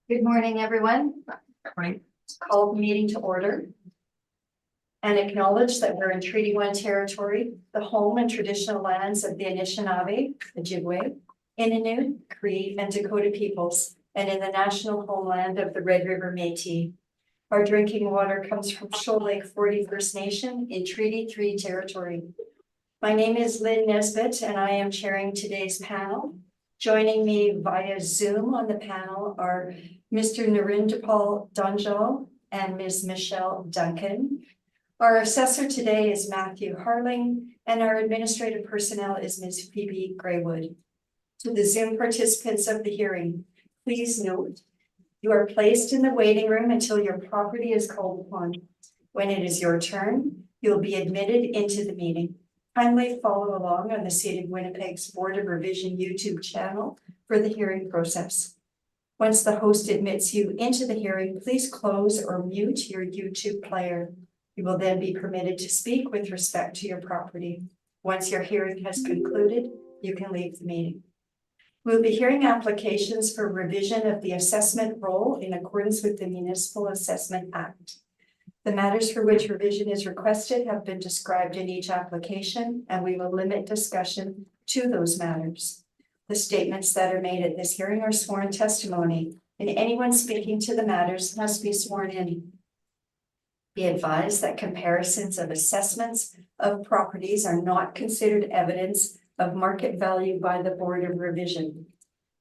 Good morning, everyone. Morning. Call the meeting to order and acknowledge that we're in Treaty 1 territory, the home and traditional lands of the Anishinaabe, Ojibwe, Innu, Cree, and Dakota peoples, and in the national homeland of the Red River Métis. Our drinking water comes from Shoal Lake 40 First Nation in Treaty 3 territory. My name is Lynn Nesbitt, and I am chairing today's panel. Joining me via Zoom on the panel are Mr. Narendipal Danjal and Ms. Michelle Duncan. Our assessor today is Matthew Harling, and our administrative personnel is Ms. Phoebe Graywood. To the Zoom participants of the hearing, please note, you are placed in the waiting room until your property is called upon. When it is your turn, you'll be admitted into the meeting. Kindly follow along on the City of Winnipeg's Board of Revision YouTube channel for the hearing process. Once the host admits you into the hearing, please close or mute your YouTube player. You will then be permitted to speak with respect to your property. Once your hearing has concluded, you can leave the meeting. We'll be hearing applications for revision of the assessment roll in accordance with the Municipal Assessment Act. The matters for which revision is requested have been described in each application, and we will limit discussion to those matters. The statements that are made at this hearing are sworn testimony, and anyone speaking to the matters must be sworn in. Be advised that comparisons of assessments of properties are not considered evidence of market value by the Board of Revision.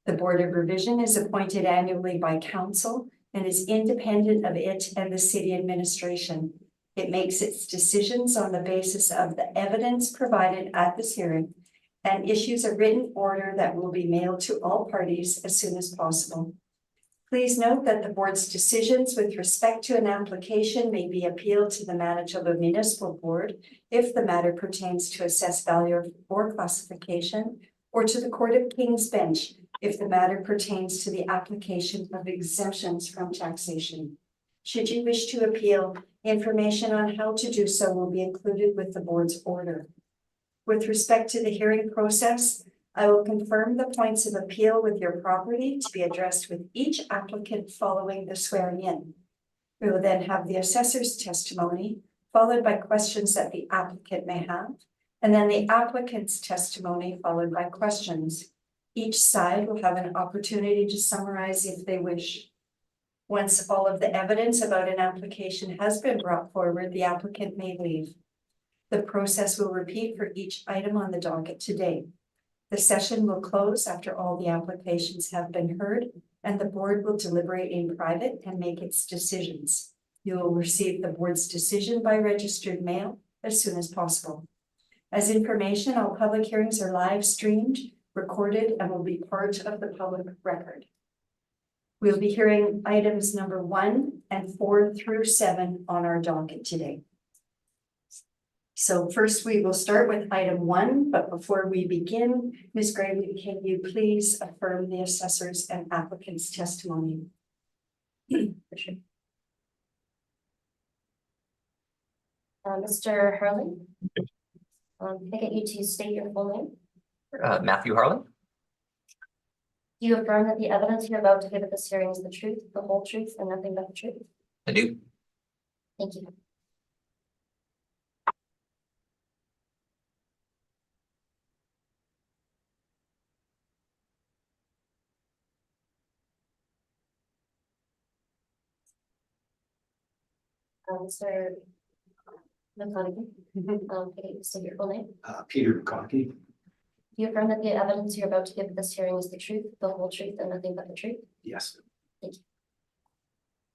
The Board of Revision is appointed annually by Council and is independent of it and the City administration. It makes its decisions on the basis of the evidence provided at this hearing and issues a written order that will be mailed to all parties as soon as possible. Please note that the board's decisions with respect to an application may be appealed to the Manitoba Municipal Board if the matter pertains to assessed value or classification, or to the Court of King's Bench if the matter pertains to the application of exemptions from taxation. Should you wish to appeal, information on how to do so will be included with the board's order. With respect to the hearing process, I will confirm the points of appeal with your property to be addressed with each applicant following the swearing in. We will then have the assessor's testimony, followed by questions that the applicant may have, and then the applicant's testimony followed by questions. Each side will have an opportunity to summarize if they wish. Once all of the evidence about an application has been brought forward, the applicant may leave. The process will repeat for each item on the docket today. The session will close after all the applications have been heard, and the board will deliberate in private and make its decisions. You will receive the board's decision by registered mail as soon as possible. As information, all public hearings are live streamed, recorded, and will be part of the public record. We'll be hearing items number 1 and 4 through 7 on our docket today. So first we will start with item 1, but before we begin, Ms. Graywood, can you please affirm the assessor's and applicant's testimony? Mr. Harling, can I get you to state your full name? Matthew Harling. Do you affirm that the evidence you're about to give at this hearing is the truth, the whole truth, and nothing but the truth? I do. Thank you. Mr. McConaughey, can I get you to state your full name? Peter McConaughey. Do you affirm that the evidence you're about to give at this hearing is the truth, the whole truth, and nothing but the truth? Yes. Thank you.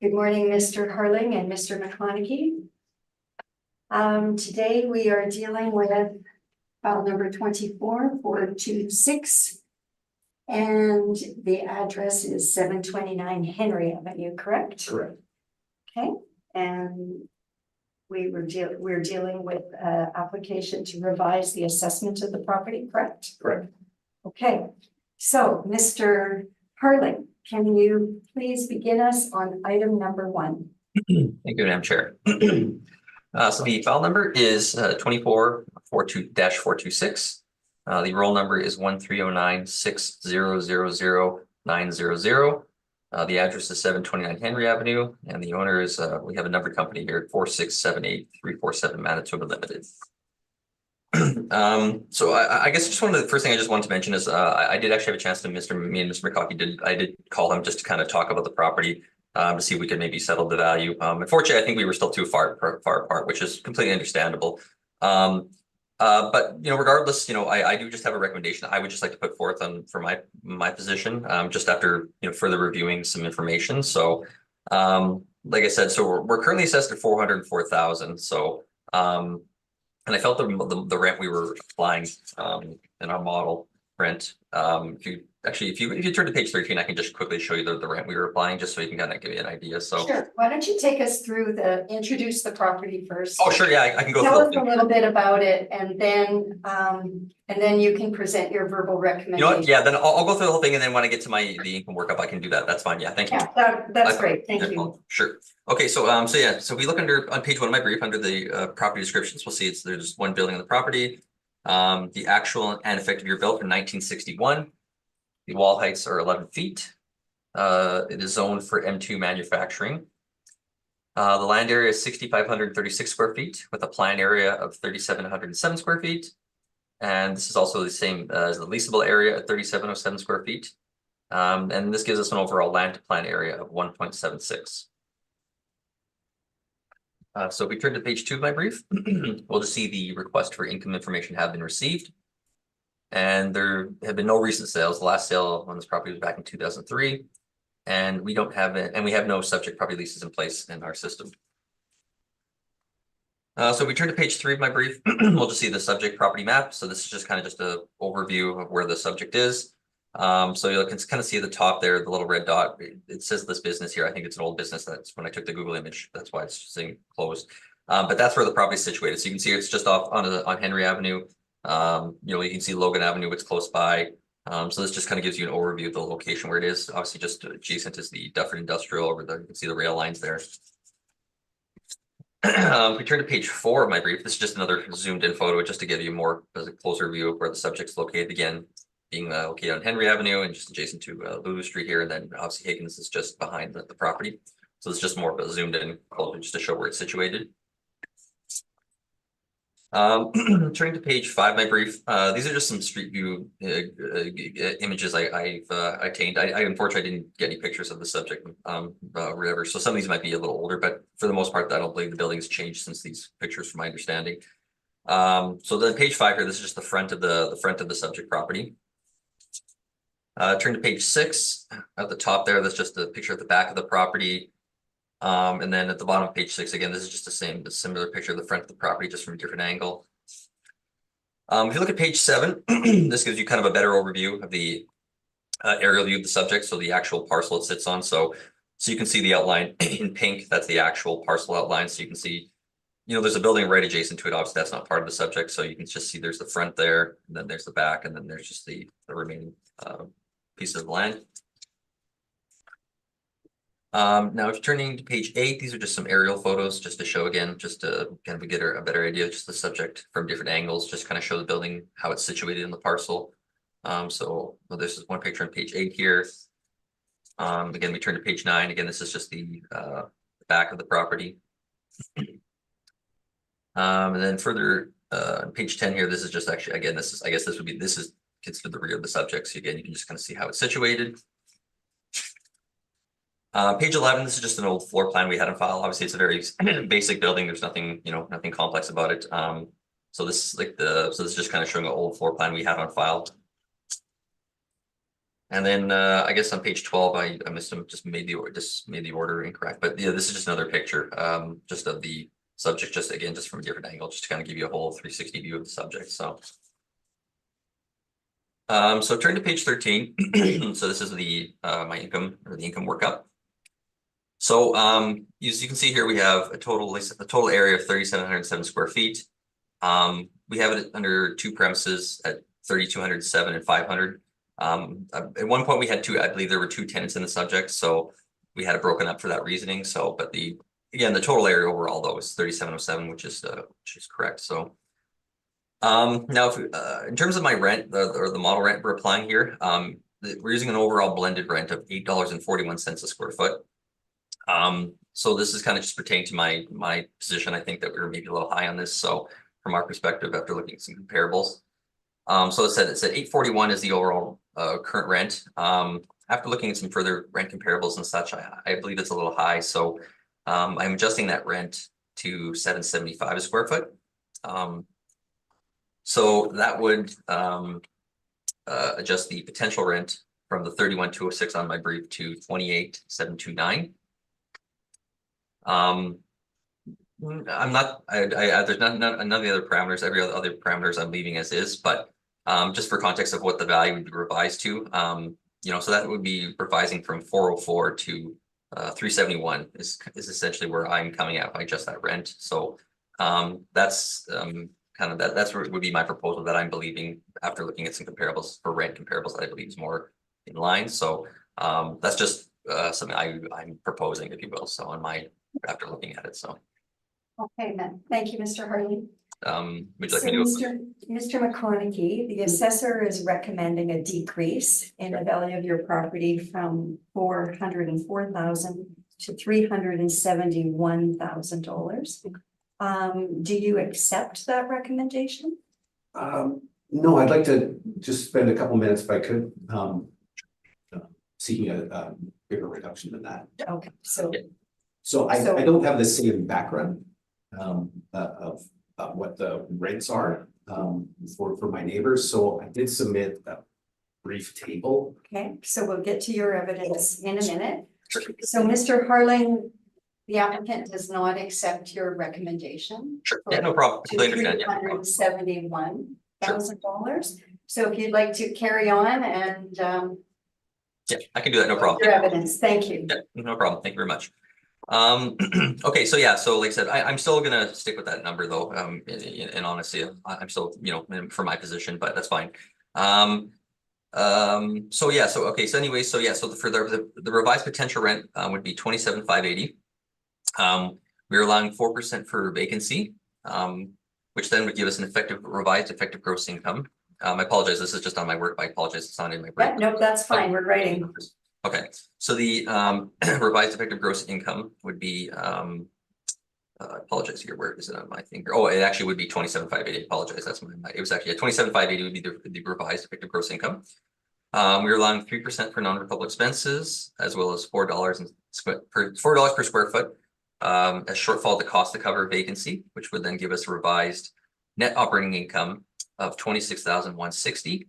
Good morning, Mr. Harling and Mr. McConaughey. Today we are dealing with file number 24426, and the address is 729 Henry Avenue, correct? Correct. Okay, and we're dealing with application to revise the assessment of the property, correct? Correct. Okay, so Mr. Harling, can you please begin us on item number 1? Thank you, Madam Chair. So the file number is 2442-426. The roll number is 130960000900. The address is 729 Henry Avenue, and the owner is, we have a number company here, 4678347 Manitoba Limited. So I guess just one of the first thing I just wanted to mention is I did actually have a chance to me and Mr. McCockey I did call him just to kind of talk about the property to see if we could maybe settle the value. Unfortunately, I think we were still too far apart, which is completely understandable. But regardless, I do just have a recommendation I would just like to put forth for my position, just after further reviewing some information. So like I said, so we're currently assessed at 404,000. So and I felt the rent we were applying in our model rent. If you turn to page 13, I can just quickly show you the rent we were applying, just so you can kind of give you an idea. So Sure, why don't you take us through introduce the property first? oh sure, yeah, I can go Tell us through a little bit about it, and then you can present your verbal You know recommendation. what? Yeah, then I'll go through the whole thing, and then when I get to the income workup, I can do that. That's fine. Yeah, thank you. Yeah, that's great, thank you. Sure. Okay, so if we look on page 1 of my brief under the property descriptions, we'll see there's one building on the property. The actual and effective year built in 1961. The wall heights are 11 feet. It is zoned for M2 manufacturing. The land area is 6,536 square feet with a plan area of 3,707 square feet. And this is also the same as the leasable area at 3,707 square feet. And this gives us an overall land to plan area of 1.76. So if we turn to page 2 of my brief, we'll just see the request for income information have been received. And there have been no recent sales. The last sale on this property was back in 2003. And we don't have it, and we have no subject property leases in place in our system. So if we turn to page 3 of my brief, we'll just see the subject property map. So this is just kind of just an overview of where the subject is. So you can kind of see at the top there, the little red dot, it says this business here. I think it's an old business. That's when I took the Google image. That's why it's saying closed. But that's where the property is situated. So you can see it's just off on Henry Avenue. You can see Logan Avenue, it's close by. So this just kind of gives you an overview of the location where it is. Obviously just adjacent is the Dufferin Industrial over there. You can see the rail lines there. If we turn to page 4 of my brief, this is just another zoomed in photo just to give you more a closer view of where the subject's located. Again, being located on Henry Avenue and just adjacent to Lulu Street here. And then obviously Higgins is just behind the property. So it's just more of a zoomed in photo just to show where it's situated. Turning to page 5 of my brief, these are just some street view images I've attained. I unfortunately didn't get any pictures of the subject or whatever, so some of these might be a little older, but for the most part I don't believe the building's changed since these pictures from my understanding. So then page 5 here, this is just the front of the subject property. Turn to page 6 at the top there, that's just a picture of the back of the property. And then at the bottom of page 6, again, this is just a similar picture of the front of the property, just from a different angle. If you look at page 7, this gives you kind of a better overview of the aerial view of the subject. So the actual parcel it sits on. So you can see the outline in pink. That's the actual parcel outline. So you can see, there's a building right adjacent to it. Obviously, that's not part of the subject. So you can just see there's the front there, and then there's the back, and then there's just the remaining pieces of land. Now, if you're turning to page 8, these are just some aerial photos just to show again, just to kind of get a better idea of just the subject from different angles, just kind of show the building, how it's situated in the parcel. This is one picture on page 8 here. Again, we turn to page 9. Again, this is just the back of the property. And then further on page 10 here, this is just actually, again, this is considered the rear of the subject. So again, you can just kind of see how it's situated. Page 11, this is just an old floor plan we had on file. Obviously, it's a very basic building. There's nothing, nothing complex about it. So this is just kind of showing an old floor plan we had on file. And then I guess on page 12, I missed them, just made the order incorrect. But yeah, this is just another picture just of the subject, just from a different angle, just to kind of give you a whole 360 view of the subject. So turn to page 13. So this is the my income or the income workup. So as you can see here, we have a total area of 3,707 square feet. We have it under 2 premises at 3,207 and 500. At one point we had I believe there were 2 tenants in the subject, so we had it broken up for that reasoning. So, but the total area overall though is 3,707, which is correct. So now if in terms of my rent, or the model rent we're applying here, we're using an overall blended rent of $8.41 a square foot. So this is kind of just pertaining to my position. I think that we were maybe a little high on this. So from our perspective, after looking at some comparables. So it said $8.41 is the overall current rent. After looking at some further rent comparables and such, I believe it's a little high. So I'm adjusting that rent to $7.75 a square foot. So that would adjust the potential rent from the 31,206 on my brief to 28,729. I'm not, there's none of the other parameters, every other parameters I'm leaving as is, but just for context of what the value would be revised to, you know, so that would be revising from 404 to 371 is essentially where I'm coming out if I adjust that rent. So that's kind of that's what would be my proposal that I'm believing after looking at some comparables for rent comparables that I believe is more in line. So that's just something I'm proposing, if you will. So on my after looking at it. So Okay, then, thank you, Mr. Harley. would you like So me to Mr. McConaughey, the assessor is recommending a decrease in the value of your property from $404,000 to $371,000. Do you accept that recommendation? No, I'd like to just spend a couple minutes if I could, seeking a bigger reduction than that. Okay, so So I don't have the same background of what the rents are for my neighbors, so I did submit a brief table. okay, so we'll get to your evidence in a minute. So Mr. Harling, the applicant does not accept your recommendation. Sure. Yeah, no problem. To Completely understand. Yeah, no problem. $371,000. So if you'd like to carry on and Yeah, I can do that. No problem. your evidence, thank you. Yeah, no problem. Thank you very much. Okay, so yeah, so like I said, I'm still gonna stick with that number though. In honesty, I'm still, you know, for my position, but that's fine. So yeah, so okay, so anyway, so yeah, so for the revised potential rent would be 27,580. We're allowing 4% for vacancy, which then would give us an revised effective gross income. I apologize, this is just on my work. I apologize, it's not in my break. Yeah, no, that's fine, we're writing. Okay, so the revised effective gross income would be I apologize here, where is it on my finger? Oh, it actually would be 27,580. Apologize, that's it was actually 27,580 would be the revised effective gross income. We're allowing 3% for non-recoverable expenses, as well as $4 per square foot as shortfall to cost to cover vacancy, which would then give us a revised net operating income of 26,160.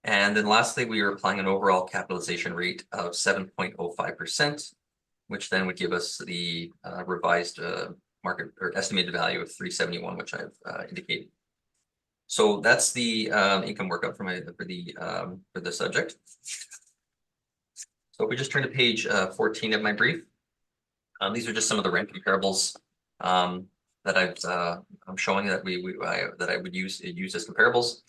And then lastly, we are applying an overall capitalization rate of 7.05%, which then would give us the revised market or estimated value of 371, which I've indicated. So that's the income workup for the subject. So if we just turn to page 14 of my brief, these are just some of the rent comparables that I'm showing that that I would use as comparables.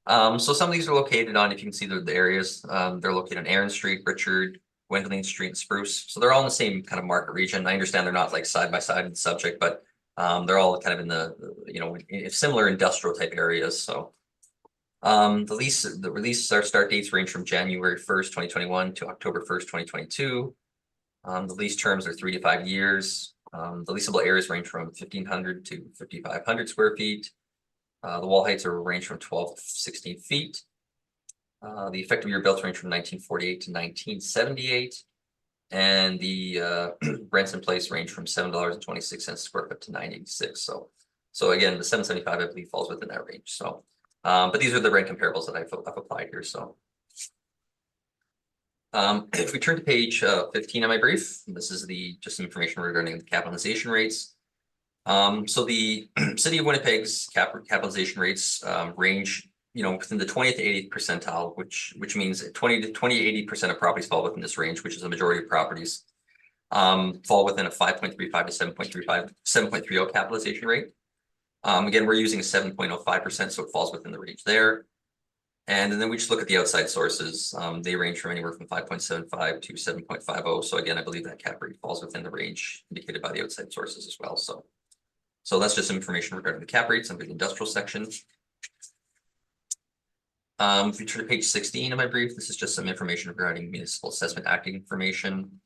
So some of these are located on, if you can see the areas, they're located on Aaron Street, Richard, Gwendolyn Street, and Spruce. So they're all in the same kind of market region. I understand they're not like side by side in the subject, but they're all kind of in the, you know, in similar industrial type areas. So the release start dates range from January 1st, 2021 to October 1st, 2022. The lease terms are 3 to 5 years. The leasable areas range from 1,500 to 5,500 square feet. The wall heights are range from 12 to 16 feet. The effective year built range from 1948 to 1978. And the rents in place range from $7.26 a square foot to $9.86. So again, the 775 I believe falls within that range. So, but these are the rent comparables that I've applied here. So, if we turn to page 15 of my brief, this is just some information regarding the capitalization rates. So the city of Winnipeg's capitalization rates range, you know, within the 20th to 80th percentile, which means 20 to 80% of properties fall within this range, which is the majority of properties, fall within a 5.35 to 7.30 capitalization rate. Again, we're using a 7.05%, so it falls within the range there. And then we just look at the outside sources. They range from anywhere from 5.75 to 7.50. So again, I believe that cap rate falls within the range indicated by the outside sources as well. So that's just some information regarding the cap rates under the industrial section. If you turn to page 16 of my brief, this is just some information regarding municipal assessment acting information.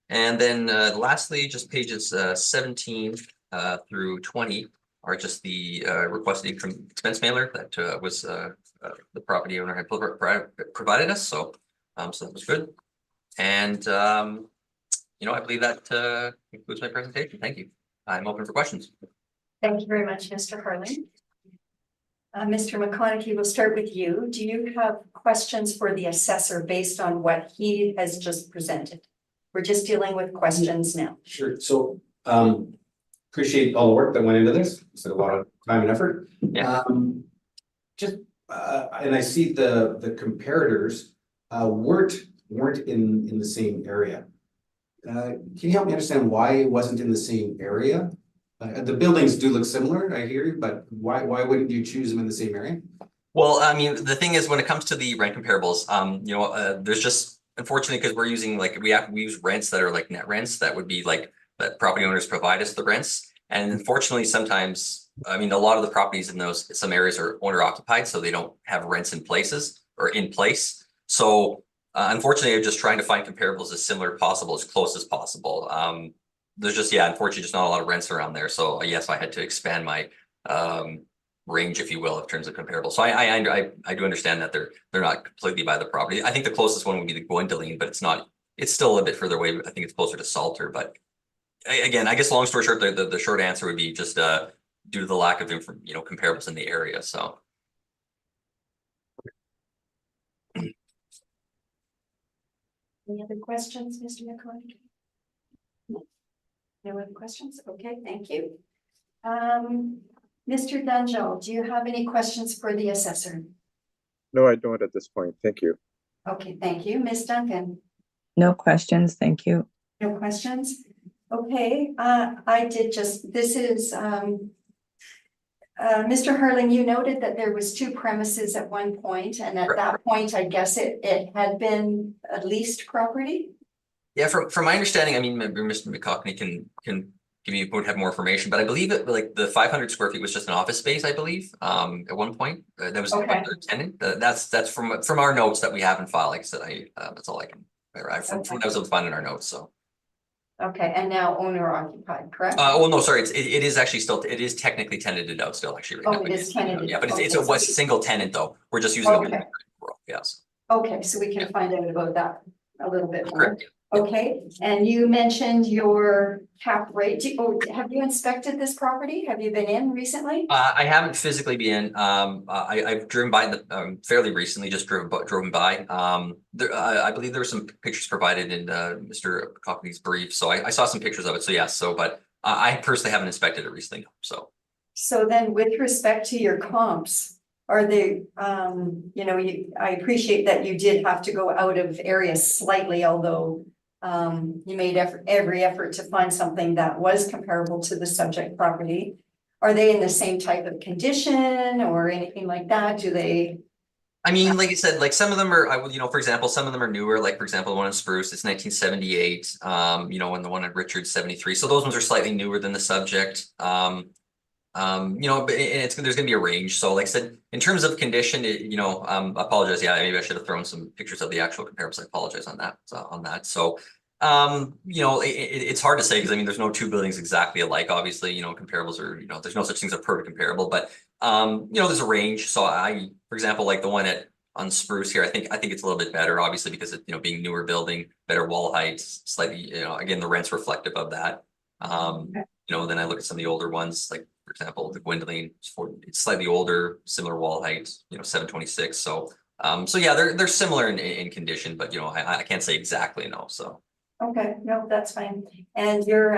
And then lastly, just pages 17 through 20 are just the requested income expense mailer that was the property owner had provided us. So so that was good. And I believe that concludes my presentation. Thank you. I'm open for questions. Thank you very much, Mr. Harlan. Mr. McConaughey, we'll start with you. Do you have questions for the assessor based on what he has just presented? We're just dealing with questions now. Sure, so appreciate all the work that went into this. It's a lot of time and effort. Yeah. And I see the comparators weren't in the same area. Can you help me understand why it wasn't in the same area? The buildings do look similar, I hear you, but why wouldn't you choose them in the same area? Well, I mean, the thing is, when it comes to the rent comparables, there's just, unfortunately, because we're using we use rents that are like net rents, that would be like that property owners provide us the rents. And unfortunately, sometimes, I mean, a lot of the properties in some areas are owner occupied, so they don't have rents in place. So unfortunately, I'm just trying to find comparables as similar as possible, as close as possible. There's just, unfortunately, just not a lot of rents around there. So yes, I had to expand my range, if you will, in terms of comparable. So I do understand that they're not completely by the property. I think the closest one would be the Gwendoline, but it's not. It's still a bit further away. I think it's closer to Salter. But again, I guess long story short, the short answer would be just due to the lack of comparables in the area. So. Any other questions, Mr. McConaughey? No other questions? Okay, thank you. Mr. Dungill, do you have any questions for the assessor? No, I don't at this point. Thank you. Okay, thank you. Ms. Duncan? No questions, thank you. No questions? Okay, this is, Mr. Harlan, you noted that there was 2 premises at one point, and at that point, I guess it had been a leased property? Yeah, from my understanding, I mean, maybe Mr. McCockney would have more information, but I believe it the 500 square feet was just an office space, I believe, at one point. That was Okay. the tenant. That's from our notes that we have in file. Like I said, that's all I can from what I was able to find in our notes. So. Okay, and now owner occupied, correct? Well, no, sorry, it is actually still, it is technically tenanted out still, actually, right now. It is tenanted. Yeah, but Okay, it's a single tenant though. We're just using it. Yes. Okay, so we can find out about that a little bit more. Correct. Okay, and you mentioned your cap rate. Have you inspected this property? Have you been in recently? I haven't physically been. I've driven by fairly recently. Just driven by. I believe there were some pictures provided in Mr. Cockney's brief, so I saw some pictures of it. So yes, but I personally haven't inspected it recently. So then, with respect to your comps, are they? I appreciate that you did have to go out of area slightly, although. You made every effort to find something that was comparable to the subject property. Are they in the same type of condition or anything like that? Do they? I mean, like I said, like some of them are, for example, some of them are newer. Like for example, the one in Spruce, it's 1978. And the one at Richard 73. So those ones are slightly newer than the subject. But there's going to be a range. So like I said, in terms of condition, I apologize. Yeah, maybe I should have thrown some pictures of the actual comparables. I apologize on that. So, it's hard to say because I mean, there's no 2 buildings exactly alike. Obviously, comparables are, there's no such thing as a perfect comparable, but there's a range. So for example, like the one on Spruce here, I think it's a little bit better, obviously, because it, being newer building, better wall heights, slightly, again, the rent's reflective of that. Then I look at some of the older ones, like for example, the Gwendoline, it's slightly older, similar wall height, 726. So yeah, they're similar in condition, but I can't say exactly no. So Okay, no, that's fine. And your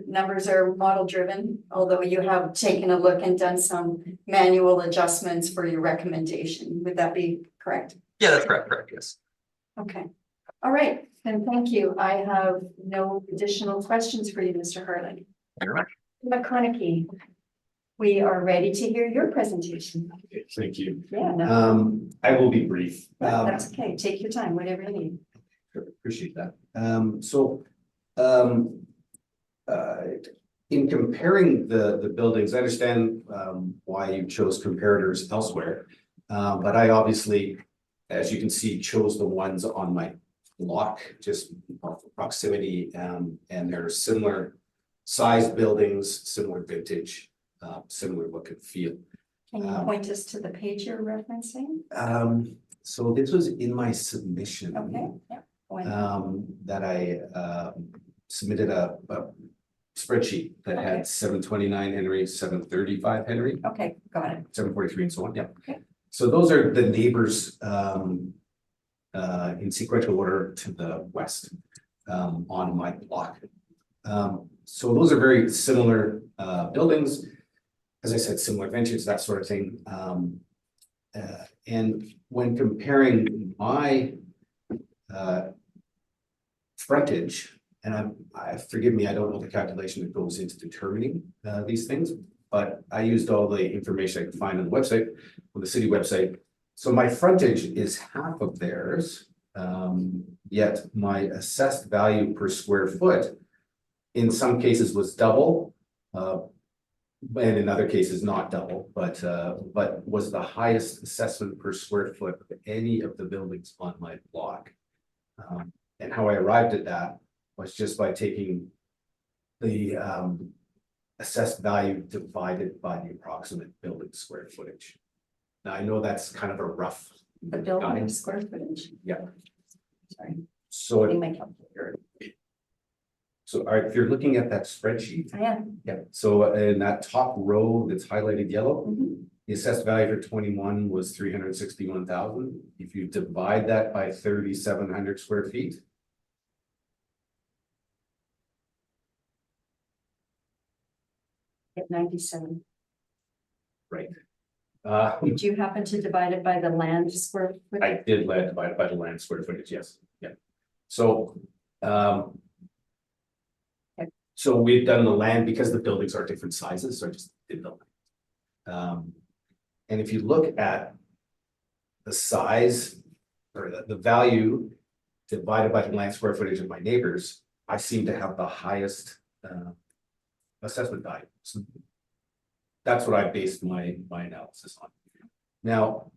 numbers are model driven, although you have taken a look and done some manual adjustments for your recommendation. Would that be correct? Yeah, that's correct. Yes. Okay. All right. And thank you. I have no additional questions for you, Mr. Harlan. Thank you very much. McConaughey, we are ready to hear your presentation. Okay, thank you. Yeah, no, I will be brief. that's okay. Take your time, whatever you need. Appreciate that. in comparing the buildings, I understand why you chose comparators elsewhere. But I obviously, as you can see, chose the ones on my block, just for proximity, and they're similar sized buildings, similar vintage, similar look and feel. Can you point us to the page you're referencing? So this was in my submission. Okay, yeah. That I submitted a spreadsheet that Okay. had 729 Henry, 735 Henry, Okay, got it. 743 and so on, yeah. Okay. So those are the neighbors in sequential order to the west on my block. So those are very similar buildings. As I said, similar vintage, that sort of thing. And when comparing my frontage, and forgive me, I don't know the calculation that goes into determining these things, but I used all the information I could find on the website, on the city website. So my frontage is half of theirs, yet my assessed value per square foot in some cases was double, and in other cases not double, but was the highest assessment per square foot of any of the buildings on my block. And how I arrived at that was just by taking the assessed value divided by the approximate building square footage. Now, I know that's kind of a rough. The building guide. square footage? Yeah. Sorry, So, getting my calculator. so all right, if you're looking at that spreadsheet, I am. yeah, so in that top row that's highlighted yellow, Mhm. the assessed value for 21 was 361,000. If you divide that by 3,700 square feet. At 97. Right. Did you happen to divide it by the land square foot? I did divide by the land square footage, yes, yeah. So, so we've done the land because the buildings are different sizes, so I just did the land. And if you look at the size or the value divided by the land square footage of my neighbors, I seem to have the highest assessment value. So that's what I based my analysis on. Now,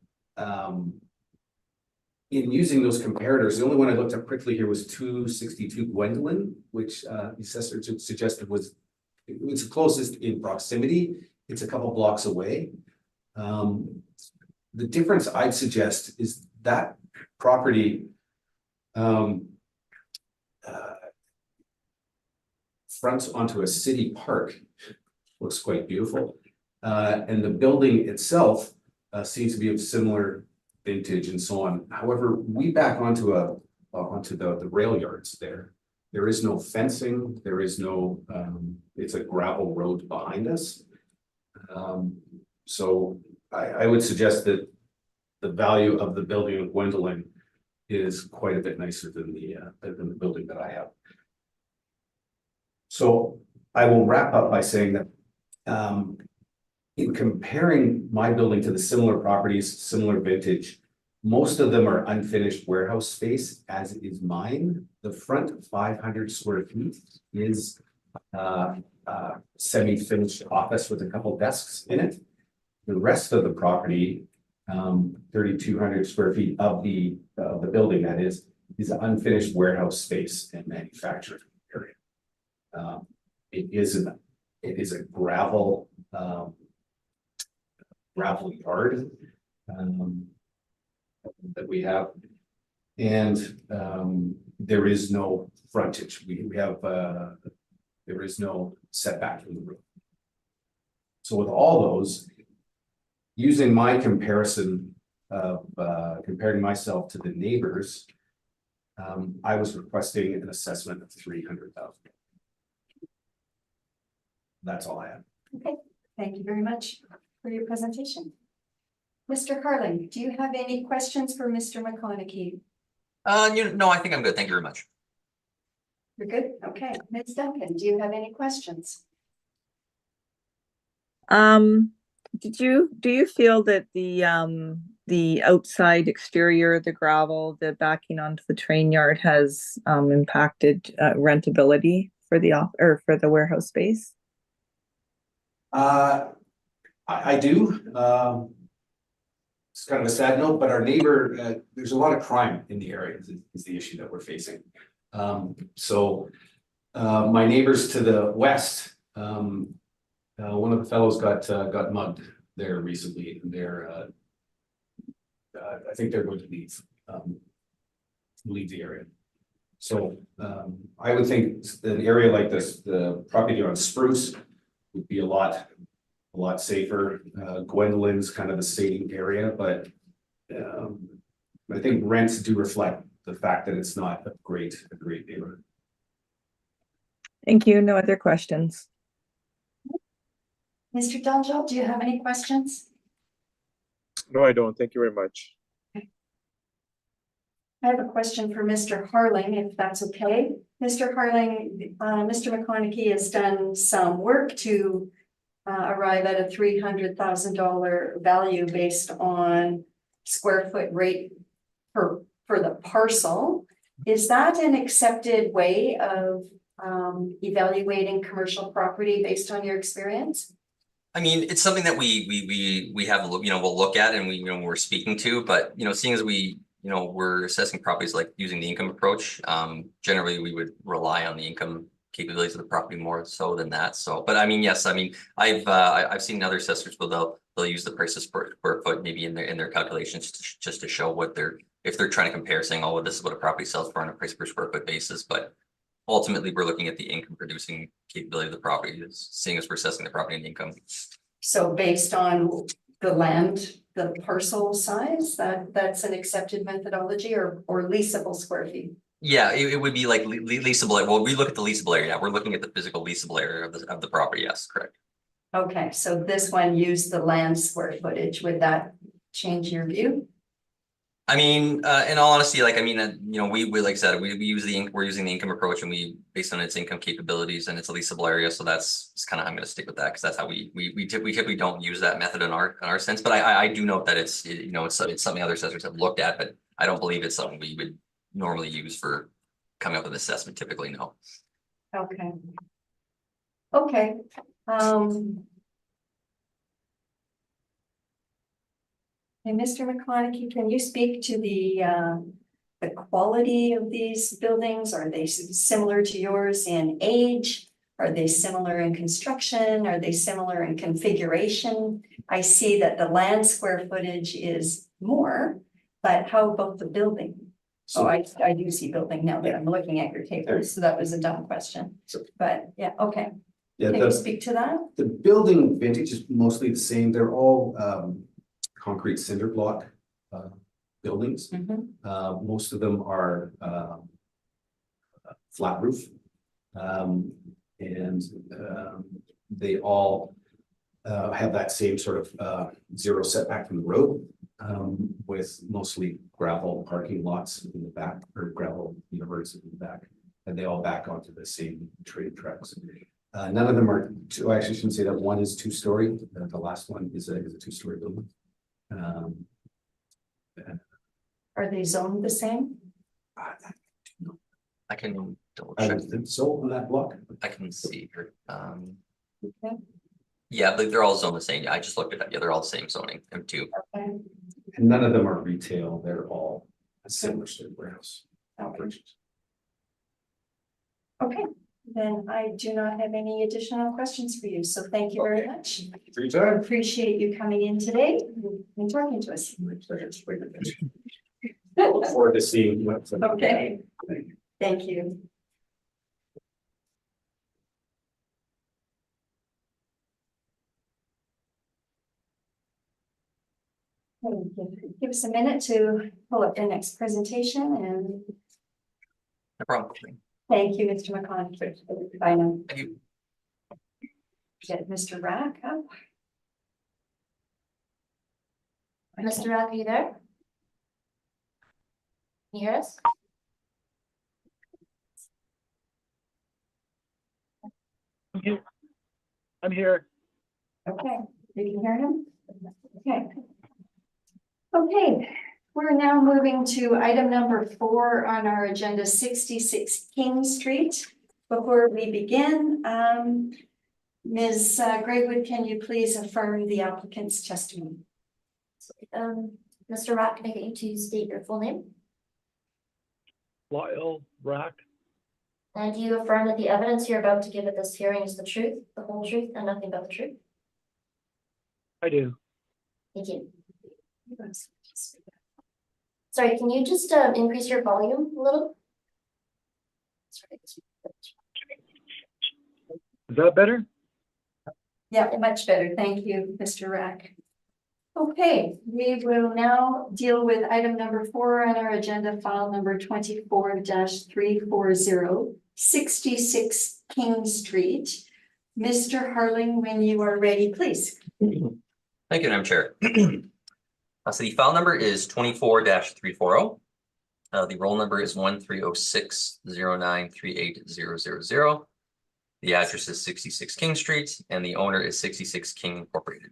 in using those comparators, the only one I looked up quickly here was 262 Gwendolyn, which the assessor suggested was it's closest in proximity. It's a couple blocks away. The difference I'd suggest is that property fronts onto a city park, looks quite beautiful. And the building itself seems to be of similar vintage and so on. However, we back onto the rail yards there. There is no fencing, there is no, it's a gravel road behind us. So I would suggest that the value of the building of Gwendolyn is quite a bit nicer than the building that I have. So I will wrap up by saying that in comparing my building to the similar properties, similar vintage, most of them are unfinished warehouse space, as is mine. The front 500 square feet is semi-finished office with a couple desks in it. The rest of the property, 3,200 square feet of the building, that is unfinished warehouse space and manufacturing area. It is a gravel yard that we have, and there is no frontage. We have there is no setback from the road. So with all those, using my comparison of comparing myself to the neighbors, I was requesting an assessment of 300,000. That's all I have. Okay, thank you very much for your presentation. Mr. Carling, do you have any questions for Mr. McConaughey? No, I think I'm good. Thank you very much. You're good? Okay. Ms. Duncan, do you have any questions? Do you feel that the outside exterior, the gravel, the backing onto the train yard has impacted rentability for the warehouse space? I do, it's kind of a sad note, but our neighbor, there's a lot of crime in the area is the issue that we're facing. My neighbors to the west, one of the fellows got mugged there recently, and I think they're going to leave the area. So, I would think an area like this, the property on Spruce would be a lot safer. Gwendolyn's kind of the same area, but I think rents do reflect the fact that it's not a great neighborhood. Thank you. No other questions. Mr. Dungill, do you have any questions? No, I don't. Thank you very much. I have a question for Mr. Harling, if that's okay. Mr. Harling, Mr. McConaughey has done some work to arrive at a $300,000 value based on square foot rate for the parcel. Is that an accepted way of evaluating commercial property based on your experience? I mean, it's something that we have a look, we'll look at and we're speaking to, but seeing as we're assessing properties like using the income approach, generally we would rely on the income capabilities of the property more so than that. So, but I mean, yes, I mean, I've seen other assessors where they'll use the prices per square foot maybe in their calculations just to show what if they're trying to compare, saying, oh, well, this is what a property sells for on a price per square foot basis. But ultimately, we're looking at the income producing capability of the property, seeing as we're assessing the property and income. So based on the land, the parcel size, that's an accepted methodology, or leasable square feet? Yeah, it would be like leasable. Well, we look at the leasable area. We're looking at the physical leasable area of the property. Yes, correct. Okay, so this one used the land square footage. Would that change your view? I mean, in all honesty, like, I mean, we like I said, we're using the income approach, and based on its income capabilities, and it's a leasable area. So that's kind of how I'm going to stick with that, because that's how we typically don't use that method in our sense. But I do note that it's something other assessors have looked at, but I don't believe it's something we would normally use for coming up with assessment. Typically, no. Okay. Okay. Hey, Mr. McConaughey, can you speak to the quality of these buildings? Are they similar to yours in age? Are they similar in construction? Are they similar in configuration? I see that the land square footage is more, but how about the building? So I do see building now that I'm looking at your table, so that was a dumb question. But yeah, okay. yeah, Can you speak to that? the building vintage is mostly the same. They're all concrete cinder block buildings. Mhm. Most of them are flat roof. They all have that same sort of zero setback from the road, with mostly gravel parking lots in the back, or gravel universe in the back, and they all back onto the same trade tracks. None of them are two. I actually shouldn't say that. One is two-story. The last one is a two-story building. Are they zoned the same? I can double I check. would think so on that block. I can see here. Okay. Yeah, but they're all zoned the same. I just looked it up. Yeah, they're all the same zoning. M2. Okay. And none of them are retail. They're all a similar sort of warehouse operations. Okay, then I do not have any additional questions for you, so thank you very much. Thank you for your time. Appreciate you coming in today and talking to us. My pleasure. Look forward to seeing what's. Okay, Thank you. thank you. Give us a minute to pull up the next presentation, and No problem. thank you, Mr. McConaughey. Bye now. Thank you. Get Mr. Rack up. Mr. Rack, are you there? Can you hear us? I'm here. Okay, you can hear him? Okay. Okay, we're now moving to item number 4 on our agenda, 66 King Street. Before we begin, Ms. Graywood, can you please affirm the applicant's testimony? Mr. Rack, can I get you to state your full name? Lyle Rack. And do you affirm that the evidence you're about to give at this hearing is the truth, the whole truth, and nothing but the truth? I do. Thank you. Sorry, can you just increase your volume a little? Is that better? Yeah, much better. Thank you, Mr. Rack. Okay, we will now deal with item number 4 on our agenda, file number 24-340, 66 King Street. Mr. Harling, when you are ready, please. Thank you, Madam Chair. So the file number is 24-340. The roll number is 1306093800. The address is 66 King Street, and the owner is 66 King Incorporated.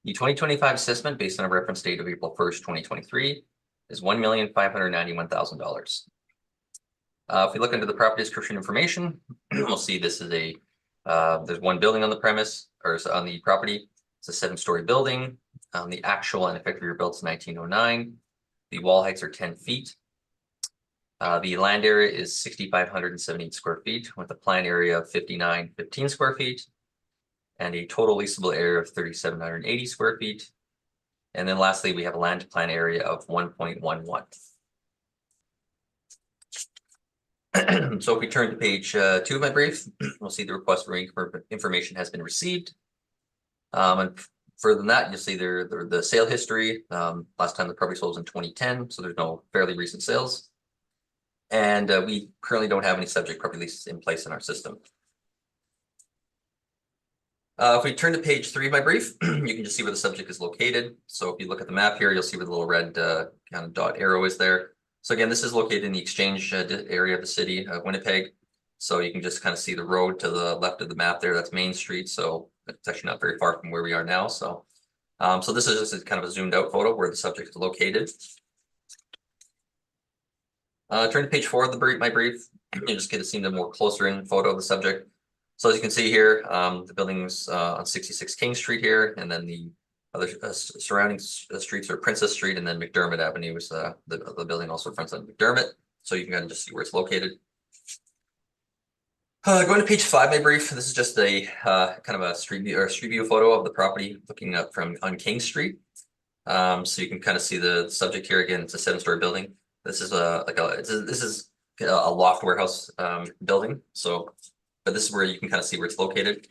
The 2025 assessment, based on a reference date of April 1st, 2023, is $1,591,000. If we look into the property description information, we'll see this is a there's one building on the premise or on the property. It's a 7-story building. The actual and effective year built is 1909. The wall heights are 10 feet. The land area is 6,578 square feet with a planned area of 5,915 square feet and a total leasable area of 3,780 square feet. And then lastly, we have a land plan area of 1.11. So if we turn to page 2 of my brief, we'll see the request for information has been received. And further than that, you'll see the sale history. Last time the property sold was in 2010, so there's no fairly recent sales. And we currently don't have any subject property leases in place in our system. If we turn to page 3 of my brief, you can just see where the subject is located. So if you look at the map here, you'll see where the little red kind of dot arrow is there. So again, this is located in the exchange area of the city of Winnipeg. So you can just kind of see the road to the left of the map there. That's Main Street. So it's actually not very far from where we are now. So, so this is just kind of a zoomed out photo where the subject is located. Turn to page 4 of my brief. You just get to see the more closer in photo of the subject. So as you can see here, the building's on 66 King Street here, and then the other surrounding streets are Princess Street, and then McDermott Avenue is the building also fronts on McDermott. So you can kind of just see where it's located. Going to page 5 of my brief, this is just a kind of a street view photo of the property looking up from on King Street. So you can kind of see the subject here. Again, it's a 7-story building. This is a loft warehouse building. So, but this is where you can kind of see where it's located.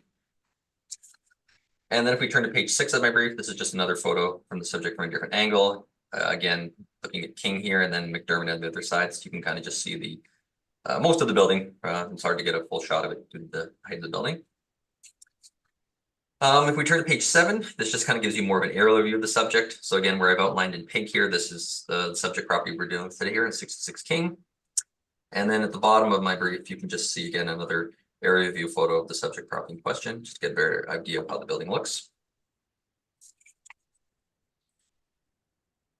And then if we turn to page 6 of my brief, this is just another photo from the subject from a different angle. Again, looking at King here and then McDermott on the other side. So you can kind of just see the most of the building. It's hard to get a full shot of it due to the height of the building. If we turn to page 7, this just kind of gives you more of an aerial view of the subject. So again, where I've outlined in pink here, this is the subject property we're dealing with today here in 66 King. And then at the bottom of my brief, you can just see again another area view photo of the subject property in question, just to get a better idea of how the building looks.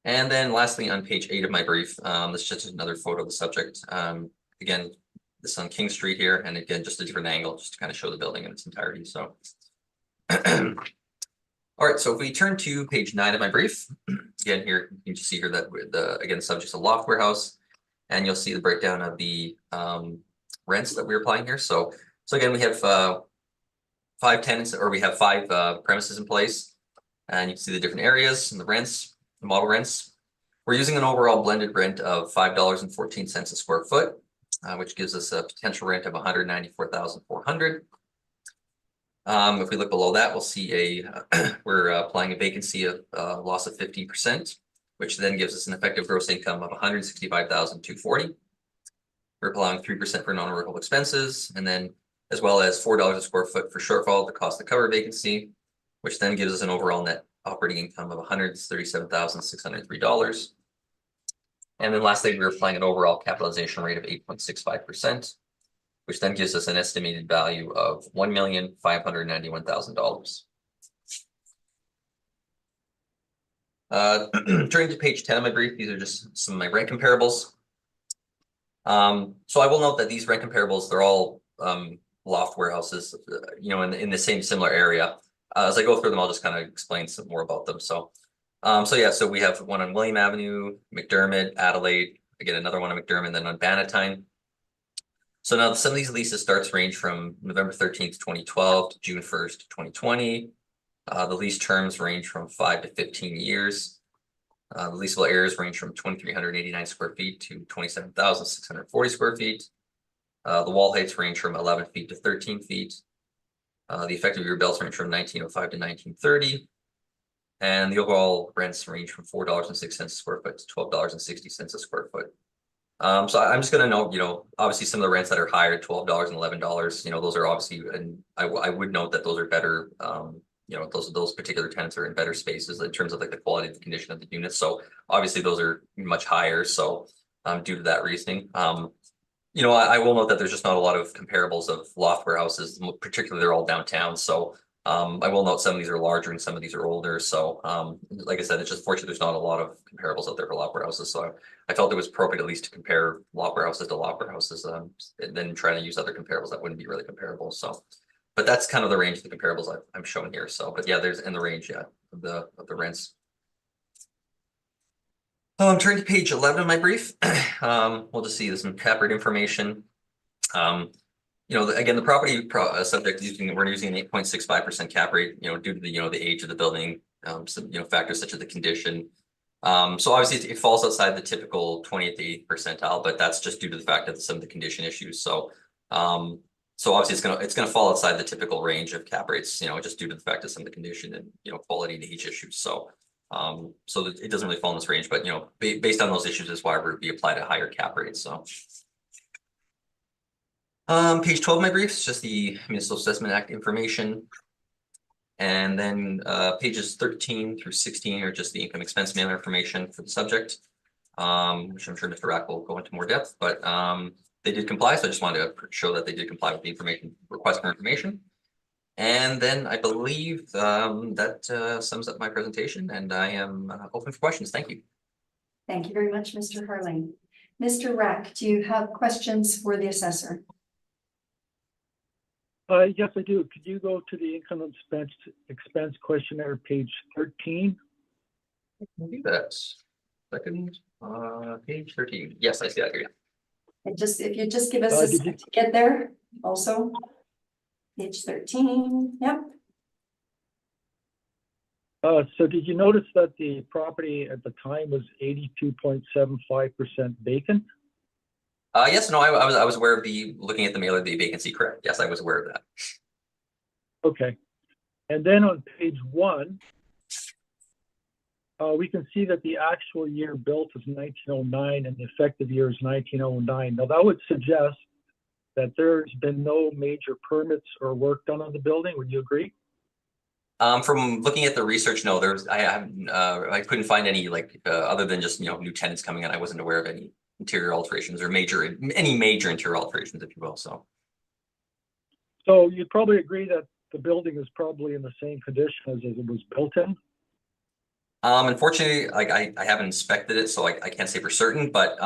And then lastly, on page 8 of my brief, this is just another photo of the subject. Again, this is on King Street here, and again, just a different angle, just to kind of show the building in its entirety. So, all right. So if we turn to page 9 of my brief, again here you can just see here that the subject's a loft warehouse, and you'll see the breakdown of the rents that we're applying here. So again, we have 5 tenants, or we have 5 premises in place, and you can see the different areas and the rents, the model rents. We're using an overall blended rent of $5.14 a square foot, which gives us a potential rent of $194,400. If we look below that, we'll see we're applying a vacancy of loss of 15%, which then gives us an effective gross income of $165,240. We're applying 3% for non-workable expenses, and then as well as $4 a square foot for shortfall, the cost to cover vacancy, which then gives us an overall net operating income of $137,603. And then lastly, we're applying an overall capitalization rate of 8.65%, which then gives us an estimated value of $1,591,000. Turning to page 10 of my brief, these are just some of my rent comparables. So I will note that these rent comparables, they're all loft warehouses, you know, in the same similar area. As I go through them, I'll just kind of explain some more about them. So yeah, so we have one on William Avenue, McDermott, Adelaide, again, another one on McDermott, then on Bannatyne. So now some of these leases starts range from November 13th, 2012 to June 1st, 2020. The lease terms range from 5 to 15 years. The leasable areas range from 2,389 square feet to 27,640 square feet. The wall heights range from 11 feet to 13 feet. The effective year belts range from 1905 to 1930. And the overall rents range from $4.06 a square foot to $12.60 a square foot. So I'm just gonna note, you know, obviously some of the rents that are higher, $12 and $11, you know, those are obviously, and I would note that those are better, you know, those particular tenants are in better spaces in terms of like the quality of the condition of the units. So obviously those are much higher. So due to that reasoning, you know, I will note that there's just not a lot of comparables of loft warehouses, particularly they're all downtown. So I will note some of these are larger and some of these are older. So like I said, it's just fortunate there's not a lot of comparables out there for loft warehouses. So I felt it was appropriate at least to compare loft warehouses to loft warehouses, and then try to use other comparables that wouldn't be really comparable. So, but that's kind of the range of the comparables I'm showing here. So, but yeah, there's in the range, yeah, of the rents. Turning to page 11 of my brief, we'll just see some cap rate information. You know, again, the property subject we're using an 8.65% cap rate, you know, due to the, you know, the age of the building, some, you know, factors such as the condition. So obviously it falls outside the typical 20th to 80th percentile, but that's just due to the fact of some of the condition issues. So, so obviously it's gonna fall outside the typical range of cap rates, you know, just due to the fact of some of the condition and, you know, quality and age issues. So, so that it doesn't really fall in this range, but, you know, based on those issues is why we applied a higher cap rate. So. Page 12 of my brief is just the Municipal Assessment Act information. And then pages 13 through 16 are just the income expense mailer information for the subject, which I'm sure Mr. Rack will go into more depth, but they did comply. So I just wanted to show that they did comply with the information request for information. And then I believe that sums up my presentation, and I am open for questions. Thank you. Thank you very much, Mr. Harling. Mr. Rack, do you have questions for the assessor? Yes, I do. Could you go to the income expense questionnaire, page 13? We'll do that. Second, page 13. Yes, I see that here. And just, if you just give us a second to get there also. Page 13, yep. So did you notice that the property at the time was 82.75% vacant? Yes, no, I was aware of looking at the mailer, the vacancy, correct. Yes, I was aware of that. Okay. And then on page 1, we can see that the actual year built is 1909 and the effective year is 1909. Now that would suggest that there's been no major permits or work done on the building. Would you agree? From looking at the research, no, I couldn't find any like other than just, you know, new tenants coming in. I wasn't aware of any interior alterations or any major interior alterations, if you will. So you'd probably agree that the building is probably in the same condition as it was built in. Unfortunately, like I haven't inspected it, so I can't say for certain, but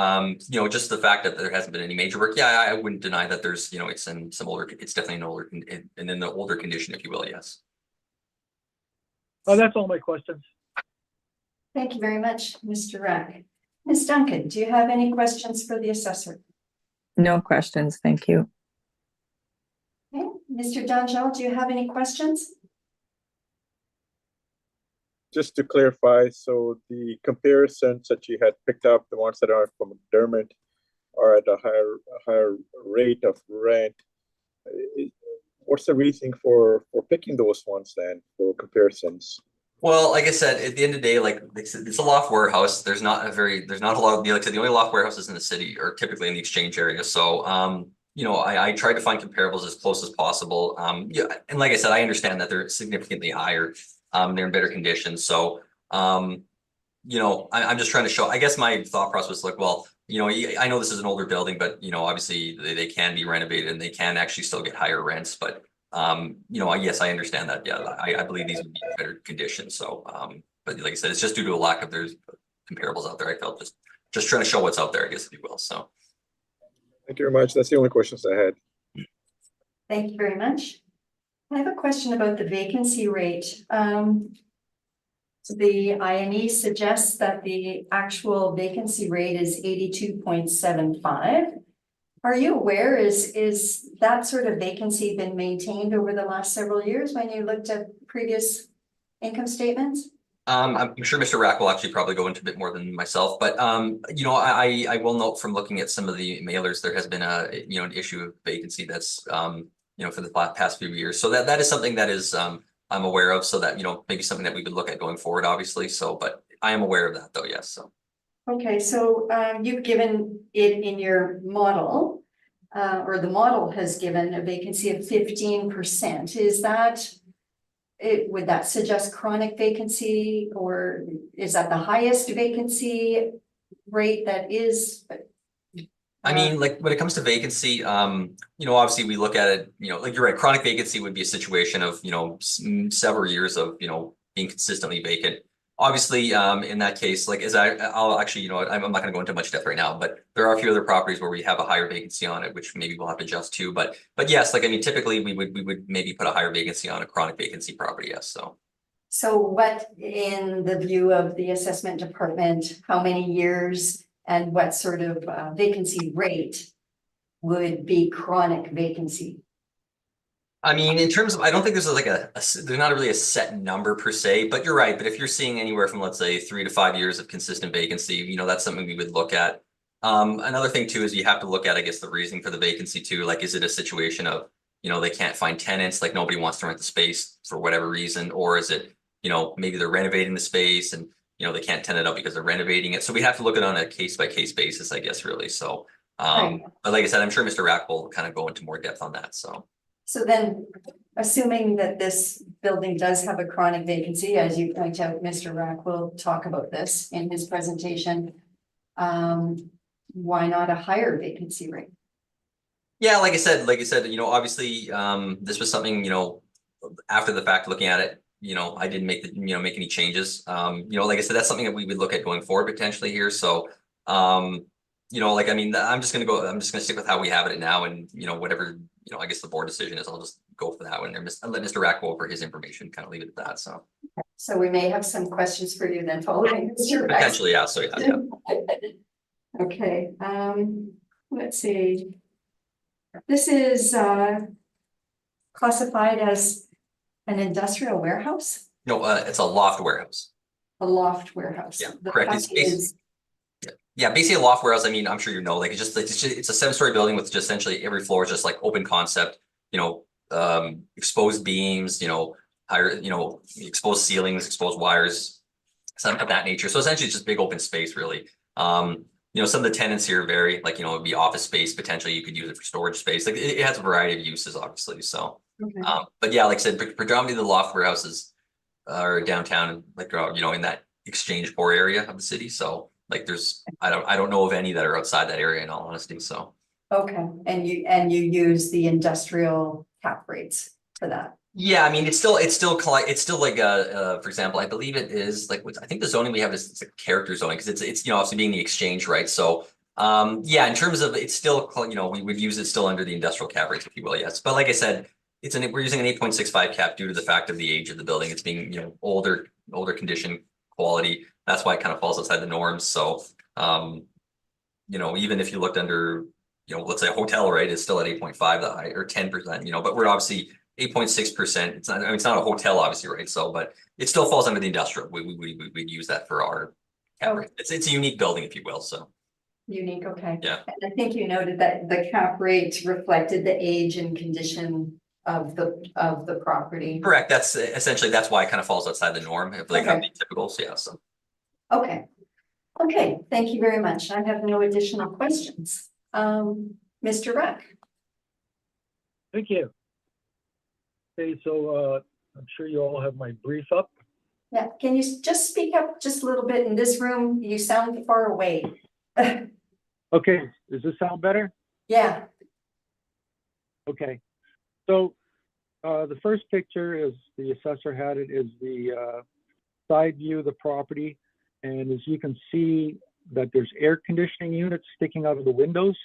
you know, just the fact that there hasn't been any major work, yeah, I wouldn't deny that there's, you know, it's in some older, it's definitely an older, and in the older condition, if you will, yes. That's all my questions. Thank you very much, Mr. Rack. Ms. Duncan, do you have any questions for the assessor? No questions, thank you. Okay, Mr. Danjal, do you have any questions? Just to clarify, so the comparisons that you had picked up, the ones that are from McDermott, are at a higher rate of rent. What's the reasoning for picking those ones then for comparisons? Well, like I said, at the end of the day, like it's a loft warehouse. There's not a lot of, like I said, the only loft warehouses in the city are typically in the exchange area. So, you know, I tried to find comparables as close as possible. Yeah, and like I said, I understand that they're significantly higher. They're in better condition. So, you know, I'm just trying to show, I guess my thought process was like, well, you know, I know this is an older building, but, you know, obviously they can be renovated and they can actually still get higher rents. But, you know, yes, I understand that. Yeah, I believe these would be better conditions. So, but like I said, it's just due to a lack of there's comparables out there. I felt just trying to show what's out there, I guess, if you will. So. Thank you very much. That's the only questions I had. Thank you very much. I have a question about the vacancy rate. The INE suggests that the actual vacancy rate is 82.75. Are you aware, is that sort of vacancy been maintained over the last several years when you looked at previous income statements? I'm sure Mr. Rack will actually probably go into a bit more than myself, but you know, I will note from looking at some of the mailers, there has been an issue of vacancy that's for the past few years. So that is something that is I'm aware of, so that maybe something that we could look at going forward, obviously. So, but I am aware of that though, yes. So. Okay, so you've given it in your model, or the model has given a vacancy of 15%. Is that would that suggest chronic vacancy, or is that the highest vacancy rate that is? I mean, like when it comes to vacancy, obviously we look at it, like you're right, chronic vacancy would be a situation of, several years of, being consistently vacant. Obviously, in that case, like I'll actually, I'm not going to go into much depth right now, but there are a few other properties where we have a higher vacancy on it, which maybe we'll have to adjust to. But yes, like I mean, typically we would maybe put a higher vacancy on a chronic vacancy property. Yes, so. So what, in the view of the assessment department, how many years and what sort of vacancy rate would be chronic vacancy? I mean, in terms of, I don't think there's like there's not really a set number per se, but you're right. But if you're seeing anywhere from, let's say, 3 to 5 years of consistent vacancy, that's something we would look at. Another thing too is you have to look at, I guess, the reason for the vacancy too. Like, is it a situation of, they can't find tenants, like nobody wants to rent the space for whatever reason, or is it, maybe they're renovating the space and, they can't tenant it out because they're renovating it. So we have to look at it on a case by case basis, I guess, really. So, Right. But like I said, I'm sure Mr. Rack will kind of go into more depth on that. So then, assuming that this building does have a chronic vacancy, as you point out, Mr. Rack will talk about this in his presentation. Why not a higher vacancy rate? Yeah, like I said, obviously, this was something, after the fact, looking at it, I didn't make make any changes. Like I said, that's something that we would look at going forward potentially here. So, like, I mean, I'm just gonna stick with how we have it now, and whatever, I guess the board decision is, I'll just go for that one. And let Mr. Rack go over his information, kind of leave it at that. So we may have some questions for you then following Mr. Rack's. Potentially, yeah. So yeah. Okay, let's see. This is classified as an industrial warehouse, No, it's a loft warehouse. a loft warehouse. Yeah, The correct. fact It's is- Yeah, basically a loft warehouse. I mean, I'm sure like it's a 7-story building with just essentially every floor is just like open concept, exposed beams, higher, exposed ceilings, exposed wires, something of that nature. So essentially it's just big open space, really. Some of the tenants here vary, like, it'd be office space, potentially you could use it for storage space. Like it has a variety of uses, obviously. So, Okay. but yeah, like I said, predominantly the loft warehouses are downtown, like, in that exchange core area of the city. So like I don't know of any that are outside that area, in all honesty. So. Okay, and you use the industrial cap rates for that? Yeah, I mean, it's still like for example, I believe it is like, I think the zoning we have is it's a character zoning, because it's obviously being the exchange, right? So yeah, in terms of, it's still, we would use it still under the industrial cap rates, if you will, yes. But like I said, we're using an 8.65 cap due to the fact of the age of the building. It's being, older condition, quality. That's why it kind of falls outside the norms. So even if you looked under, let's say a hotel, right, it's still at 8.5, the high, or 10%, but we're obviously 8.6%. It's not, I mean, it's not a hotel, obviously, right? So, but it still falls under the industrial. We'd use that for our cap rate. It's a unique building, if you will. So Unique, okay. yeah. And I think you noted that the cap rate reflected the age and condition of the property. Correct. That's essentially, that's why it kind of falls outside the norm, if like Okay. typical. So yeah. So Okay. Okay, thank you very much. I have no additional questions. Mr. Rack. Thank you. Okay, so I'm sure you all have my brief up. Yeah, can you just speak up just a little bit in this room? You sound far away. Okay, does this sound better? Yeah, Okay, so the first picture is, the assessor had it, is the side view of the property. And as you can see that there's air conditioning units sticking out of the windows.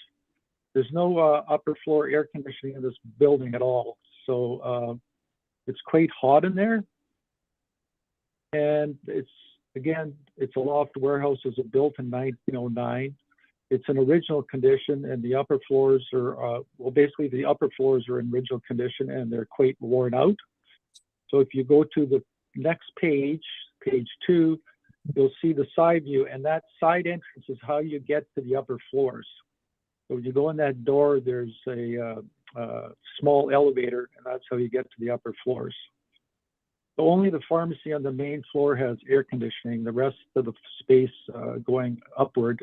There's no upper floor air conditioning in this building at all. So it's quite hot in there. And it's a loft warehouse. It was built in 1909. It's in original condition, and the upper floors are, basically the upper floors are in original condition and they're quite worn out. So if you go to the next page, page 2, you'll see the side view, and that side entrance is how you get to the upper floors. So when you go in that door, there's a small elevator, and that's how you get to the upper floors. So only the pharmacy on the main floor has air conditioning. The rest of the space going upward,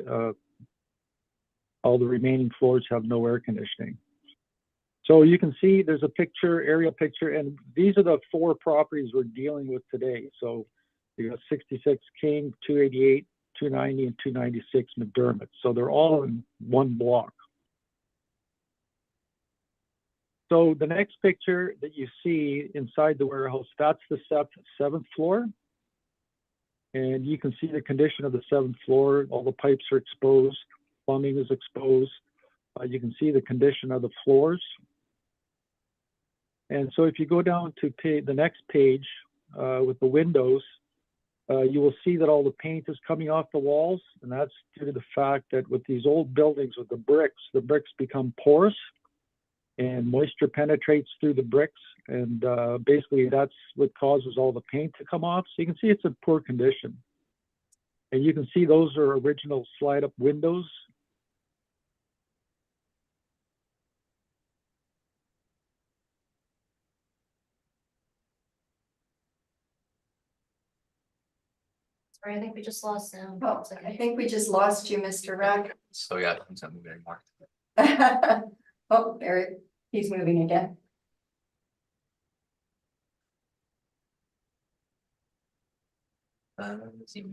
all the remaining floors have no air conditioning. So you can see there's a picture, aerial picture, and these are the 4 properties we're dealing with today. So you got 66 King, 288, 290, and 296 McDermott. So they're all in one block. So the next picture that you see inside the warehouse, that's the 7th floor. And you can see the condition of the 7th floor. All the pipes are exposed, plumbing is exposed. You can see the condition of the floors. And so if you go down to the next page with the windows, you will see that all the paint is coming off the walls. And that's due to the fact that with these old buildings with the bricks become porous and moisture penetrates through the bricks. And basically that's what causes all the paint to come off. So you can see it's in poor condition. And you can see those are original slide up windows. Sorry, I think we just lost sound. Oh, It's I okay. think we just lost you, Mr. Rack. So yeah, he's not moving anymore. Oh, there, he's moving again. Let's see.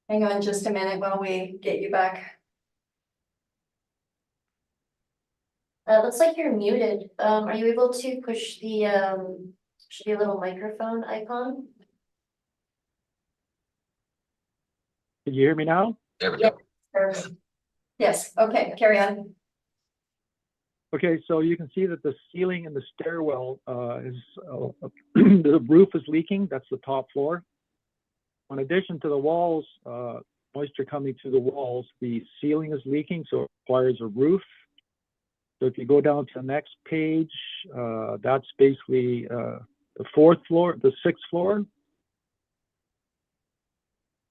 Hang on just a minute while we get you back. Looks like you're muted. Are you able to push the, should be a little microphone icon? Can you hear me now? There we Yeah. go. Perfect. Yes, okay, carry on. Okay, so you can see that the ceiling in the stairwell is, the roof is leaking. That's the top floor. In addition to the walls, moisture coming through the walls, the ceiling is leaking, so it requires a roof. So if you go down to the next page, that's basically the 4th floor, the 6th floor.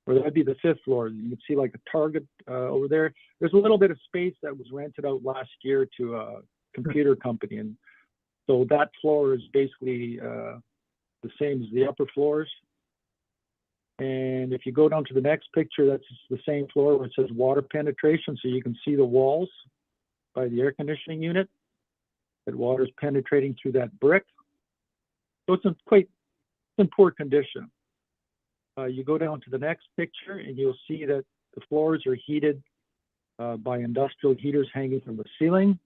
Or that'd be the 5th floor. You can see like a Target over there. There's a little bit of space that was rented out last year to a computer company. And so that floor is basically the same as the upper floors. And if you go down to the next picture, that's the same floor where it says water penetration. So you can see the walls by the air conditioning unit. That water is penetrating through that brick. So it's in poor condition. You go down to the next picture and you'll see that the floors are heated by industrial heaters hanging from the ceiling.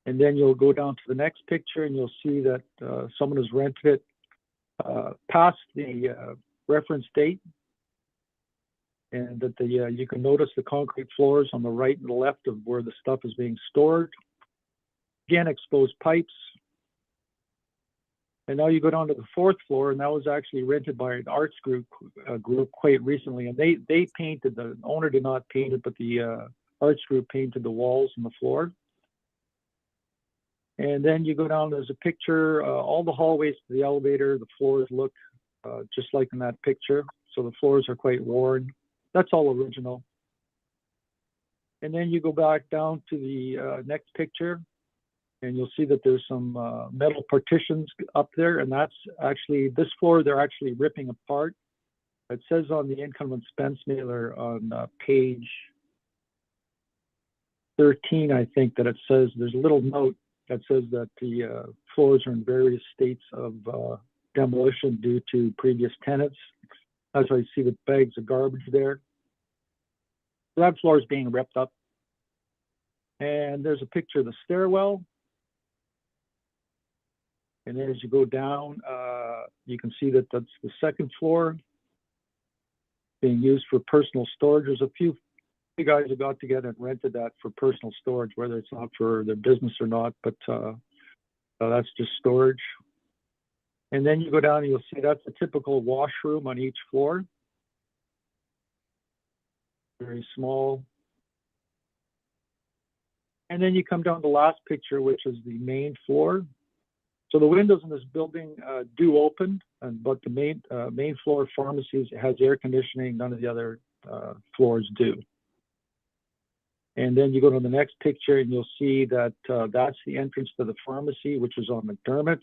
And then you'll go down to the next picture and you'll see that someone has rented it past the reference date. And that you can notice the concrete floors on the right and the left of where the stuff is being stored. Again, exposed pipes. And now you go down to the 4th floor, and that was actually rented by an arts group quite recently. And they painted, the owner did not paint it, but the arts group painted the walls and the floor. And then you go down, there's a picture, all the hallways to the elevator, the floors look just like in that picture. So the floors are quite worn. That's all original. And then you go back down to the next picture. And you'll see that there's some metal partitions up there, and that's actually, this floor, they're actually ripping apart. It says on the income expense mailer on page 13, I think, that it says, there's a little note that says that the floors are in various states of demolition due to previous tenants. As I see the bags of garbage there. So that floor is being ripped up. And there's a picture of the stairwell. And then as you go down, you can see that that's the 2nd floor being used for personal storage. There's a few you guys have got together and rented that for personal storage, whether it's not for their business or not, but that's just storage. And then you go down and you'll see that's a typical washroom on each floor. Very small. And then you come down to the last picture, which is the main floor. So the windows in this building do open, but the main floor pharmacies has air conditioning. None of the other floors do. And then you go to the next picture and you'll see that that's the entrance to the pharmacy, which is on McDermott.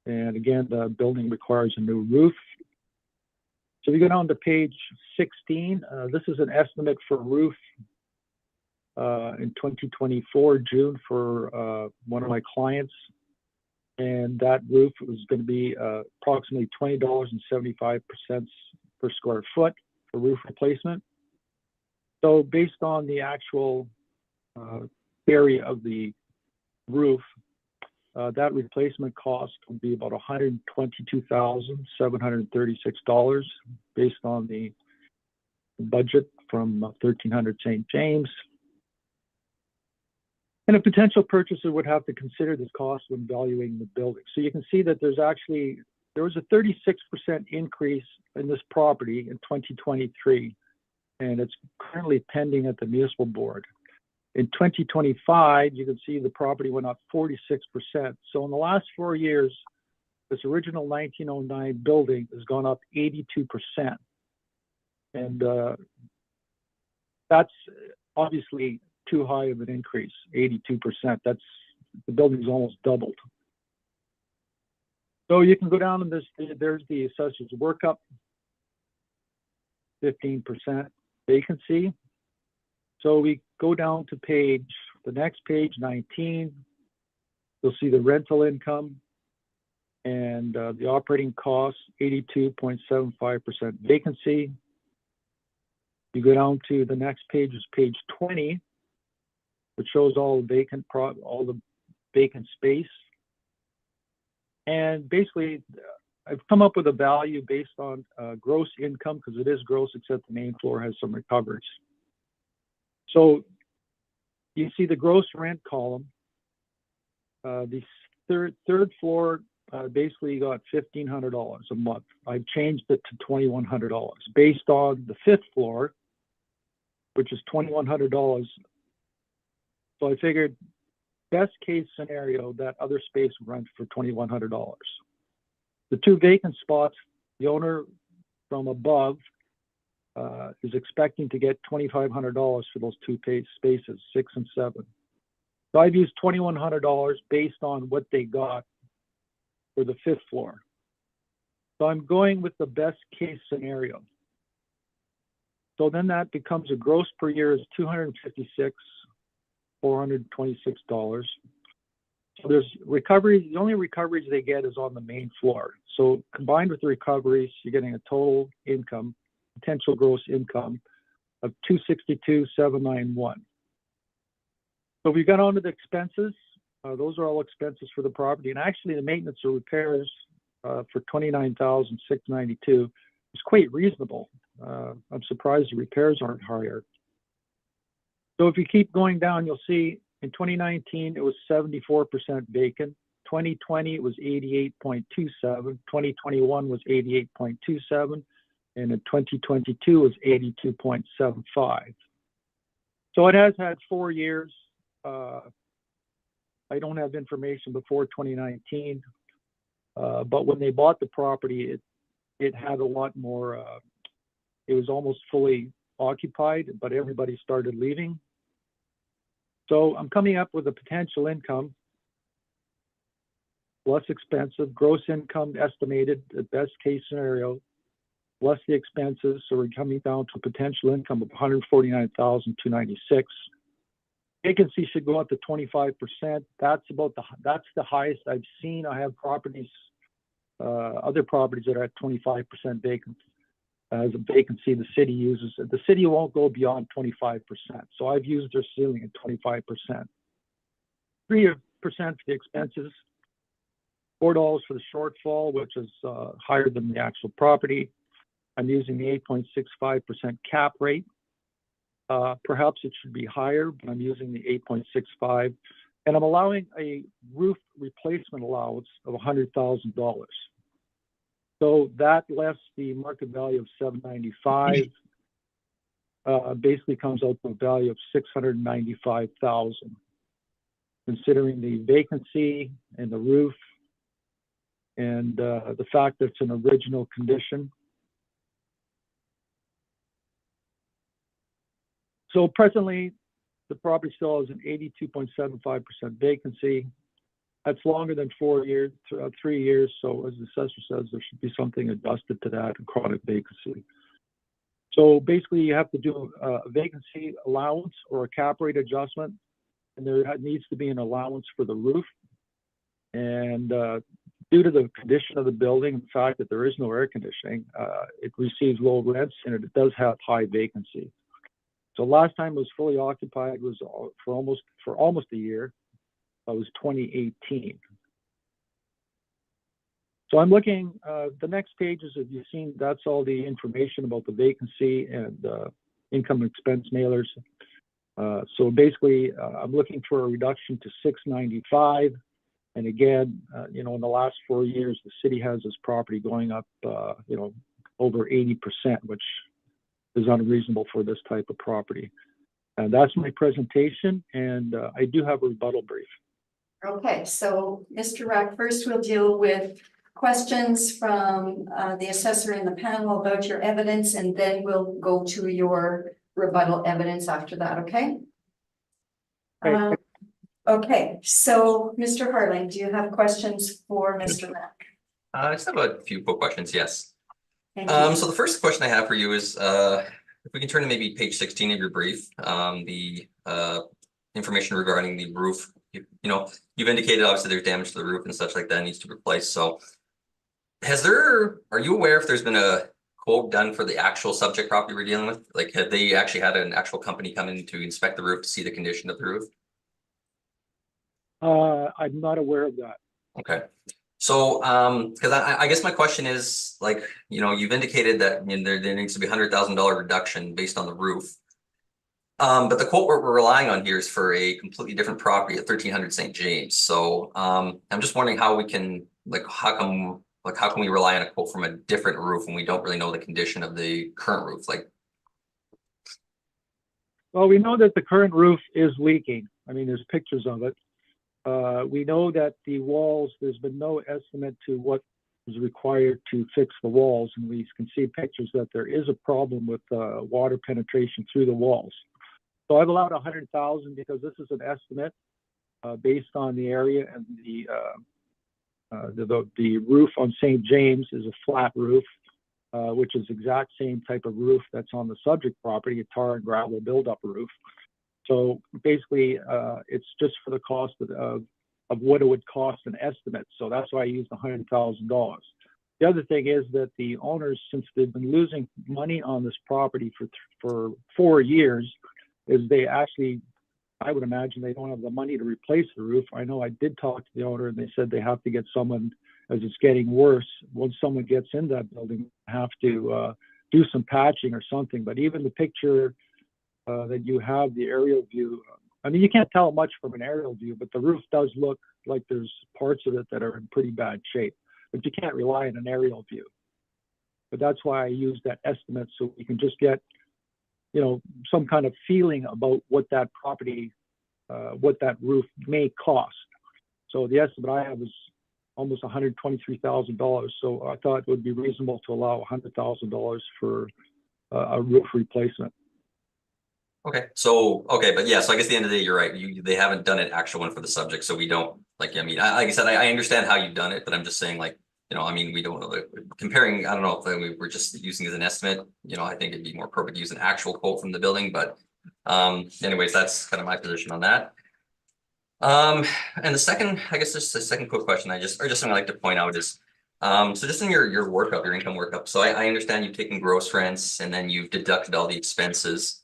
And again, the building requires a new roof. So we go down to page 16. This is an estimate for roof in 2024, June, for one of my clients. And that roof was going to be approximately $20.75 per square foot for roof replacement. So based on the actual area of the roof, that replacement cost would be about $122,736 based on the budget from 1300 St. James. And a potential purchaser would have to consider this cost when valuing the building. So you can see that there was a 36% increase in this property in 2023, and it's currently pending at the municipal board. In 2025, you can see the property went up 46%. So in the last 4 years, this original 1909 building has gone up 82%. And that's obviously too high of an increase, 82%. The building's almost doubled. So you can go down and there's the assessor's workup, 15% vacancy. So we go down to the next page, 19. You'll see the rental income and the operating costs, 82.75% vacancy. You go down to the next page, is page 20, which shows all the vacant space. And basically, I've come up with a value based on gross income, because it is gross, except the main floor has some recoveries. So you see the gross rent column. The third floor basically got $1,500 a month. I've changed it to $2,100 based on the fifth floor, which is $2,100. So I figured best case scenario, that other space would rent for $2,100. The two vacant spots, the owner from above is expecting to get $2,500 for those two spaces, 6 and 7. So I've used $2,100 based on what they got for the fifth floor. So I'm going with the best case scenario. So then that becomes a gross per year is $256,426. So there's recoveries. The only recoveries they get is on the main floor. So combined with the recoveries, you're getting a total income, potential gross income of $262,791. So we got onto the expenses. Those are all expenses for the property, and actually the maintenance or repairs for $29,692 is quite reasonable. I'm surprised the repairs aren't higher. So if you keep going down, you'll see in 2019 it was 74% vacant. 2020 it was 88.27. 2021 was 88.27. And in 2022 was 82.75. So it has had 4 years. I don't have information before 2019, but when they bought the property, it had a lot more. It was almost fully occupied, but everybody started leaving. So I'm coming up with a potential income, less expensive, gross income estimated at best case scenario, less the expenses, so we're coming down to a potential income of $149,296. Vacancy should go up to 25%. That's the highest I've seen. I have properties, other properties that are at 25% vacant. As a vacancy, the city uses. The city won't go beyond 25%. So I've used their ceiling at 25%. 3% for the expenses. $4 for the shortfall, which is higher than the actual property. I'm using the 8.65% cap rate. Perhaps it should be higher, but I'm using the 8.65, and I'm allowing a roof replacement allowance of $100,000. So that less the market value of $795 basically comes out to a value of $695,000. Considering the vacancy and the roof and the fact that it's an original condition. So presently, the property still has an 82.75% vacancy. That's longer than 4 years, 3 years. So as the assessor says, there should be something adjusted to that in chronic vacancy. So basically, you have to do a vacancy allowance or a cap rate adjustment, and there needs to be an allowance for the roof. And due to the condition of the building, the fact that there is no air conditioning, it receives low rents and it does have high vacancy. So last time it was fully occupied was for almost a year. That was 2018. So I'm looking, the next pages, if you've seen, that's all the information about the vacancy and income and expense mailers. So basically, I'm looking for a reduction to $695. And again, in the last 4 years, the city has this property going up, over 80%, which is unreasonable for this type of property. And that's my presentation, and I do have a rebuttal brief. Okay, so Mr. Rack, first we'll deal with questions from the assessor in the panel about your evidence, and then we'll go to your rebuttal evidence after that, okay? Okay. Okay, so Mr. Harling, do you have questions for Mr. Rack? I just have a few quick questions, yes. Thank you. So the first question I have for you is, if we can turn to maybe page 16 of your brief, the information regarding the roof. You've indicated obviously there's damage to the roof and such like that needs to be replaced. So are you aware if there's been a quote done for the actual subject property we're dealing with? Like, have they actually had an actual company come in to inspect the roof to see the condition of the roof? I'm not aware of that. Okay. So, because I guess my question is, like, you've indicated that there needs to be $100,000 reduction based on the roof. But the quote we're relying on here is for a completely different property at 1300 St. James. So, I'm just wondering how we can, how can we rely on a quote from a different roof when we don't really know the condition of the current roof? Well, we know that the current roof is leaking. I mean, there's pictures of it. We know that the walls, there's been no estimate to what is required to fix the walls. And we can see pictures that there is a problem with water penetration through the walls. So I've allowed 100,000 because this is an estimate based on the area, and the roof on St. James is a flat roof, which is exact same type of roof that's on the subject property, a tar and gravel buildup roof. So basically, it's just for the cost of what it would cost an estimate. So that's why I used $100,000. The other thing is that the owners, since they've been losing money on this property for 4 years, is they actually, I would imagine they don't have the money to replace the roof. I know I did talk to the owner, and they said they have to get someone, as it's getting worse, once someone gets in that building, have to do some patching or something. But even the picture that you have, the aerial view, I mean, you can't tell much from an aerial view, but the roof does look like there's parts of it that are in pretty bad shape. But you can't rely on an aerial view. But that's why I use that estimate, so we can just get, some kind of feeling about what that property, what that roof may cost. So the estimate I have is almost $123,000. So I thought it would be reasonable to allow $100,000 for a roof replacement. Okay. So, but yeah, so I guess at the end of the day, you're right. They haven't done an actual one for the subject. So we don't, like I said, I understand how you've done it, but I'm just saying, we don't know, comparing, I don't know if we were just using as an estimate, I think it'd be more appropriate to use an actual quote from the building, but anyways, that's kind of my position on that. And the second, I guess just the second quick question or just something I'd like to point out is, so just in your workup, your income workup. So I understand you've taken gross rents and then you've deducted all the expenses,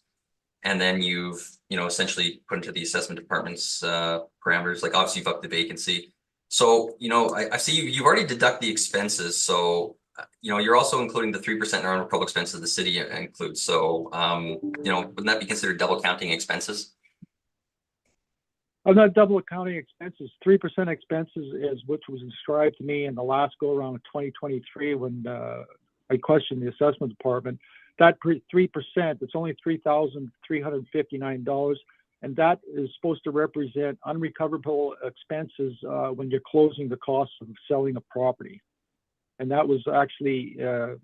and then you've, essentially put into the assessment department's parameters, obviously you've upped the vacancy. So, I see you've already deducted the expenses. So you know, you're also including the 3% non-recoverable expenses the city includes, so, you know, wouldn't that be considered double counting expenses? I'm not double accounting expenses. 3% expenses is which was described to me in the last go around of 2023 when I questioned the assessment department. That 3%, it's only $3,359, and that is supposed to represent unrecoverable expenses when you're closing the cost of selling a property. And that was actually that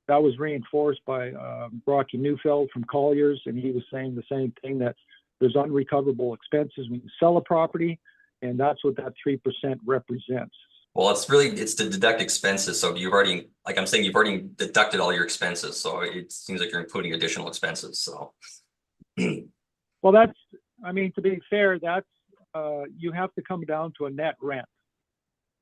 was reinforced by Brocky Neufeld from Colliers, and he was saying the same thing, that there's unrecoverable expenses when you sell a property, and that's what that 3% represents. Well, it's to deduct expenses, so you've already, like I'm saying, you've already deducted all your expenses, so it seems like you're including additional expenses, so. Well, that's, I mean, to be fair, that's, you have to come down to a net rent.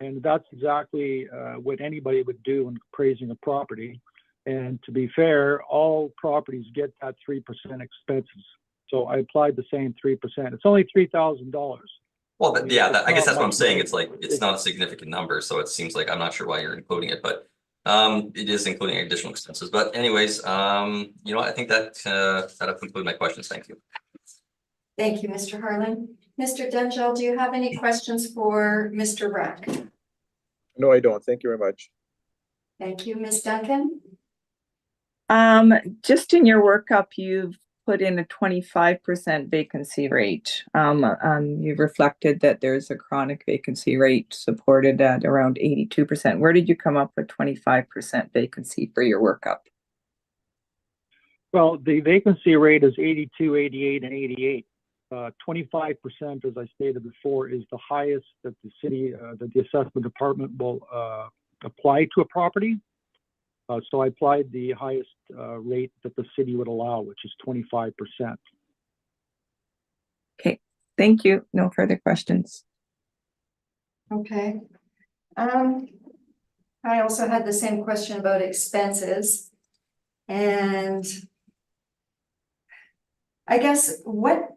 And that's exactly what anybody would do when appraising a property. And to be fair, all properties get that 3% expenses. So I applied the same 3%. It's only $3,000. Well, I mean, yeah, it's I guess not that's what I'm much saying. money. It's like, it's not a significant number, so it seems like, I'm not sure why you're including it, but it is including additional expenses. But anyways, you know, I think that'll conclude my questions. Thank you. Thank you, Mr. Harlan. Mr. Dungill, do you have any questions for Mr. Rack? No, I don't. Thank you very much. Thank you, Ms. Duncan. Just in your workup, you've put in a 25% vacancy rate. You've reflected that there's a chronic vacancy rate supported at around 82%. Where did you come up with 25% vacancy for your workup? Well, the vacancy rate is 82, 88, and 88. 25%, as I stated before, is the highest that the city, that the assessment department will apply to a property. So I applied the highest rate that the city would allow, which is 25%. Okay, thank you. No further questions. Okay. I also had the same question about expenses. And I guess what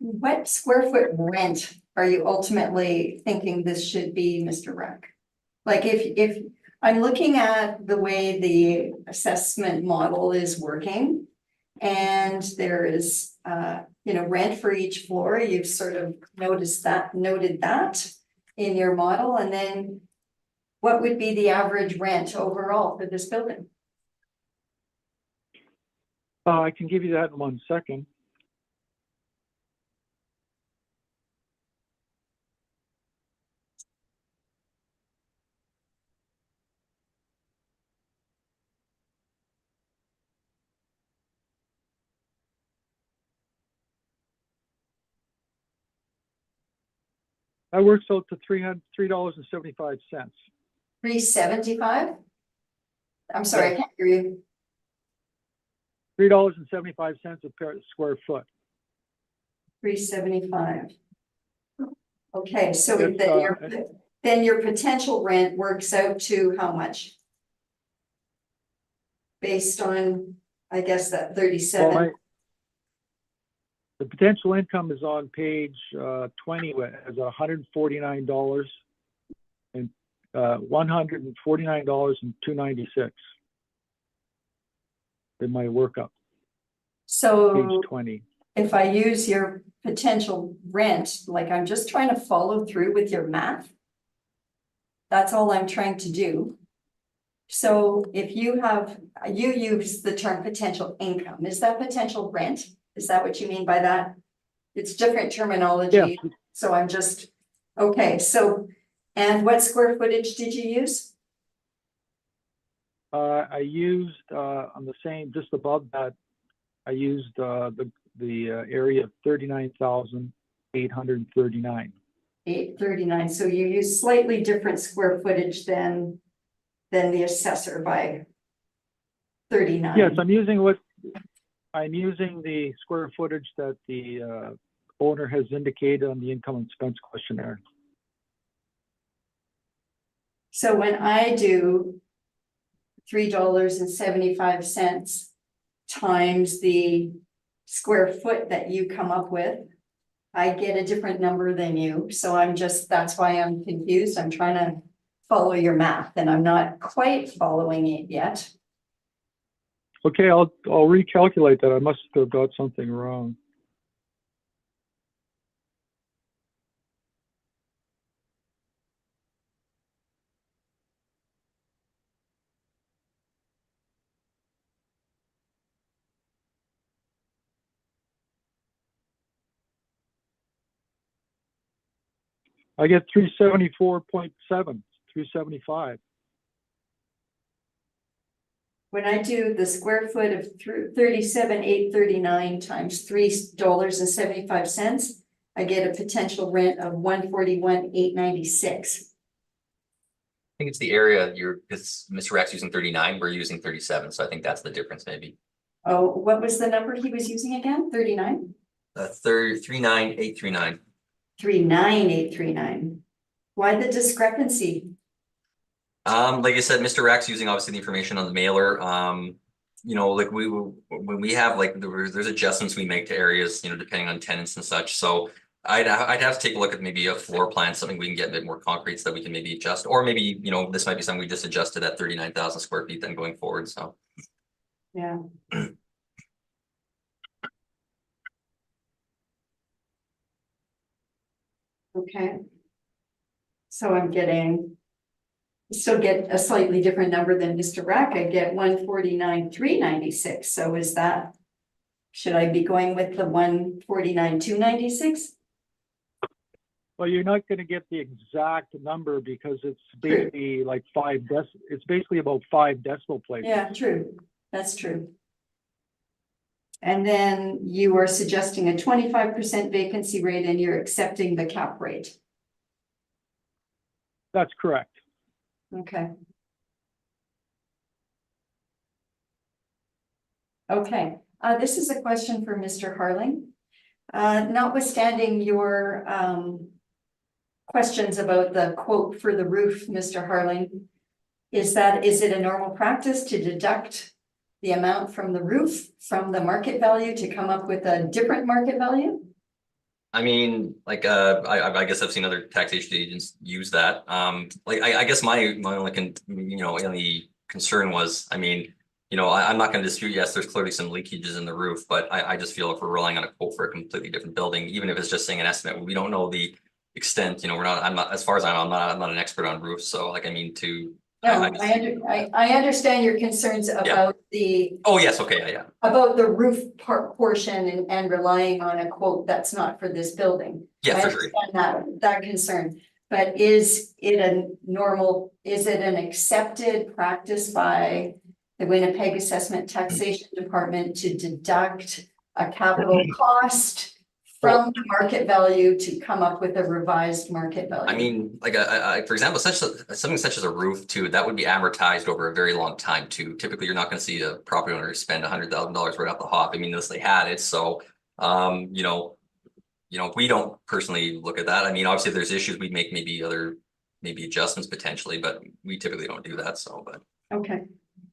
square foot rent are you ultimately thinking this should be, Mr. Rack? Like if I'm looking at the way the assessment model is working, and there is you know, rent for each floor, you've sort of noted that in your model, and then what would be the average rent overall for this building? I can give you that in 1 second. That works out to $3.75. $3.75? I'm sorry, I can't hear you. $3.75 a square foot. $3.75. Okay, so If, then your potential rent works out to how much? Based on, I guess, that 37. Well, the potential income is on page 20 as $149 and $149 and $2.96 in my workup. So Page 20. if I use your potential rent, like I'm just trying to follow through with your math. That's all I'm trying to do. So if you use the term potential income, is that potential rent? Is that what you mean by that? It's different terminology. Yes. So I'm just, okay, so, and what square footage did you use? I used on the same, just above that, I used the area of 39,839. 839. So you use slightly different square footage than the assessor by 39. Yes, I'm using the square footage that the owner has indicated on the income and expense questionnaire. So when I do $3.75 times the square foot that you come up with, I get a different number than you. So that's why I'm confused. I'm trying to follow your math, and I'm not quite following it yet. Okay, I'll recalculate that. I must have got something wrong. I get 374.7, 375. When I do the square foot of 37,839 times $3.75, I get a potential rent of 141,896. I think it's the area because Mr. Rack's using 39, we're using 37, so I think that's the difference maybe. Oh, what was the number he was using again? 39? 39,839. 39839. Why the discrepancy? Like I said, Mr. Rack's using obviously the information on the mailer. You know, like when we have like there's adjustments we make to areas, you know, depending on tenants and such. So I'd have to take a look at maybe a floor plan, something we can get a bit more concrete so that we can maybe adjust, or maybe, you know, this might be something we just adjusted at 39,000 square feet then going forward. So Yeah. Okay. So I'm still get a slightly different number than Mr. Rack. I get 149,396. So should I be going with the 149,296? Well, you're not going to get the exact number because it's basically like it's basically about 5 decimal places. Yeah, true. That's true. And then you are suggesting a 25% vacancy rate and you're accepting the cap rate. That's correct. Okay. Okay, this is a question for Mr. Harling. Notwithstanding your questions about the quote for the roof, Mr. Harling, is it a normal practice to deduct the amount from the roof from the market value to come up with a different market value? I mean, like I guess I've seen other taxation agents use that. Like I guess my only only concern was, I mean, you know, I'm not going to dispute, yes, there's clearly some leakages in the roof, but I just feel if we're relying on a quote for a completely different building, even if it's just saying an estimate, we don't know the extent, you know, I'm not, as far as I know, I'm not an expert on roofs. So like, I mean, No, I understand your concerns about oh, yes. Okay. Yeah. about the roof portion and relying on a quote that's not for this building. Yeah, I for sure. understand that concern, but is it an accepted practice by the Winnipeg Assessment Taxation Department to deduct a capital cost from the market value to come up with a revised market value? I mean, like for example, something such as a roof too, that would be amortized over a very long time too. Typically, you're not going to see a property owner spend $100,000 right off the hop. I mean, unless they had it. So, you know, we don't personally look at that. I mean, obviously, if there's issues, we make maybe adjustments potentially, but we typically don't do that. So, but okay,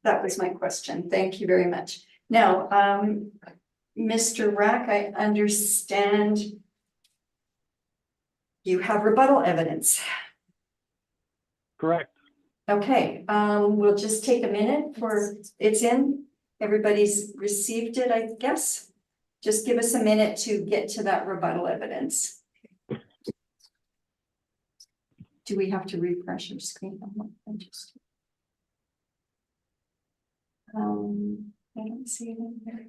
that was my question. Thank you very much. Now, Mr. Rack, I understand you have rebuttal evidence. Correct. Okay, we'll just take a minute for it's in. Everybody's received it, I guess. Just give us a minute to get to that rebuttal evidence. Do we have to refresh your screen? I don't see it in there.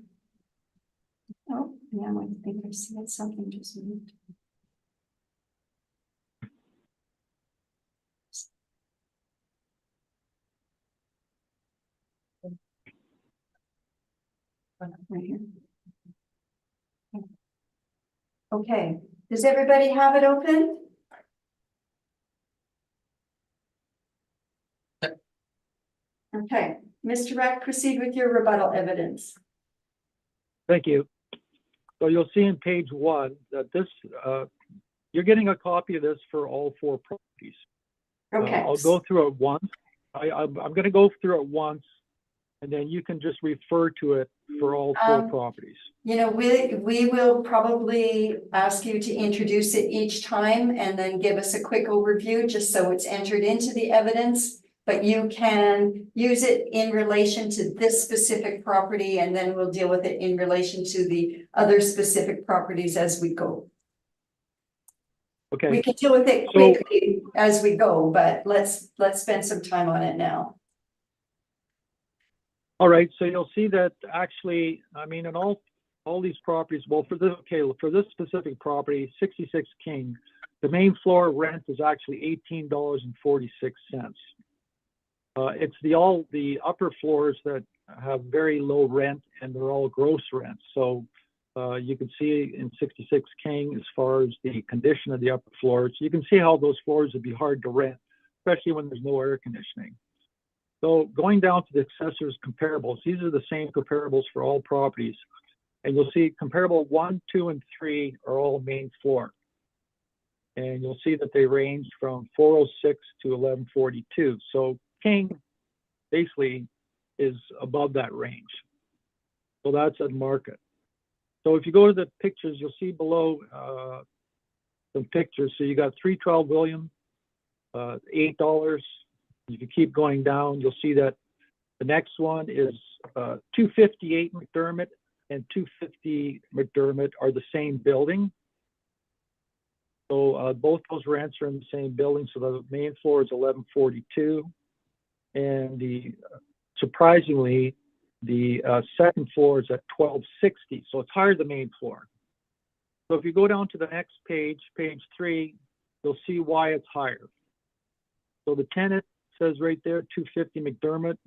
Oh, now I think I see it. Something just moved. Right here. Okay, does everybody have it open? Okay, Mr. Rack, proceed with your rebuttal evidence. Thank you. So you'll see in page 1 that this, you're getting a copy of this for all 4 properties. Okay. I'll go through it once. I'm going to go through it once And then you can just refer to it for all four Um, properties. You know, we will probably ask you to introduce it each time and then give us a quick overview, just so it's entered into the evidence. But you can use it in relation to this specific property, and then we'll deal with it in relation to the other specific properties as we go. Okay, We can deal with it So- quickly as we go, but let's spend some time on it now. all right, so you'll see that actually, I mean, in all these properties, well, for this specific property, 66 King, the main floor rent is actually $18.46. It's the upper floors that have very low rent, and they're all gross rents. So you can see in 66 King, as far as the condition of the upper floors, you can see how those floors would be hard to rent, especially when there's no air conditioning. So going down to the accessories comparables, these are the same comparables for all properties. And you'll see comparable 1, 2, and 3 are all main floor. And you'll see that they range from 406 to 1142. So King basically is above that range. So that's at market. So if you go to the pictures, you'll see below some pictures. So you got 312 William, $8. If you keep going down, you'll see that the next one is 258 McDermott and 250 McDermott are the same building. So both those rents are in the same building. So the main floor is 1142, and surprisingly, the second floor is at 1260. So it's higher than the main floor. So if you go down to the next page, page 3, you'll see why it's higher. So the tenant says right there, 250 McDermott,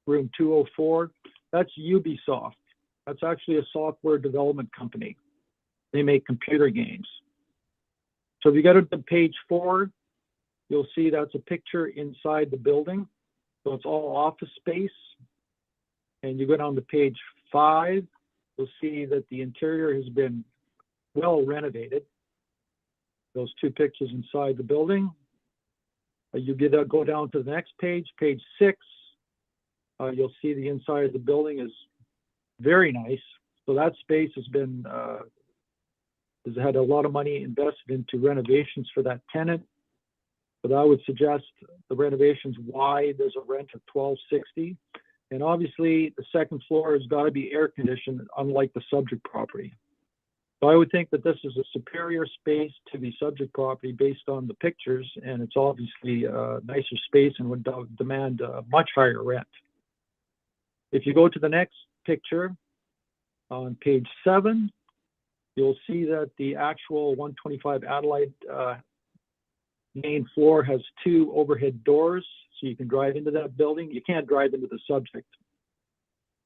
room 204. That's Ubisoft. That's actually a software development company. They make computer games. So if you go to page 4, you'll see that's a picture inside the building. So it's all office space. And you go down to page 5, you'll see that the interior has been well renovated. Those two pictures inside the building. You go down to the next page, page 6. You'll see the inside of the building is very nice. So that space has had a lot of money invested into renovations for that tenant. But I would suggest the renovations why there's a rent of $12.60. And obviously the second floor has got to be air conditioned, unlike the subject property. So I would think that this is a superior space to the subject property based on the pictures, and it's obviously a nicer space and would demand a much higher rent. If you go to the next picture on page 7, you'll see that the actual 125 Adelaide main floor has 2 overhead doors, so you can drive into that building. You can't drive into the subject.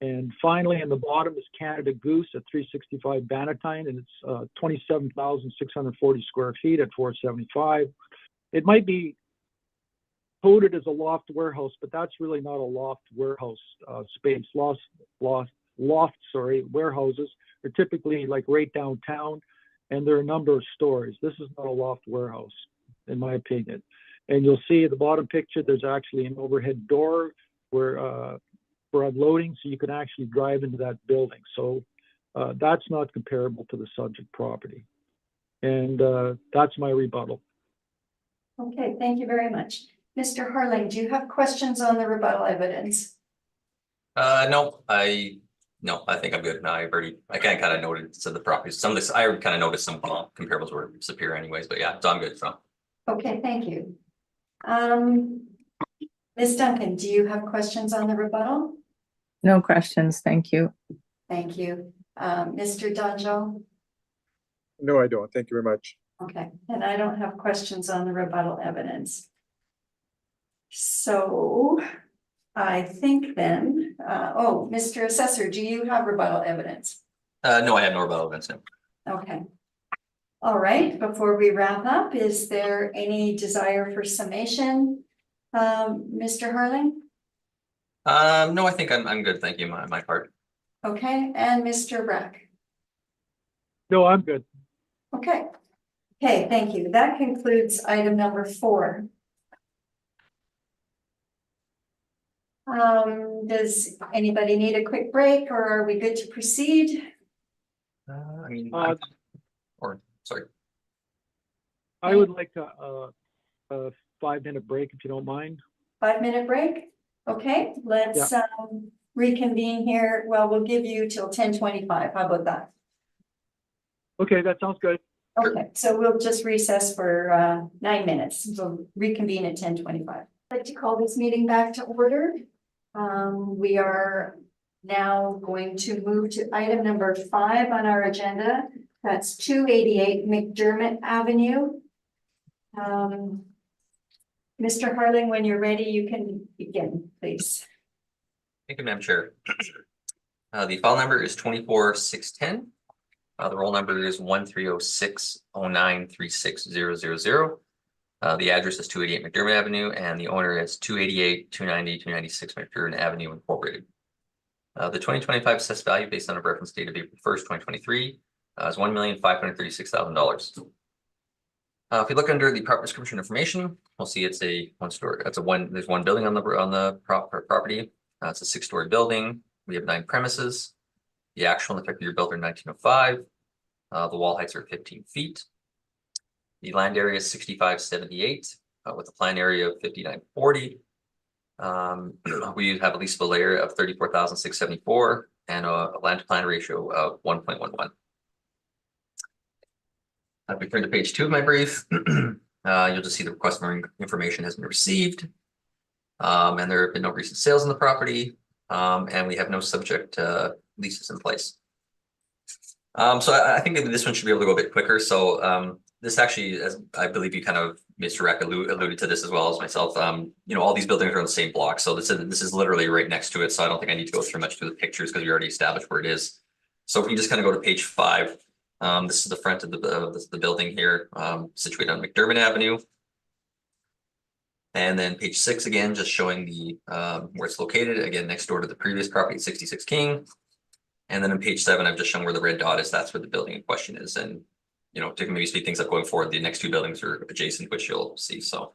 And finally, in the bottom is Canada Goose at 365 Bannatyne, and it's 27,640 square feet at 475. It might be coded as a loft warehouse, but that's really not a loft warehouse space. Warehouses are typically like right downtown, and there are a number of stories. This is not a loft warehouse, in my opinion. And you'll see at the bottom picture, there's actually an overhead door where for unloading, so you can actually drive into that building. So that's not comparable to the subject property. And that's my rebuttal. Okay, thank you very much. Mr. Harling, do you have questions on the rebuttal evidence? No, I think I'm good. No, I kind of noted some of the properties. Some of this, I kind of noticed some comparables were superior anyways, but yeah, so I'm good. So. Okay, thank you. Ms. Duncan, do you have questions on the rebuttal? No questions, thank you. Thank you. Mr. Donjo? No, I don't. Thank you very much. Okay, and I don't have questions on the rebuttal evidence. So I think then, Mr. Assessor, do you have rebuttal evidence? No, I have no rebuttal evidence. No. Okay. All right, before we wrap up, is there any desire for summation? Mr. Harling? No, I think I'm good. Thank you, my part. Okay, and Mr. Brack? No, I'm good. Okay. Okay, thank you. That concludes item number 4. Does anybody need a quick break or are we good to proceed? I mean, or, sorry. I would like a 5-minute break if you don't mind. 5-minute break? Okay, let's reconvene here. Well, we'll give you till 10:25. How about that? Okay, that sounds good. Okay, so we'll just recess for 9 minutes. We'll reconvene at 10:25. I'd like to call this meeting back to order. We are now going to move to item number 5 on our agenda. That's 288 McDermott Avenue. Mr. Harling, when you're ready, you can begin, please. Thank you, Madam Chair. The file number is 24610. The roll number is 1-306-09-36000. The address is 288 McDermott Avenue, and the owner is 288, 290, 296 McDermott Avenue Incorporated. The 2025 assessed value based on a reference date of April 1st, 2023 is $1,536,000. If you look under the property description information, we'll see it's a one-story. There's one building on the property. It's a 6-story building. We have 9 premises. The actual and effective year built in 1905. The wall heights are 15 feet. The land area is 6578 with a plan area of 5940. We have a leasable area of 34,674 and a land to plan ratio of 1.11. If we turn to page 2 of my brief, you'll just see the request for information has been received. And there have been no recent sales on the property. And we have no subject leases in place. So I think maybe this one should be able to go a bit quicker. So this actually, as I believe you kind of, Mr. Rack alluded to this as well as myself. All these buildings are on the same block. So this is literally right next to it. So I don't think I need to go through much through the pictures because we already established where it is. So if we just kind of go to page 5, this is the front of the building here, situated on McDermott Avenue. And then page 6 again, just showing the where it's located, again next door to the previous property, 66 King. And then on page 7, I've just shown where the red dot is. That's where the building in question is. And to maybe speed things up going forward, the next 2 buildings are adjacent, which you'll see. So,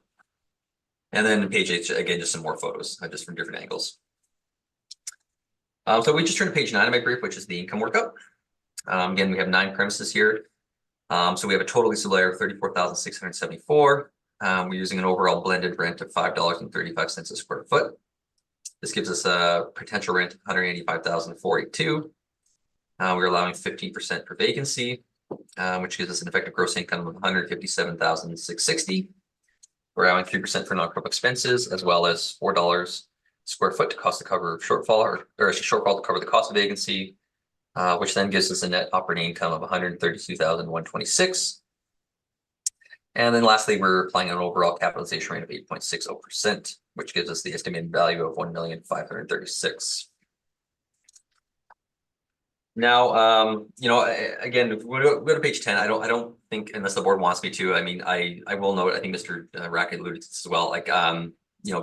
and then page 8 again, just some more photos, just from different angles. So we just turned to page 9 of my brief, which is the income workup. Again, we have 9 premises here. So we have a total leasable area of 34,674. We're using an overall blended rent of $5.35 a square foot. This gives us a potential rent of $185,482. We're allowing 15% per vacancy, which gives us an effective gross income of $157,660. We're allowing 3% for non-crop expenses, as well as $4 square foot to cost to cover shortfall, or a shortfall to cover the cost of vacancy, which then gives us a net operating income of $132,126. And then lastly, we're applying an overall capitalization rate of 8.60%, which gives us the estimated value of $1,536,000. Now, again, if we go to page 10, I don't think, unless the board wants me to, I mean, I will note, I think Mr. Rackett alluded to this as well, like,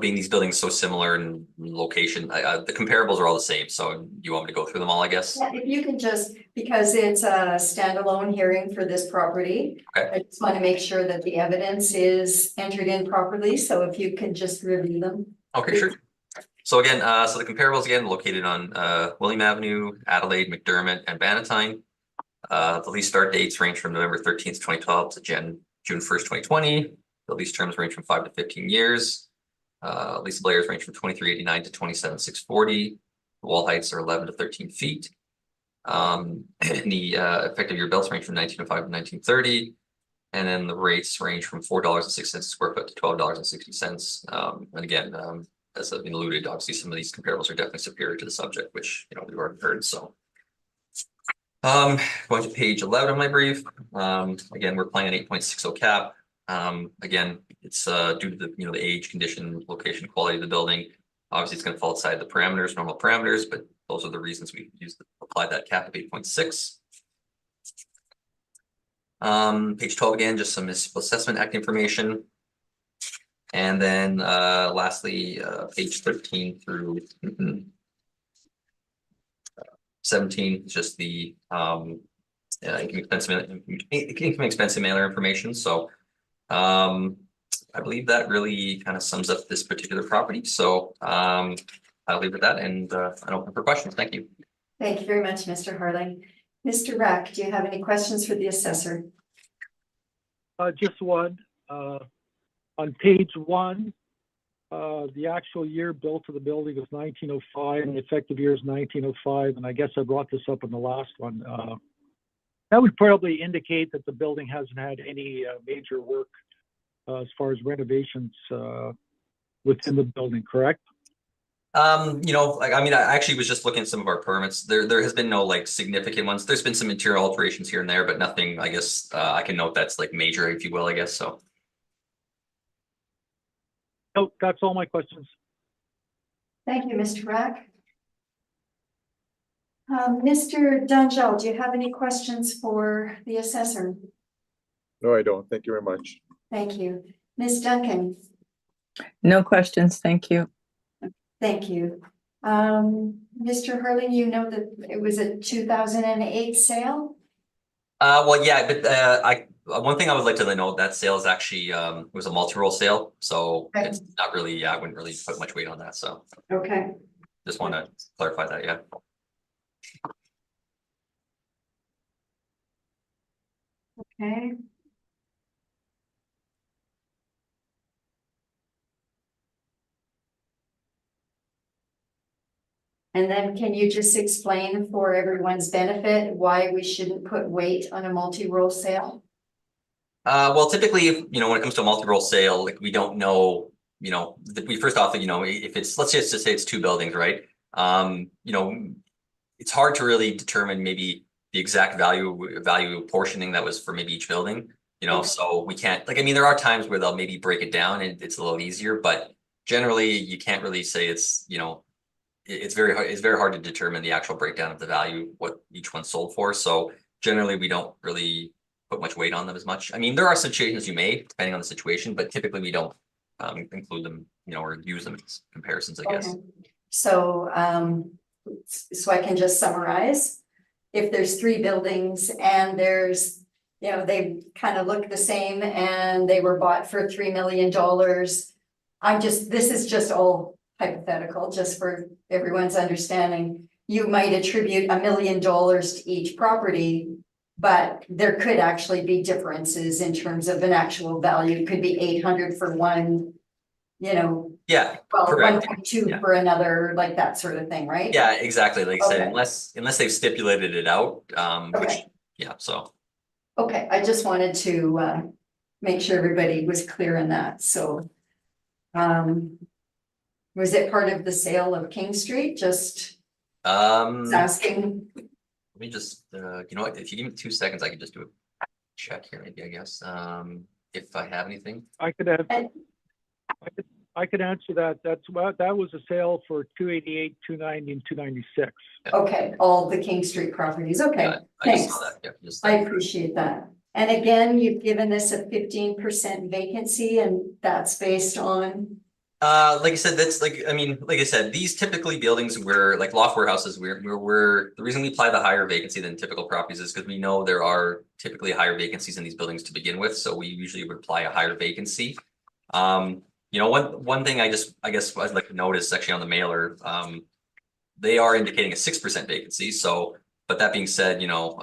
being these buildings so similar in location, the comparables are all the same. So you want me to go through them all, I guess? Yeah, if you can just, because it's a standalone hearing for this property. Okay. I just want to make sure that the evidence is entered in properly. So if you can just review them. Okay, sure. So again, so the comparables again located on William Avenue, Adelaide, McDermott, and Bannatyne. The lease start dates range from November 13th, 2012 to June 1st, 2020. The lease terms range from 5 to 15 years. Leasable areas range from 2389 to 27640. The wall heights are 11 to 13 feet. And the effective year built range from 1905 to 1930. And then the rates range from $4.06 a square foot to $12.60. And again, as I've been alluded, obviously some of these comparables are definitely superior to the subject, which we've already heard. So going to page 11 of my brief. Again, we're applying an 8.60 cap. Again, it's due to the age, condition, location, quality of the building. Obviously, it's going to fall outside the parameters, normal parameters, but those are the reasons we applied that cap of 8.6. Page 12 again, just some Municipal Assessment Act information. And then lastly, page 13 through 17 is just the income expense and mailer information. So I believe that really kind of sums up this particular property. So I'll leave it at that and open for questions. Thank you. Thank you very much, Mr. Harling. Mr. Rack, do you have any questions for the assessor? Just one, on page 1, the actual year built of the building is 1905 and the effective year is 1905. And I guess I brought this up in the last one. That would probably indicate that the building hasn't had any major work as far as renovations within the building, correct? You know, like, I mean, I actually was just looking at some of our permits. There has been no like significant ones. There's been some interior alterations here and there, but nothing, I guess, I can note that's like major, if you will, I guess, so. No, that's all my questions. Thank you, Mr. Rack. Mr. Dunjal, do you have any questions for the assessor? No, I don't. Thank you very much. Thank you. Ms. Duncan, No questions, thank you. thank you. Mr. Harling, you know that it was a 2008 sale? Well, yeah, but one thing I would like to note, that sale is actually was a multi-role sale, so Okay. it's not really, yeah, I wouldn't really put much weight on that, so Okay, just want to clarify that, yeah. okay. And then can you just explain for everyone's benefit why we shouldn't put weight on a multi-role sale? Well, typically, you know, when it comes to a multi-role sale, like we don't know, you know, we first off, you know, if it's, let's just say it's 2 buildings, right? You know, it's hard to really determine maybe the exact value portioning that was for maybe each building, you know, Okay. so we can't, like, I mean, there are times where they'll maybe break it down and it's a little easier, but generally you can't really say it's, you know, it's very hard to determine the actual breakdown of the value, what each one sold for. So generally we don't really put much weight on them as much. I mean, there are situations you may, depending on the situation, but typically we don't include them, you know, or use them as comparisons, I guess. Okay. So, so I can just summarize. If there's 3 buildings and there's, you know, they kind of look the same and they were bought for $3 million. This is just all hypothetical, just for everyone's understanding. You might attribute $1 million to each property, but there could actually be differences in terms of an actual value. It could be 800 for one, you know. Yeah, Well, correct. 1.2 Yeah. for another, like that sort of thing, right? Yeah, exactly. Like I said, Okay. unless they've stipulated it out, which, Okay. yeah, so. Okay, I just wanted to make sure everybody was clear in that, so. Was it part of the sale of King Street? Just Let asking. me just, you know what, if you give me 2 seconds, I can just do a check here, maybe, I guess, if I have anything. I could answer that. That was a sale for 288, 290, and 296. Okay, all the King Street properties, okay, Yeah, I just saw thanks. that, yeah, just. I appreciate that. And again, you've given us a 15% vacancy and that's based on, Like I said, that's like, I mean, like I said, these typically buildings where like loft warehouses, we're the reason we apply the higher vacancy than typical properties is because we know there are typically higher vacancies in these buildings to begin with, so we usually would apply a higher vacancy. You know, one thing I guess I'd like to notice actually on the mailer, they are indicating a 6% vacancy, so, but that being said, you know,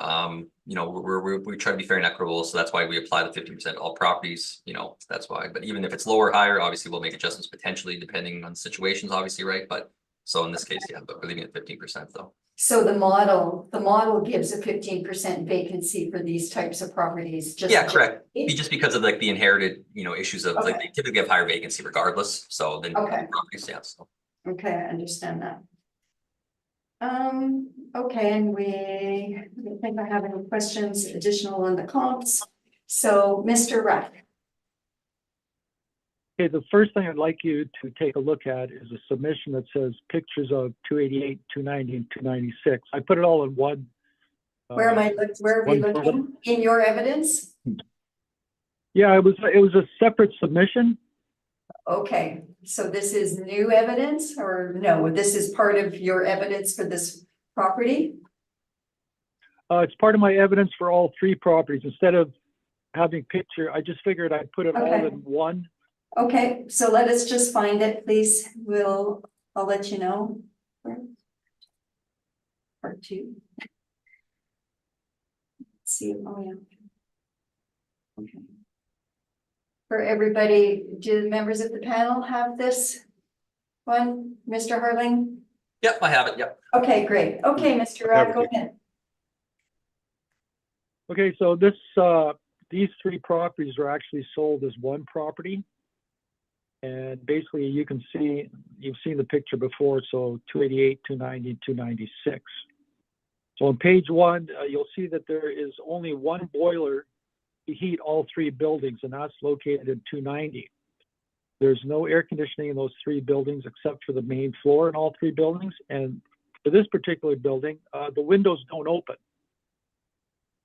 we try to be fair and equitable, so that's why we apply the 15% all properties, you know, that's why. But even if it's lower or higher, obviously we'll make adjustments potentially depending on situations, obviously, right? But so in this case, yeah, but we're leaving it 15% though. so the model gives a 15% vacancy for these types of properties, just. Yeah, correct. Just because of like the inherited, you know, issues of like Okay. they typically have higher vacancy regardless, so then Okay. properties, yeah, so. Okay, I understand that. Okay, and I don't think I have any questions additional on the comps. So, Mr. Rack, Okay, the first thing I'd like you to take a look at is a submission that says pictures of 288, 290, and 296. I put it all in one. where are we one looking in your evidence? Yeah, it was a separate submission. Okay, so this is new evidence or no, this is part of your evidence for this property? It's part of my evidence for all 3 properties. Instead of having picture, I just figured I'd put it all Okay. in one. Okay, so let us just find it, please. We'll I'll let you know. Part two. See, oh yeah. Okay. For everybody, do the members of the panel have this one, Mr. Harling? Yep, I have it, yep. Okay, great. Okay, Mr. Rath, go ahead. Okay, so these three properties are actually sold as one property. And basically you can see, you've seen the picture before, so 288, 290, 296. So on page one, you'll see that there is only one boiler to heat all three buildings, and that's located in 290. There's no air conditioning in those three buildings except for the main floor in all three buildings. And for this particular building, the windows don't open.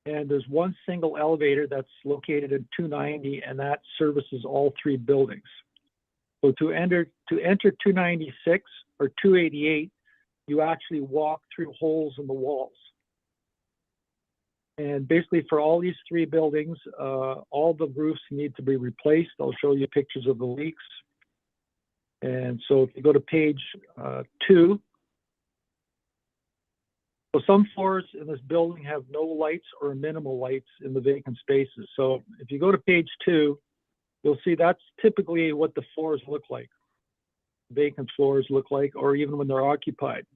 And there's one single elevator that's located in 290, and that services all three buildings. So to enter 296 or 288, you actually walk through holes in the walls. And basically for all these three buildings, all the roofs need to be replaced. I'll show you pictures of the leaks. And so if you go to page 2, so some floors in this building have no lights or minimal lights in the vacant spaces. So if you go to page 2, you'll see that's typically what the floors look like. Vacant floors look like, or even when they're occupied.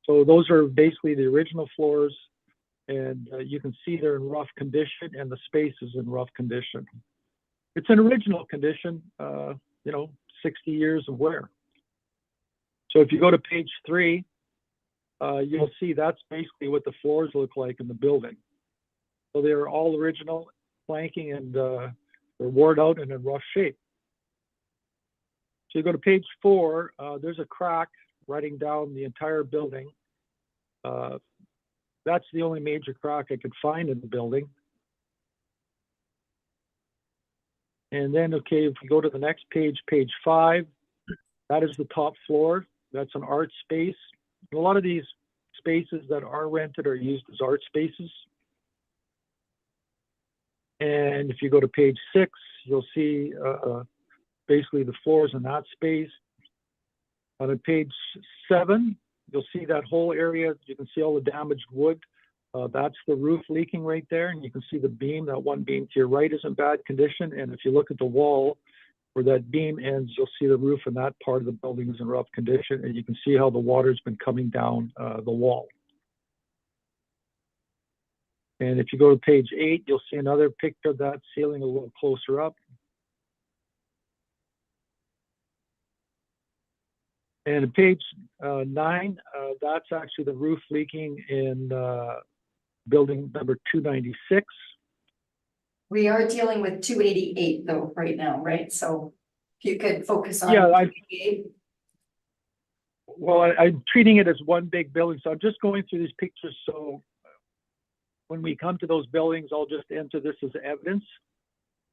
So those are basically the original floors, and you can see they're in rough condition, and the space is in rough condition. It's an original condition, 60 years of wear. So if you go to page 3, you'll see that's basically what the floors look like in the building. So they're all original planking, and they're worn out and in rough shape. So you go to page 4, there's a crack running down the entire building. That's the only major crack I could find in the building. And then, okay, if we go to the next page, page 5, that is the top floor. That's an art space. And a lot of these spaces that are rented are used as art spaces. And if you go to page 6, you'll see basically the floors in that space. On page 7, you'll see that whole area. You can see all the damaged wood. That's the roof leaking right there. And you can see the beam, that one beam to your right is in bad condition. And if you look at the wall where that beam ends, you'll see the roof in that part of the building is in rough condition. And you can see how the water's been coming down the wall. And if you go to page 8, you'll see another picture of that ceiling a little closer up. And page 9, that's actually the roof leaking in building number 296. We are dealing with 288 though, right now, right? So if you could focus on Yeah, 288. Well, I'm treating it as one big building, so I'm just going through these pictures. So when we come to those buildings, I'll just enter this as evidence,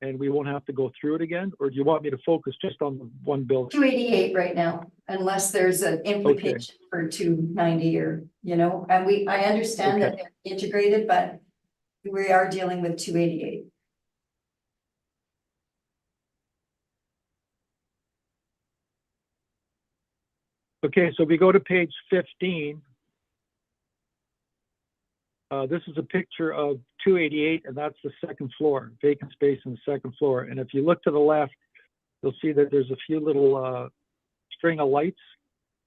and we won't have to go through it again. Or do you want me to focus just on the one building? 288 right now, unless there's an implication for 290 or, and I understand that they're integrated, but we are dealing with 288. Okay, so we go to page 15. This is a picture of 288, and that's the second floor, vacant space in the second floor. And if you look to the left, you'll see that there's a few little string of lights.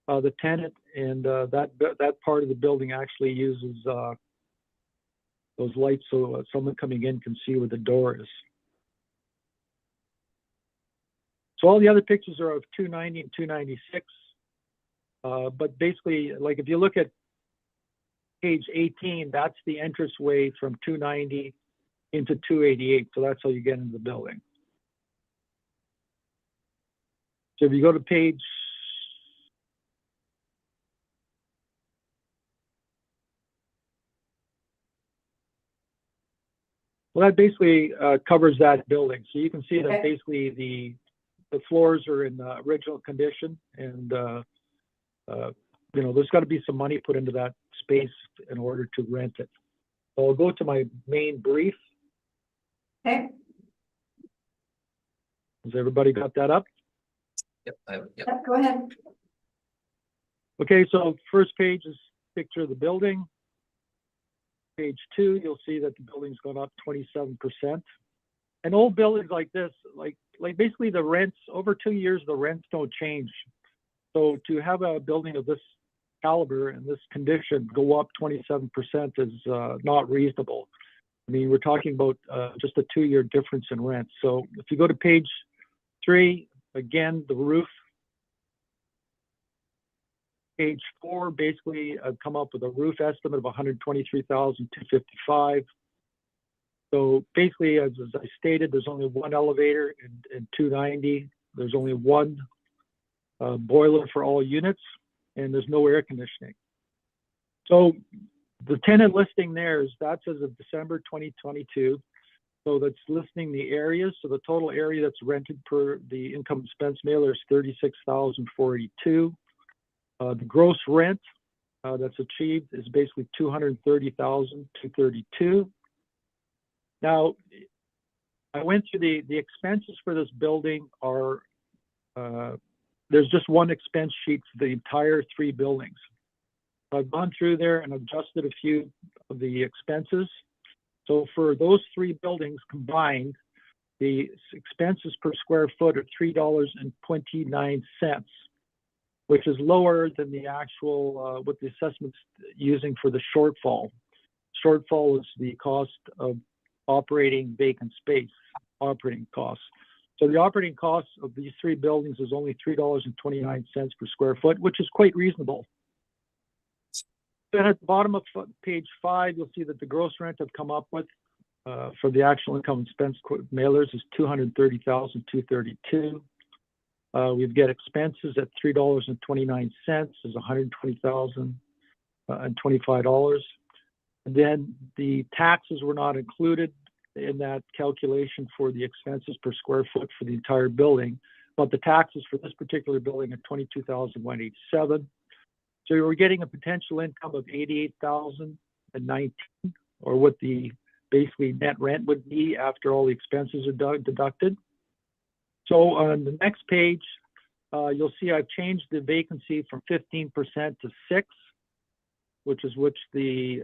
The tenant and that part of the building actually uses those lights so someone coming in can see where the door is. So all the other pictures are of 290 and 296. But basically, like if you look at page 18, that's the entranceway from 290 into 288. So that's how you get into the building. So if you go to page, well, that basically covers that building. So you can see that basically the floors are in original condition, and there's got to be some money put into that space in order to rent it. So I'll go to my main brief. Okay. Has everybody got that up? Yep, Yep, go ahead. Okay, so first page is picture of the building. Page 2, you'll see that the building's gone up 27%. And old buildings like this, like basically the rents, over 2 years, the rents don't change. So to have a building of this caliber and this condition go up 27% is not reasonable. I mean, we're talking about just a 2-year difference in rent. So if you go to page 3, again, the roof. Page 4, basically, I've come up with a roof estimate of $123,255. So basically, as I stated, there's only one elevator in 290. There's only one boiler for all units, and there's no air conditioning. So the tenant listing there that's as of December 2022. So that's listing the areas. So the total area that's rented per the income expense mailer is $36,482. The gross rent that's achieved is basically $230,232. Now, I went through the expenses for this building are, there's just one expense sheet for the entire 3 buildings. I've gone through there and adjusted a few of the expenses. So for those 3 buildings combined, the expenses per square foot are $3.29, which is lower than the actual, what the assessment's using for the shortfall. Shortfall is the cost of operating vacant space, operating costs. So the operating costs of these 3 buildings is only $3.29 per square foot, which is quite reasonable. Then at the bottom of page 5, you'll see that the gross rent I've come up with for the actual income expense mailers is $230,232. We've got expenses at $3.29 is $120,025. And then the taxes were not included in that calculation for the expenses per square foot for the entire building, but the taxes for this particular building are $22,187. So we're getting a potential income of $88,019, or what the basically net rent would be after all the expenses are deducted. So on the next page, you'll see I've changed the vacancy from 15% to 6%, which the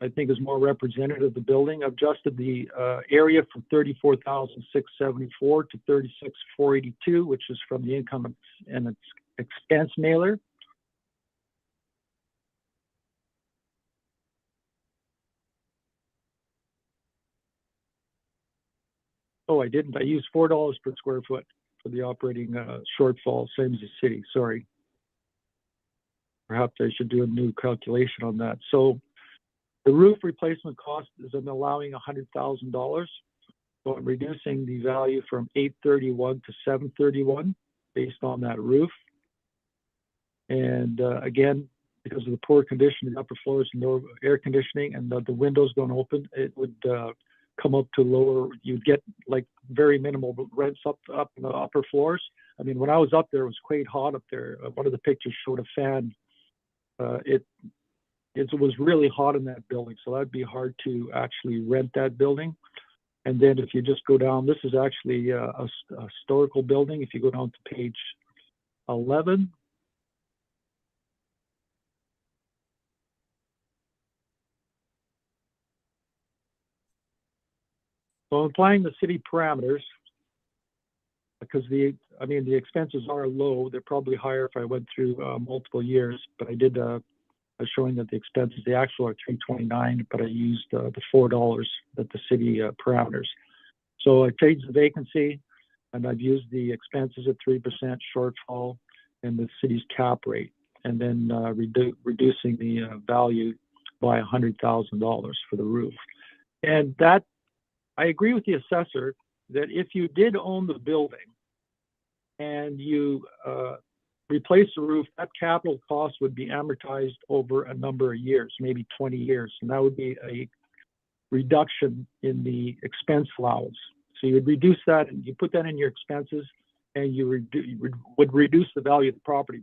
I think is more representative of the building. I've adjusted the area from 34,674 to 36,482, which is from the income and expense mailer. Oh, I didn't. I used $4 per square foot for the operating shortfall, same as the city. Sorry. Perhaps I should do a new calculation on that. So the roof replacement cost is I'm allowing $100,000. So I'm reducing the value from $831 to $731 based on that roof. And again, because of the poor condition of the upper floors, no air conditioning, and the windows don't open, it would come up to lower. You'd get like very minimal rents up in the upper floors. I mean, when I was up there, it was quite hot up there. One of the pictures showed a fan. It was really hot in that building, so that'd be hard to actually rent that building. And then if you just go down, this is actually a historical building. If you go down to page 11. So applying the city parameters, because the expenses are low. They're probably higher if I went through multiple years, but I did showing that the expenses, the actual are $329, but I used the $4 that the city parameters. So I changed the vacancy, and I've used the expenses at 3% shortfall and the city's cap rate, and then reducing the value by $100,000 for the roof. And that, I agree with the assessor that if you did own the building and you replace the roof, that capital cost would be amortized over a number of years, maybe 20 years. And that would be a reduction in the expense allowance. So you would reduce that and you put that in your expenses, and you would reduce the value of the property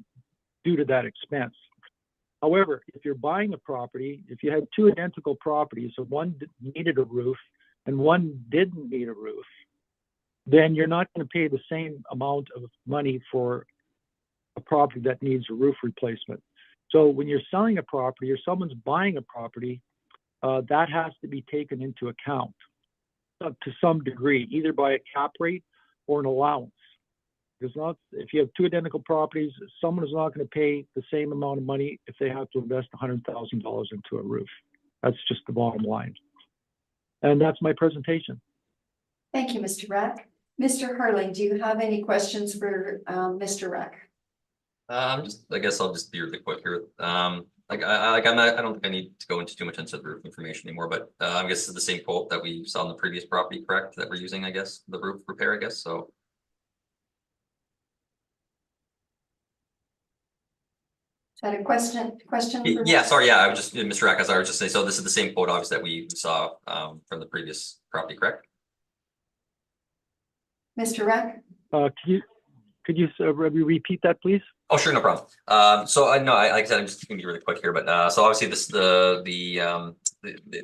due to that expense. However, if you're buying a property, if you had 2 identical properties, so one needed a roof and one didn't need a roof, then you're not going to pay the same amount of money for a property that needs a roof replacement. So when you're selling a property or someone's buying a property, that has to be taken into account to some degree, either by a cap rate or an allowance. Because not, if you have two identical properties, someone is not going to pay the same amount of money if they have to invest $100,000 into a roof. That's just the bottom line. And that's my presentation. Thank you, Mr. Rack. Mr. Harling, do you have any questions for Mr. Rack? I guess I'll just be really quick here. I don't think I need to go into too much into the roof information anymore, but I guess it's the same quote that we saw on the previous property, correct? That we're using, I guess, the roof repair, I guess, so. Is that a question for? Yeah, sorry, yeah, I was just, Mr. Rack, as I was just saying, so this is the same quote, obviously, that we saw from the previous property, correct? Mr. Rack? Could you repeat that, please? Oh, sure, no problem. So I know, like I said, I'm just gonna be really quick here, but so obviously this the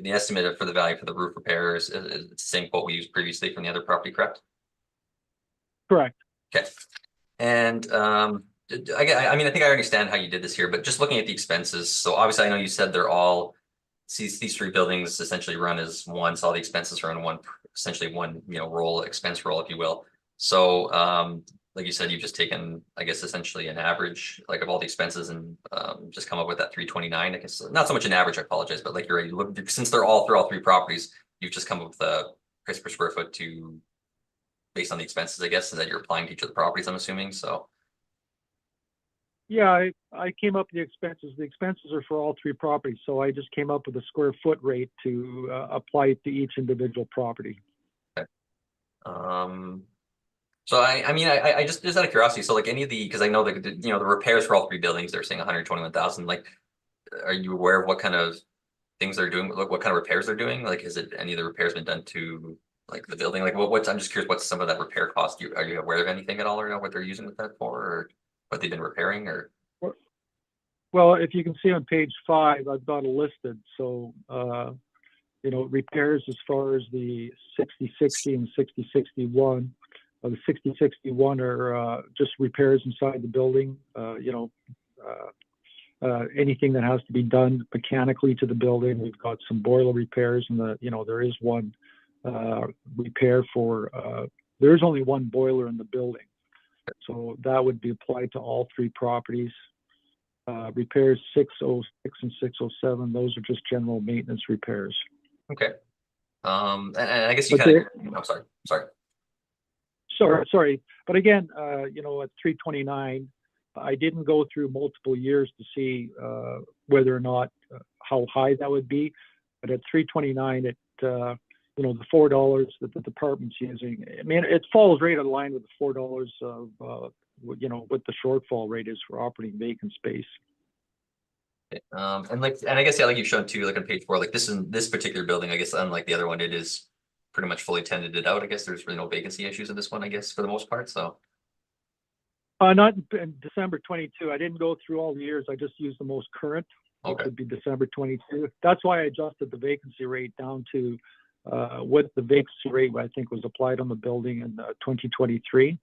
estimate for the value for the roof repairs is the same quote we used previously from the other property, correct? Correct. Okay, and I mean, I think I understand how you did this here, but just looking at the expenses, so obviously I know you said they're all these three buildings essentially run as one, so all the expenses are in one, essentially one, expense roll, if you will. So like you said, you've just taken, I guess, essentially an average like of all the expenses and just come up with that 329. I guess not so much an average, I apologize, but like you look, since they're all through all three properties, you've just come up with a price per square foot to based on the expenses, I guess, that you're applying to each of the properties, I'm assuming. So yeah, I came up with the expenses. The expenses are for all three properties, so I just came up with a square foot rate to apply to each individual property. okay. So I just out of curiosity, so like any of the, because I know that the repairs for all three buildings, they're saying 121,000. Like, are you aware of what kind of things they're doing? What kind of repairs they're doing? Like, is it any of the repairs been done to like the building? Like, what's I'm just curious, what's some of that repair cost? Are you aware of anything at all, or know what they're using with that for, or what they've been repairing, or? Well, if you can see on page 5, I've got it listed. So repairs as far as the 6060 and 6061. The 6061 are just repairs inside the building. Anything that has to be done mechanically to the building. We've got some boiler repairs, and there is one repair for. There is only one boiler in the building, so that would be applied to all three properties. Repairs 606 and 607. Those are just general maintenance repairs. Okay. And I guess you kind of. I'm sorry. Sorry, but again, at 329, I didn't go through multiple years to see whether or not how high that would be, but at 329, the $4 that the department's using, I mean, it falls right in line with the $4 of what the shortfall rate is for operating vacant space. And I guess like you've shown too, like on page 4, like this particular building, I guess unlike the other one, it is pretty much fully tenanted out. I guess there's really no vacancy issues in this one, I guess, for the most part. So not in December 22. I didn't go through all the years. I just used the most current, which would be December 22. That's why I adjusted the vacancy rate down to what the vacancy rate I think was applied on the building in 2023,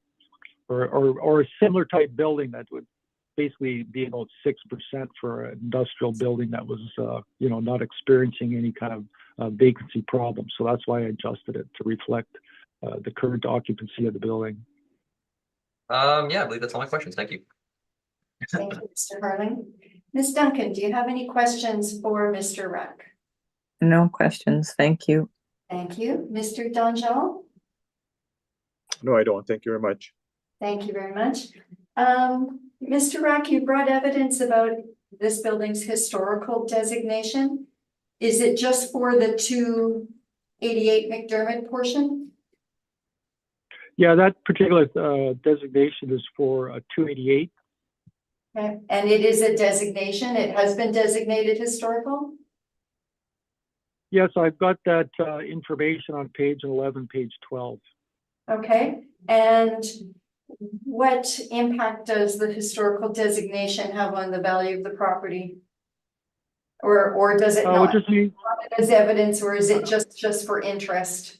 or a similar type building that would basically be about 6% for an industrial building that was not experiencing any kind of vacancy problem. So that's why I adjusted it to reflect the current occupancy of the building. Yeah, I believe that's all my questions. Thank you. Thank you, Mr. Harling. Ms. Duncan, do you have any questions for Mr. Rack? No questions. Thank you. Thank you. Mr. Donjal? No, I don't. Thank you very much. Thank you very much. Mr. Rack, you brought evidence about this building's historical designation. Is it just for the 288 McDermott portion? Yeah, that particular designation is for 288. Okay. And it is a designation. It has been designated historical? Yes, I've got that information on page 11, page 12. Okay. And what impact does the historical designation have on the value of the property? Or does it not? Just mean, As evidence, or is it just for interest?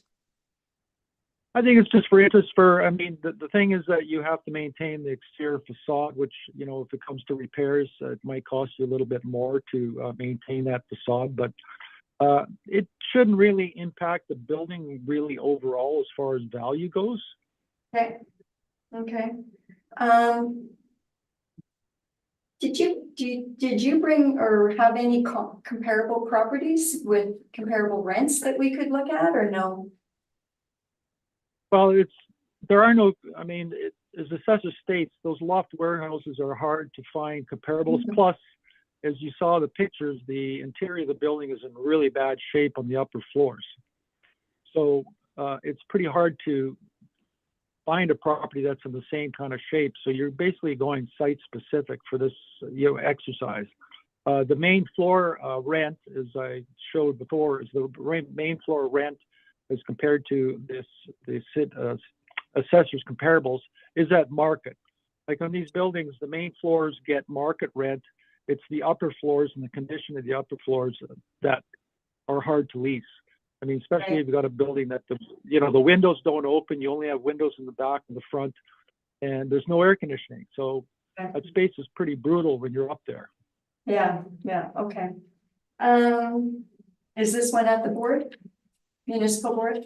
I think it's just for interest I mean, the thing is that you have to maintain the exterior facade, which, you know, if it comes to repairs, it might cost you a little bit more to maintain that facade, but it shouldn't really impact the building really overall as far as value goes. Okay, okay. Did you bring or have any comparable properties with comparable rents that we could look at, or no? Well, there are no, I mean, as the assessor states, those loft warehouses are hard to find comparables. Mhm. Plus, as you saw the pictures, the interior of the building is in really bad shape on the upper floors. So it's pretty hard to find a property that's in the same kind of shape. So you're basically going site specific for this, you know, exercise. The main floor rent, as I showed before, is the main floor rent as compared to the assessor's comparables is at market. Like on these buildings, the main floors get market rent. It's the upper floors and the condition of the upper floors that are hard to lease. I mean, especially if you've got a building that the windows don't open, you only have windows in the back and the front, and there's no air conditioning. So that space is pretty brutal when you're up there. Yeah, okay. Is this one at the board? Municipal board?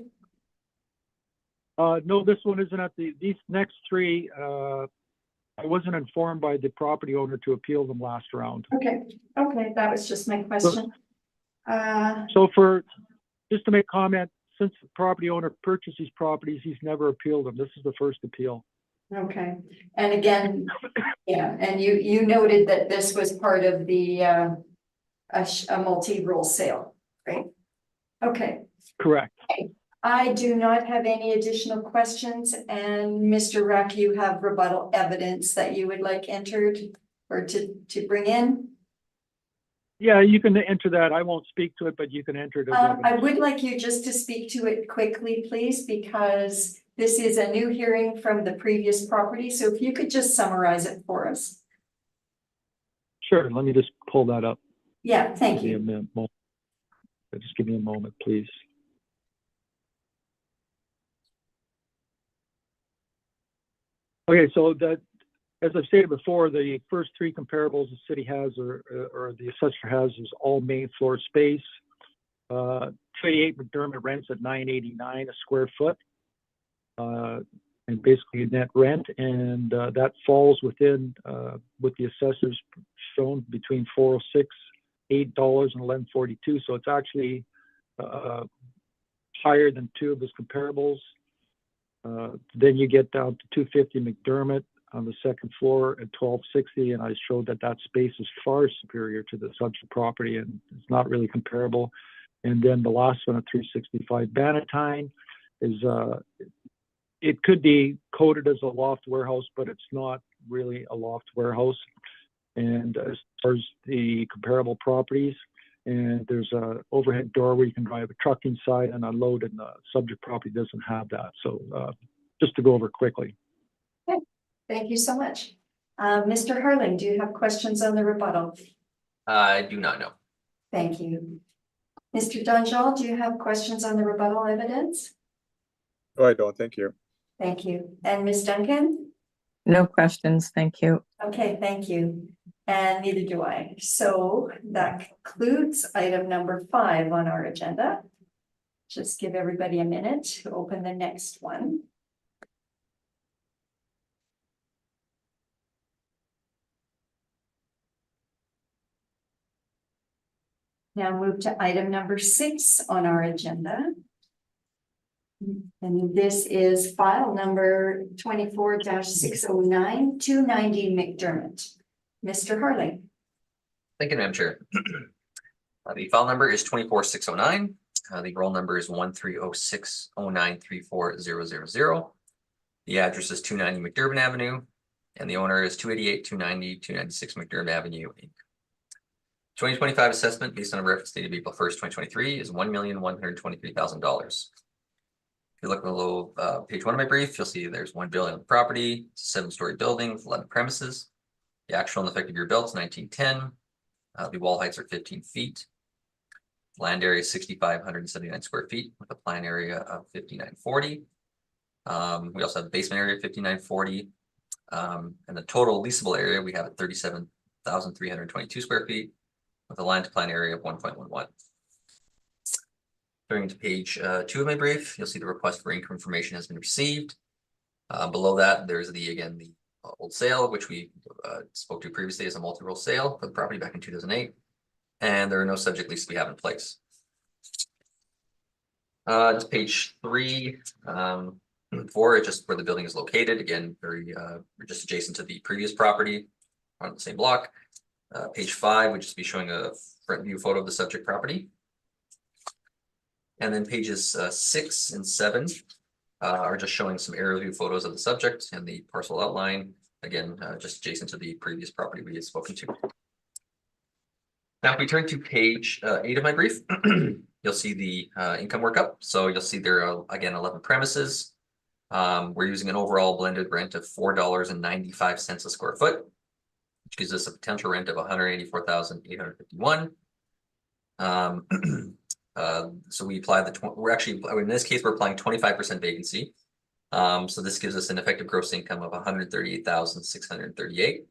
No, this one isn't at these next three. I wasn't informed by the property owner to appeal them last round. Okay, that was just my question. So just to make comment, since the property owner purchased these properties, he's never appealed them. This is the first appeal. Okay, and again, yeah, and you noted that this was part of the a multi-role sale, right? Okay. Correct. I do not have any additional questions, and Mr. Rack, you have rebuttal evidence that you would like entered or to bring in? Yeah, you can enter that. I won't speak to it, but you can enter it as I evidence. would like you just to speak to it quickly, please, because this is a new hearing from the previous property. So if you could just summarize it for us. Sure, let me just pull that up. Yeah, thank you. Just give me a moment, please. Okay, so that, as I've stated before, the first three comparables the city has or the assessor has is all main floor space. 288 McDermott rents at $9.89 a square foot, and basically net rent, and that falls within with the assessors shown between $406, $8, and $11.42. So it's actually higher than two of his comparables. Then you get down to 250 McDermott on the second floor at $12.60, and I showed that space is far superior to the subject property and it's not really comparable. And then the last one at 365 Bannatyne is it could be coded as a loft warehouse, but it's not really a loft warehouse. And as far as the comparable properties, and there's a overhead door where you can drive a truck inside and unload, and the subject property doesn't have that. So just to go over quickly. Okay. Thank you so much. Mr. Harling, do you have questions on the rebuttal? I do not know. Thank you. Mr. Dunjal, do you have questions on the rebuttal evidence? No, I don't. Thank you. Thank you. And Ms. Duncan? No questions, thank you. Okay, thank you. And neither do I. So that concludes item number 5 on our agenda. Just give everybody a minute to open the next one. Now move to item number 6 on our agenda. And this is file number 24-609, 290 McDermott. Mr. Harling. Thank you, Madam Chair. The file number is 24609. The roll number is 13060934000. The address is 290 McDermott Avenue, and the owner is 288, 290, 296 McDermott Avenue, Inc. 2025 assessment based on a reference date of April 1st, 2023 is $1,123,000. If you look below page 1 of my brief, you'll see there's one building on the property. It's a 7-story building with 11 premises. The actual and effective year built is 1910. The wall heights are 15 feet. Land area is 6,579 square feet with a plan area of 5,940. We also have basement area 5940. And the total leasable area we have at 37,322 square feet with a line to plan area of 1.11. Turning to page 2 of my brief, you'll see the request for income information has been received. Below that, there's the old sale, which we spoke to previously as a multi-role sale for the property back in 2008. And there are no subject leases we have in place. To page 3, 4, just where the building is located. Again, we're just adjacent to the previous property on the same block. Page 5 would just be showing a front view photo of the subject property. And then pages 6 and 7 are just showing some aerial view photos of the subject and the parcel outline. Again, just adjacent to the previous property we had spoken to. Now, if we turn to page 8 of my brief, you'll see the income workup. So you'll see there are, again, 11 premises. We're using an overall blended rent of $4.95 a square foot, which gives us a potential rent of $184,851. So we apply in this case, we're applying 25% vacancy. So this gives us an effective gross income of $138,638.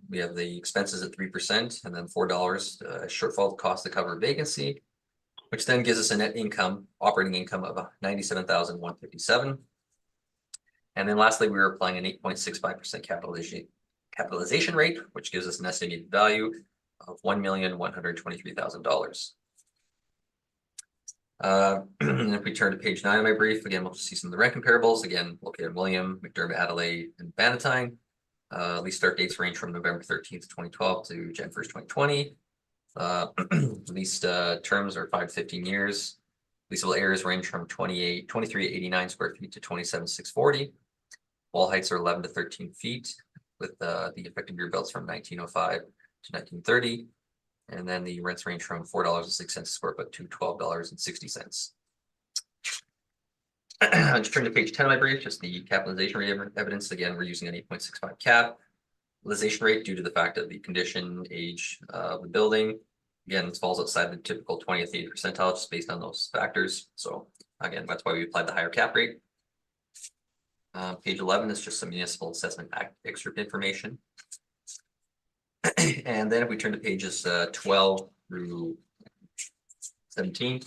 We have the expenses at 3% and then $4 shortfall cost to cover vacancy, which then gives us a net income, operating income of $97,157. And then lastly, we were applying an 8.65% capitalization rate, which gives us an estimated value of $1,123,000. If we turn to page 9 of my brief, again, we'll just see some of the rent comparables. Again, located in William, McDermott, Adelaide, and Bannatyne. Lease start dates range from November 13th, 2012 to Jan 1st, 2020. Leased terms are 5 to 15 years. Leasable areas range from 2389 square feet to 27,640. Wall heights are 11 to 13 feet with the effective year builds from 1905 to 1930. And then the rents range from $4.06 a square foot to $12.60. I'll just turn to page 10 of my brief, just the capitalization rate evidence. Again, we're using an 8.65 capitalization rate due to the fact of the condition, age of the building. Again, this falls outside the typical 20th, 80th percentile just based on those factors. So again, that's why we applied the higher cap rate. Page 11 is just some municipal assessment excerpt information. And then if we turn to pages 12 through 17,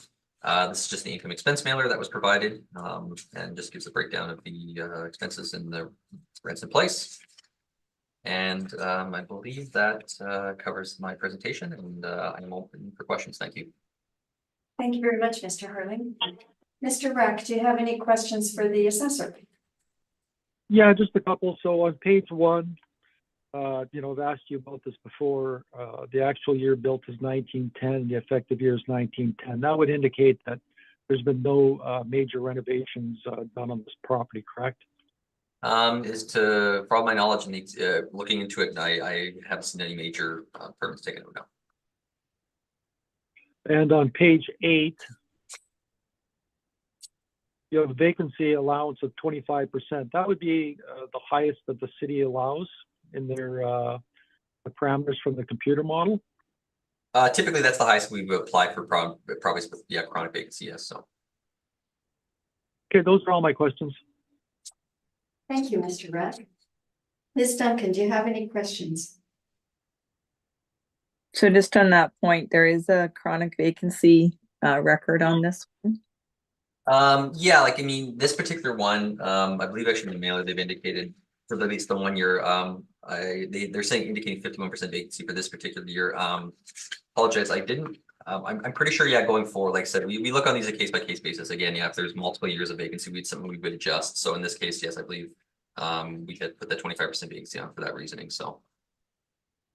this is just the income expense mailer that was provided and just gives a breakdown of the expenses and the rents in place. And I believe that covers my presentation, and I'm open for questions. Thank you. Thank you very much, Mr. Hurling. Mr. Rack, do you have any questions for the assessor? Yeah, just a couple. So on page 1, I've asked you about this before. The actual year built is 1910. The effective year is 1910. That would indicate that there's been no major renovations done on this property, correct? For all my knowledge and looking into it, I haven't seen any major permits taken out now. And on page 8, you have a vacancy allowance of 25%. That would be the highest that the city allows in their the parameters from the computer model. Typically, that's the highest we would apply for probably chronic vacancy. Yes. So. Okay, those are all my questions. Thank you, Mr. Rack. Ms. Duncan, do you have any questions? So just on that point, there is a chronic vacancy record on this one. Yeah, this particular one, I believe actually in the mailer they've indicated for at least the 1 year. They're saying indicating 51% vacancy for this particular year. Apologize, I didn't. I'm pretty sure. Yeah, going forward, like I said, we look on these a case by case basis. Again, yeah, if there's multiple years of vacancy, we would adjust. So in this case, yes, I believe we had put the 25% vacancy on for that reasoning. So.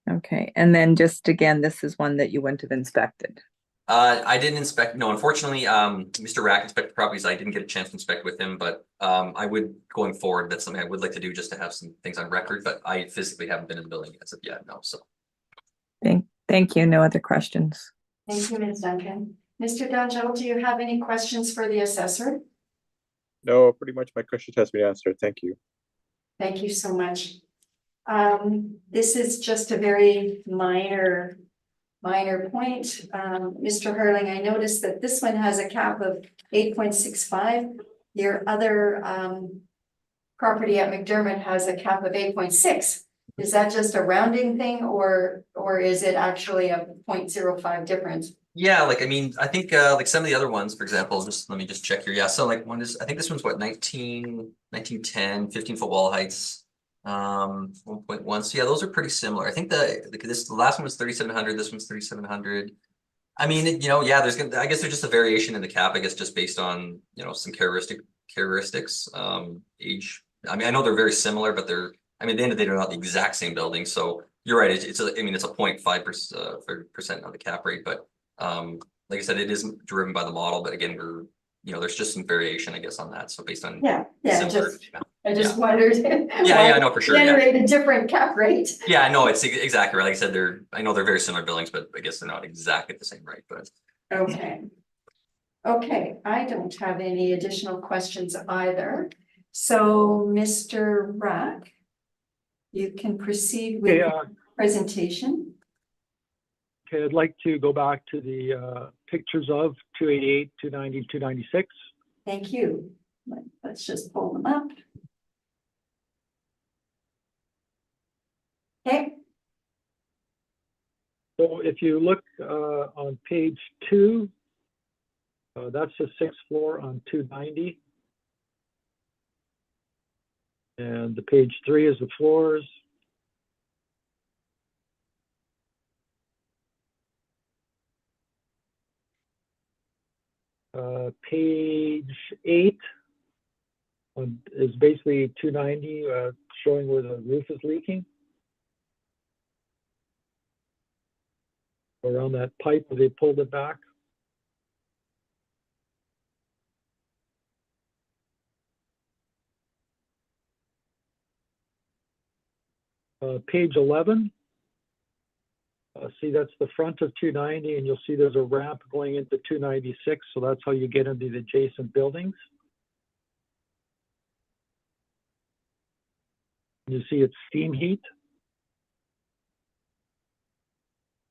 Okay, and then just again, this is one that you wouldn't have inspected. I didn't inspect. No, unfortunately, Mr. Rack inspected properties. I didn't get a chance to inspect with him, but I would going forward. That's something I would like to do just to have some things on record. But I physically haven't been in the building as of yet. No, so. Thank you. No other questions. Thank you, Ms. Duncan. Mr. D'Angelo, do you have any questions for the assessor? No, pretty much my question has been answered. Thank you. Thank you so much. This is just a very minor point. Mr. Hurling, I noticed that this one has a cap of 8.65. Your other property at McDermott has a cap of 8.6. Is that just a rounding thing or is it actually a 0.05 difference? Yeah, like, I mean, I think, like some of the other ones, for example, just, let me just check here. Yeah, so like one is, I think this one's what, 1910, 15-foot wall heights. 1.1. So yeah, those are pretty similar. I think the last one was 3,700. This one's 3,700. I mean, you know, yeah, I guess there's just a variation in the cap, I guess, just based on, you know, some characteristics, age. I mean, I know they're very similar, but I mean, at the end of the day, they're not the exact same building. So you're right. I mean, it's a 0.5% of the cap rate, but like I said, it isn't driven by the model, but again, you know, there's just some variation, I guess, on that. So based on Yeah, similar, I just wondered. Yeah, I know for sure. Yeah, Generate a different cap rate. yeah, I know it's exactly right. Like I said, I know they're very similar buildings, but I guess they're not exactly the same, right? But Okay. Okay, I don't have any additional questions either. So, Mr. Rack, you can proceed with Okay, your presentation. okay, I'd like to go back to the pictures of 288, 290, 296. Thank you. Let's just pull them up. Okay, So if you look on page 2, that's the 6th floor on 290. And the page 3 is the floors. Page 8 is basically 290, showing where the roof is leaking. Around that pipe where they pulled it back. Page 11. See, that's the front of 290, and you'll see there's a ramp going into 296, so that's how you get into the adjacent buildings. You see it's steam heat.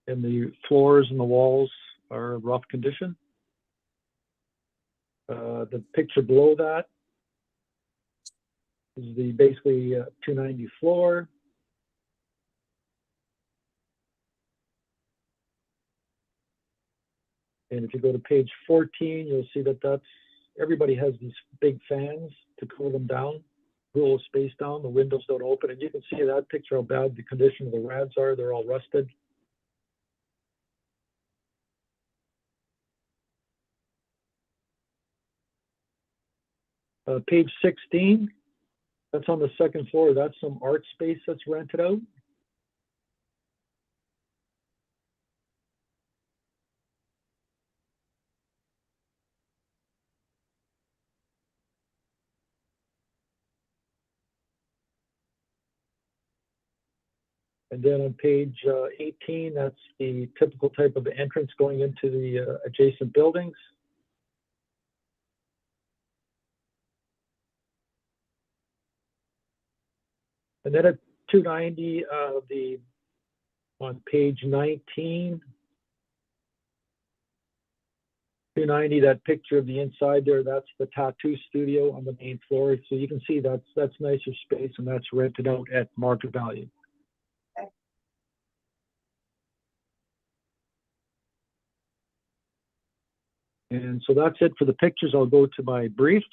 And the floors and the walls are in rough condition. The picture below that is the basically 290 floor. And if you go to page 14, you'll see that everybody has these big fans to cool them down, cool the space down, the windows don't open. And you can see that picture how bad the condition of the rads are. They're all rusted. Page 16, that's on the 2nd floor. That's some art space that's rented out. And then on page 18, that's the typical type of entrance going into the adjacent buildings. And then at 290, on page 19, 290, that picture of the inside there, that's the tattoo studio on the main floor. So you can see that's nicer space, and that's rented out at market value. And so that's it for the pictures. I'll go to my brief.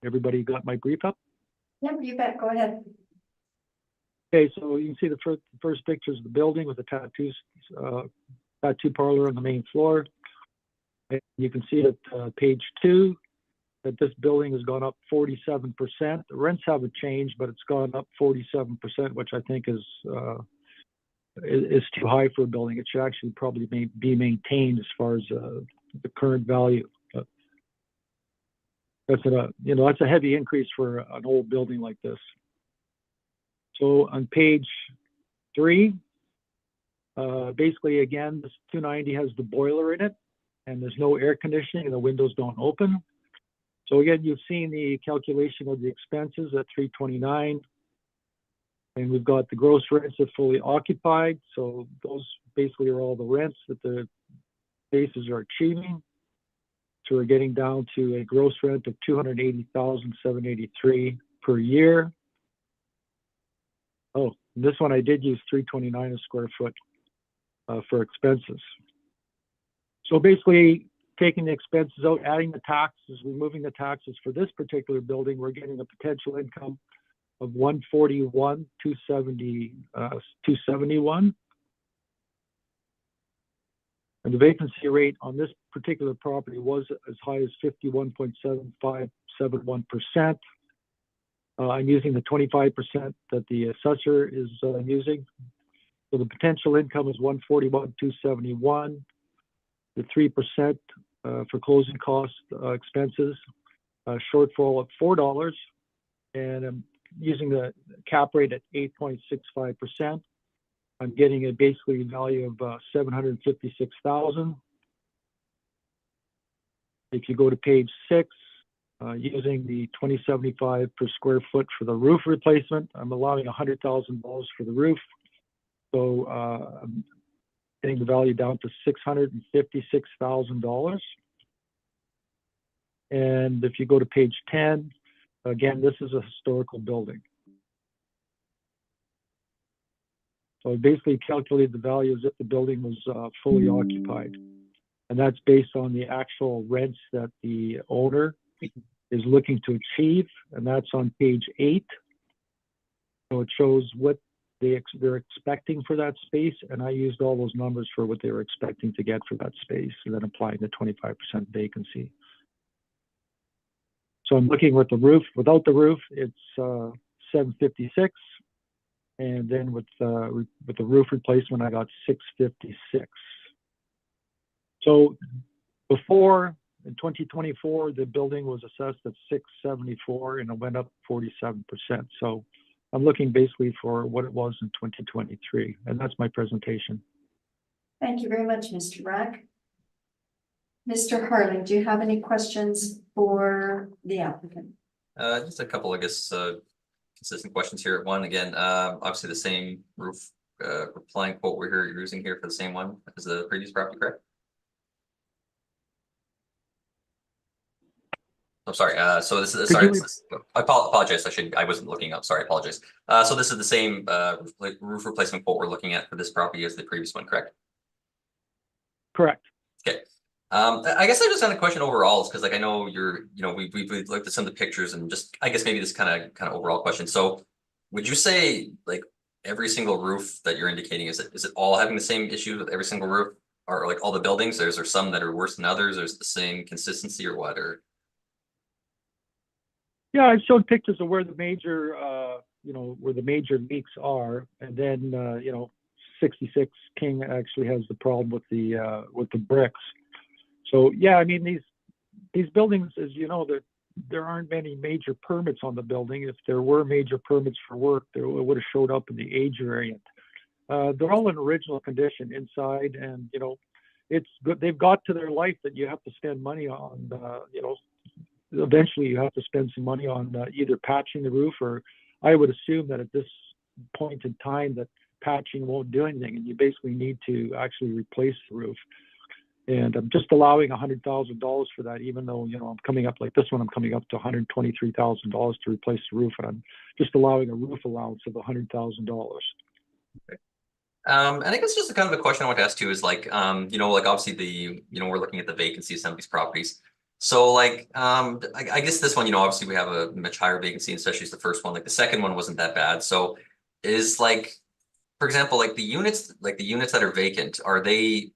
Everybody got my brief up? yeah, you bet, go ahead. Okay, so you can see the first pictures of the building with the tattoo parlor on the main floor. And you can see that page 2, that this building has gone up 47%. The rents haven't changed, but it's gone up 47%, which I think is too high for a building. It should actually probably be maintained as far as the current value. That's a heavy increase for an old building like this. So on page 3, basically again, this 290 has the boiler in it, and there's no air conditioning, and the windows don't open. So again, you've seen the calculation of the expenses at 329. And we've got the gross rents are fully occupied. So those basically are all the rents that the spaces are achieving. So we're getting down to a gross rent of $280,783 per year. Oh, this one I did use $329 a square foot for expenses. So basically taking the expenses out, adding the taxes, removing the taxes for this particular building, we're getting a potential income of $141,271. And the vacancy rate on this particular property was as high as 51.7571%. I'm using the 25% that the assessor is using. So the potential income is 141,271. The 3% for closing cost expenses, shortfall of $4, and I'm using the cap rate at 8.65%. I'm getting a basically value of $756,000. If you go to page 6, using the $20.75 per square foot for the roof replacement, I'm allowing $100,000 for the roof. So I'm getting the value down to $656,000. And if you go to page 10, again, this is a historical building. So I basically calculated the value as if the building was fully occupied. And that's based on the actual rents that the owner is looking to achieve. And that's on page 8. So it shows what they're expecting for that space. And I used all those numbers for what they were expecting to get for that space, and then applying the 25% vacancy. So I'm looking with the roof. Without the roof, it's 756. And then with the roof replacement, I got 656. So before, in 2024, the building was assessed at 674 and it went up 47%. So I'm looking basically for what it was in 2023. And that's my presentation. Thank you very much, Mr. Rack. Mr. Harling, do you have any questions for the applicant? Just a couple, I guess, consistent questions here. One, again, obviously the same roof replying quote you're using here for the same one as the previous property, correct? I'm sorry. So this is I apologize. I wasn't looking up. Sorry, I apologize. So this is the same roof replacement quote we're looking at for this property as the previous one, correct? Correct. Okay. I guess I just had a question overall, because like I know we've looked at some of the pictures and just I guess maybe this kind of overall question. So would you say like every single roof that you're indicating is it all having the same issues with every single roof, or like all the buildings? Is there some that are worse than others? Or is it the same consistency or what? Or yeah, I showed pictures of where the major where the major leaks are, and then 66 King actually has the problem with the bricks. So yeah, I mean these buildings, as you know, there aren't many major permits on the building. If there were major permits for work, it would have showed up in the age variant. They're all in original condition inside, and it's good. They've got to their life that you have to spend money on. Eventually you have to spend some money on either patching the roof, or I would assume that at this point in time that patching won't do anything, and you basically need to actually replace the roof. And I'm just allowing $100,000 for that, even though, I'm coming up like this one, I'm coming up to $123,000 to replace the roof. And I'm just allowing a roof allowance of $100,000. Okay. And I guess just kind of a question I want to ask too is like, like obviously we're looking at the vacancy of some of these properties. So like, I guess this one, obviously we have a much higher vacancy, especially as the first one. Like the second one wasn't that bad. So is like, for example, like the units that are vacant, are they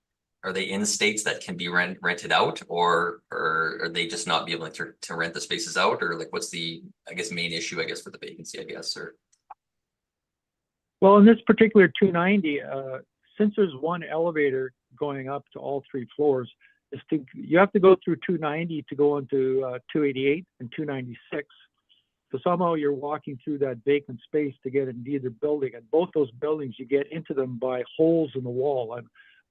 in states that can be rented out, or are they just not be able to rent the spaces out, or like what's the, I guess, main issue, I guess, for the vacancy, I guess, or? Well, in this particular 290, since there's one elevator going up to all 3 floors, you have to go through 290 to go into 288 and 296. So somehow you're walking through that vacant space to get into either building, and both those buildings, you get into them by holes in the wall.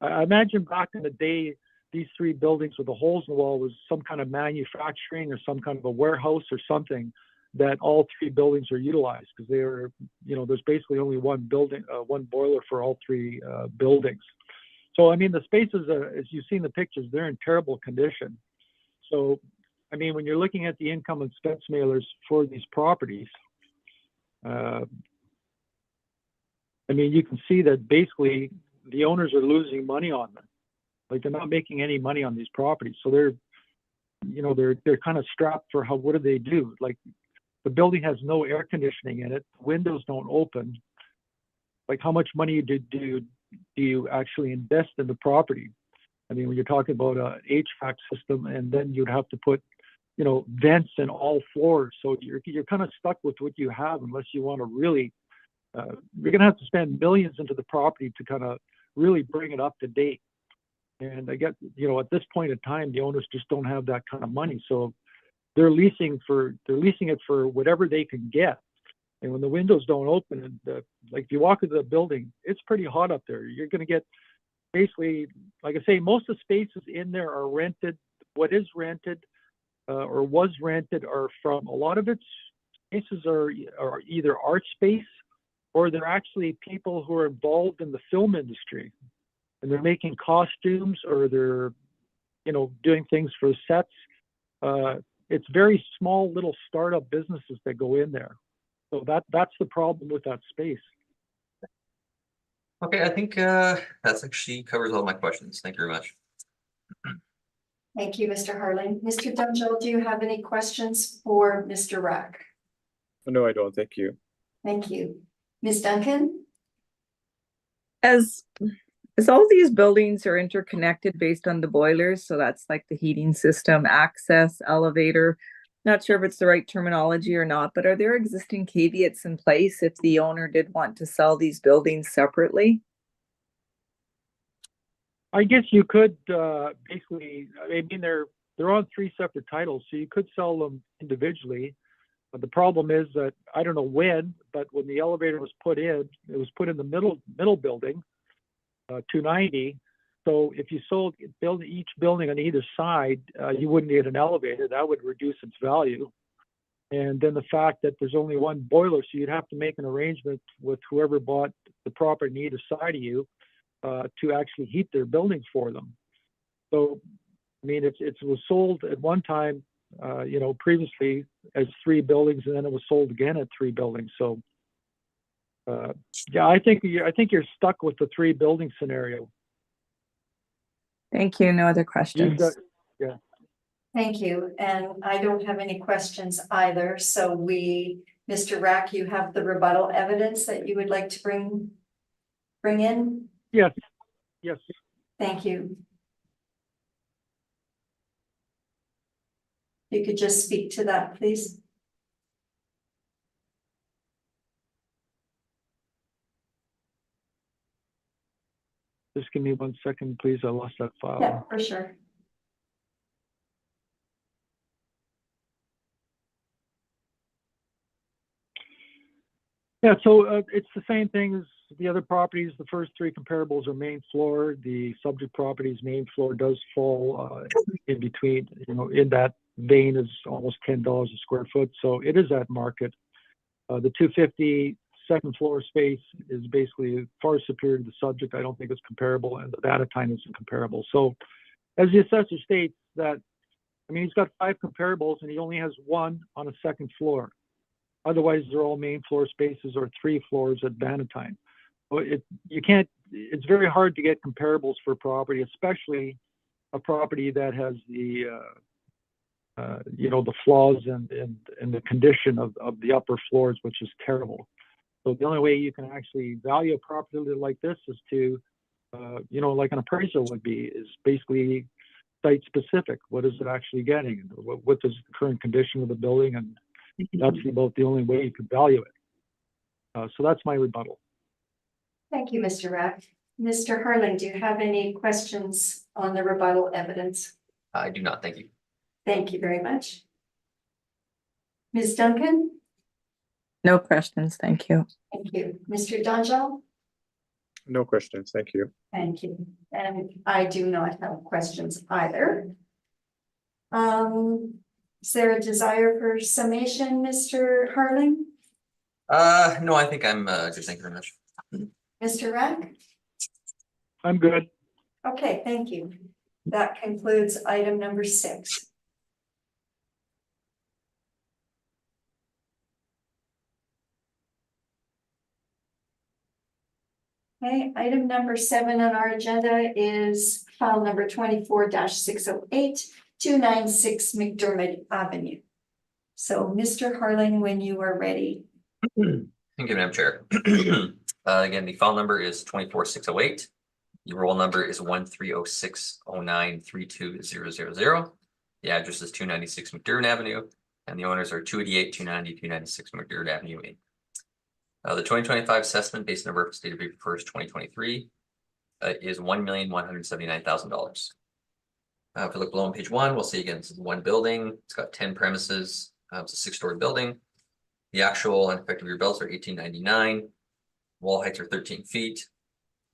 I imagine back in the day, these 3 buildings with the holes in the wall was some kind of manufacturing or some kind of a warehouse or something. that all three buildings are utilized, because they are, there's basically only one building, one boiler for all three buildings. So, I mean, the spaces, as you've seen the pictures, they're in terrible condition. So, I mean, when you're looking at the income and expense mailers for these properties, I mean, you can see that basically the owners are losing money on them. Like, they're not making any money on these properties. So they're kind of strapped for what do they do? Like, the building has no air conditioning in it. Windows don't open. Like, how much money do you actually invest in the property? I mean, when you're talking about an HVAC system, and then you'd have to put, vents in all floors. So you're kind of stuck with what you have, unless you want to really, you're going to have to spend millions into the property to kind of really bring it up to date. And I get, at this point in time, the owners just don't have that kind of money. So they're leasing it for whatever they can get. And when the windows don't open, and like if you walk into the building, it's pretty hot up there. You're going to get basically, like I say, most of the spaces in there are rented. What is rented or was rented are from, a lot of its spaces are either art space, or they're actually people who are involved in the film industry, and they're making costumes, or they're, doing things for sets. It's very small little startup businesses that go in there. So that's the problem with that space. Okay, I think that's actually covers all my questions. Thank you very much. Thank you, Mr. Harling. Mr. Dungill, do you have any questions for Mr. Rack? No, I don't. Thank you. Thank you. Ms. Duncan? As all these buildings are interconnected based on the boilers, so that's like the heating system, access, elevator. Not sure if it's the right terminology or not, but are there existing caveats in place if the owner did want to sell these buildings separately? I guess you could basically, I mean, they're on three separate titles, so you could sell them individually. But the problem is that, I don't know when, but when the elevator was put in, it was put in the middle building, 290. So if you sold each building on either side, you wouldn't need an elevator. That would reduce its value. And then the fact that there's only one boiler, so you'd have to make an arrangement with whoever bought the property on either side of you to actually heat their buildings for them. So, I mean, it was sold at one time, previously as 3 buildings, and then it was sold again at 3 buildings. So, yeah, I think you're stuck with the 3 building scenario. Thank you. No other questions. Yeah. Thank you. And I don't have any questions either. So Mr. Rack, you have the rebuttal evidence that you would like to bring in? Yes. Thank you. You could just speak to that, please. Just give me 1 second, please. I lost that file. Yeah, for sure. Yeah, so it's the same thing as the other properties. The first 3 comparables are main floor. The subject property's main floor does fall in between, in that vein is almost $10 a square foot. So it is at market. The 250 second floor space is basically far superior to the subject. I don't think it's comparable, and the data time isn't comparable. So as the assessor states that, I mean, he's got 5 comparables and he only has 1 on a second floor. Otherwise, they're all main floor spaces or 3 floors at Bannatyne. So it's very hard to get comparables for property, especially a property that has the flaws and the condition of the upper floors, which is terrible. So the only way you can actually value a property like this is to, like an appraisal would be, is basically site specific. What is it actually getting? What is the current condition of the building? And that's about the only way you can value it. So that's my rebuttal. Thank you, Mr. Rack. Mr. Harling, do you have any questions on the rebuttal evidence? I do not. Thank you. Thank you very much. Ms. Duncan? No questions. Thank you. Thank you. Mr. Dungill? No questions. Thank you. Thank you. And I do not have questions either. Is there a desire for summation, Mr. Harling? No, I think I'm good. Thank you very much. Mr. Rack? I'm good. Okay, thank you. That concludes item number 6. Okay, item number 7 on our agenda is file number 24-608, 296 McDermott Avenue. So, Mr. Harling, when you are ready. Thank you, Madam Chair. Again, the file number is 24608. The roll number is 13060932000. The address is 296 McDermott Avenue, and the owners are 288, 290, 296 McDermott Avenue. The 2025 assessment based on the state of April 1st, 2023 is $1,179,000. If you look below on page 1, we'll see again, this is one building. It's got 10 premises. It's a 6-story building. The actual and effective rear builds are 1899. Wall heights are 13 feet.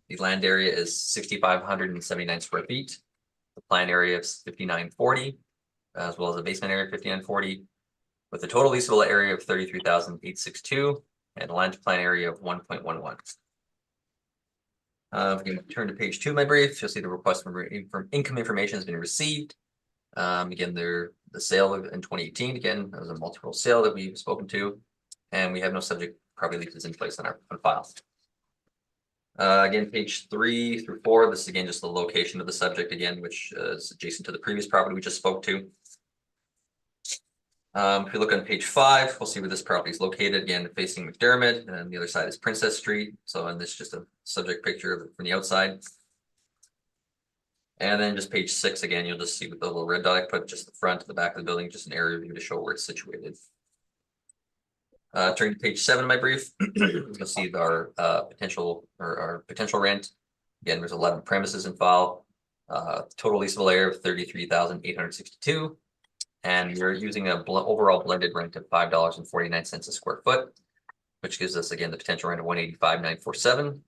The land area is 6,579 square feet. The plan area is 5,940, as well as the basement area 5,940, with a total leasable area of 33,862 and a land plan area of 1.11. If we can turn to page 2 of my brief, you'll see the request from income information has been received. Again, the sale in 2018, again, that was a multiple sale that we've spoken to, and we have no subject property leases in place on file. Again, page 3 through 4, this is again just the location of the subject again, which is adjacent to the previous property we just spoke to. If you look on page 5, we'll see where this property is located, again facing McDermott, and the other side is Princess Street. So, and this is just a subject picture of it from the outside. And then just page 6 again, you'll just see with the little red dot I put just the front and the back of the building, just an area view to show where it's situated. Turning to page 7 of my brief, you'll see our potential rent. Again, there's 11 premises in file. Total leasable area of 33,862, and we're using a overall blended rent of $5.49 a square foot, which gives us again the potential rent of $185,947.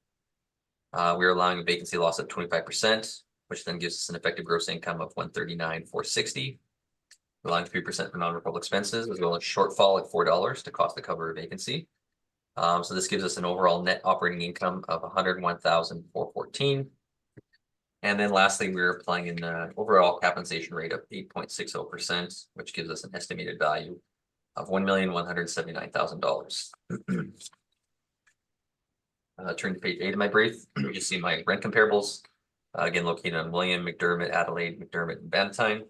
We're allowing a vacancy loss of 25%, which then gives us an effective gross income of $139,460. Allowing 3% for non-recoverable expenses, as well as shortfall at $4 to cost to cover a vacancy. So this gives us an overall net operating income of $101,414. And then lastly, we're applying an overall compensation rate of 8.60%, which gives us an estimated value of $1,179,000. Turn to page 8 of my brief, you just see my rent comparables. Again, located on William, McDermott, Adelaide, McDermott, and Bannatyne.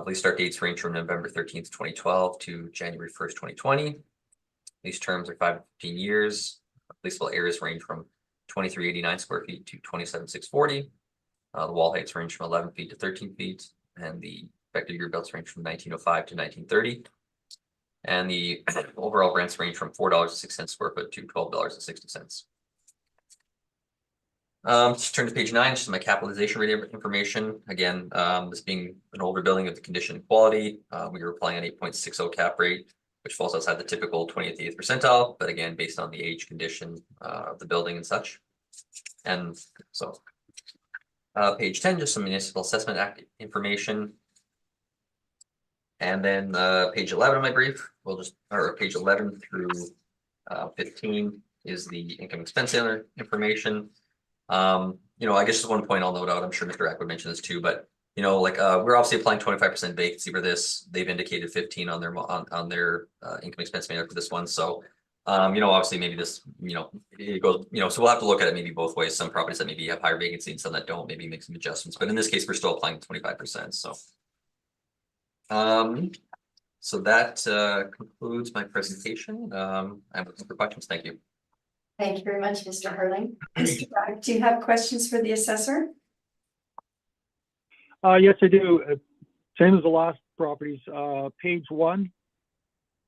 Lease start dates range from November 13th, 2012 to January 1st, 2020. Lease terms are 5 to 15 years. Leasable areas range from 2,389 square feet to 27,640. The wall heights range from 11 feet to 13 feet, and the effective year builds range from 1905 to 1930. And the overall rents range from $4.06 square foot to $12.60. Just turn to page 9, just my capitalization rate information. Again, this being an older building of the condition and quality, we were applying an 8.60 cap rate, which falls outside the typical 20th to 8th percentile, but again, based on the age, condition of the building and such. And so, page 10, just some municipal assessment act information. And then page 11 of my brief, or page 11 through 15 is the income expense information. I guess just one point I'll note out, I'm sure Mr. Rack would mention this too, but we're obviously applying 25% vacancy for this. They've indicated 15 on their income expense made up for this one. So obviously maybe this, it goes, so we'll have to look at it maybe both ways. Some properties that maybe have higher vacancy and some that don't, maybe make some adjustments. But in this case, we're still applying 25%. So that concludes my presentation. I'm looking for questions. Thank you. Thank you very much, Mr. Harling. Mr. Rack, do you have questions for the assessor? Yes, I do. Same as the last properties. Page 1,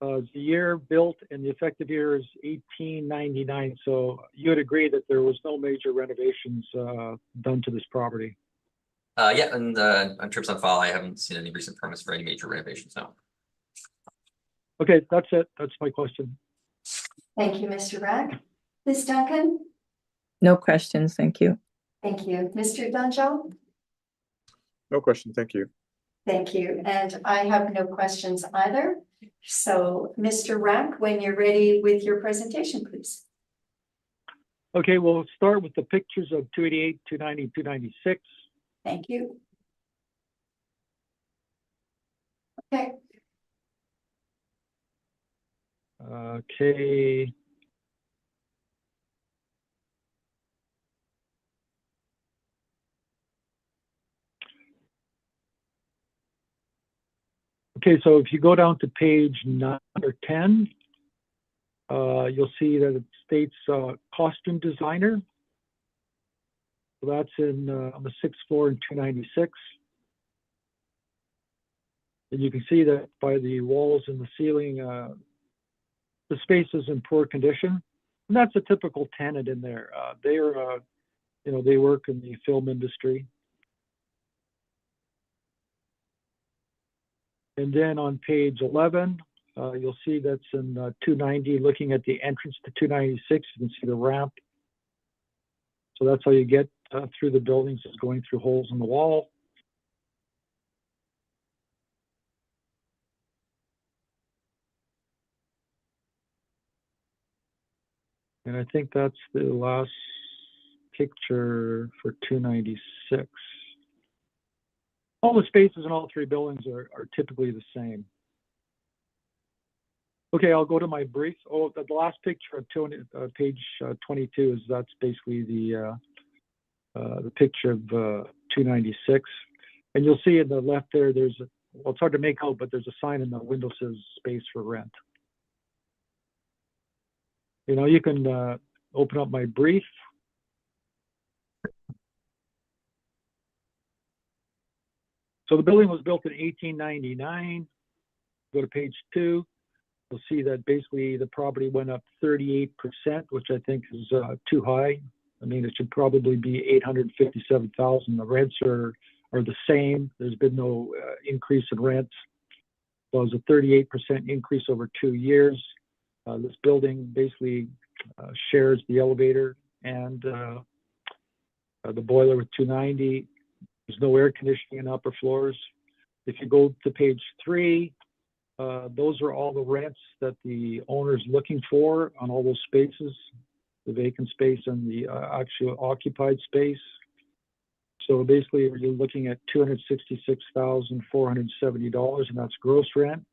the year built and the effective year is 1899. So you would agree that there was no major renovations done to this property? Yeah, and on trips on file, I haven't seen any recent permits for any major renovations, no. Okay, that's it. That's my question. Thank you, Mr. Rack. Ms. Duncan? No questions, thank you. Thank you. Mr. Dunjo? No question, thank you. Thank you, and I have no questions either. So, Mr. Rack, when you're ready with your presentation, please. Okay, we'll start with the pictures of 288, 290, 296. Thank you. Okay, Okay. Okay, so if you go down to page 9 or 10, you'll see that it states costume designer. So that's in on the 6th floor in 296. And you can see that by the walls and the ceiling, the space is in poor condition. And that's a typical tenant in there. They're, they work in the film industry. And then on page 11, you'll see that's in 290, looking at the entrance to 296, you can see the ramp. So that's how you get through the buildings, is going through holes in the wall. And I think that's the last picture for 296. All the spaces in all three buildings are typically the same. Okay, I'll go to my brief. Oh, the last picture of page 22 that's basically the picture of 296. And you'll see in the left there, there's well, it's hard to make out, but there's a sign in the window says space for rent. You can open up my brief. So the building was built in 1899. Go to page 2. You'll see that basically the property went up 38%, which I think is too high. I mean, it should probably be $857,000. The rents are the same. There's been no increase in rents. So it was a 38% increase over 2 years. This building basically shares the elevator and the boiler with 290. There's no air conditioning in upper floors. If you go to page 3, those are all the rents that the owner's looking for on all those spaces, the vacant space and the actual occupied space. So basically, you're looking at $266,470, and that's gross rent.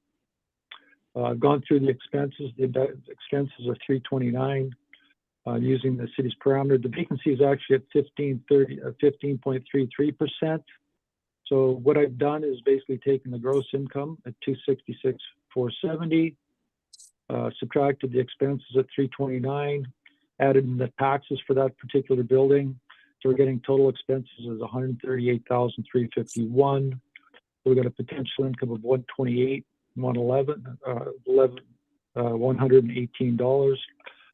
I've gone through the expenses. The expenses are $329 using the city's parameter. The vacancy is actually at 15.33%. So what I've done is basically taken the gross income at $266,470, subtracted the expenses at $329, added in the taxes for that particular building. So we're getting total expenses of $138,351. So we got a potential income of $118.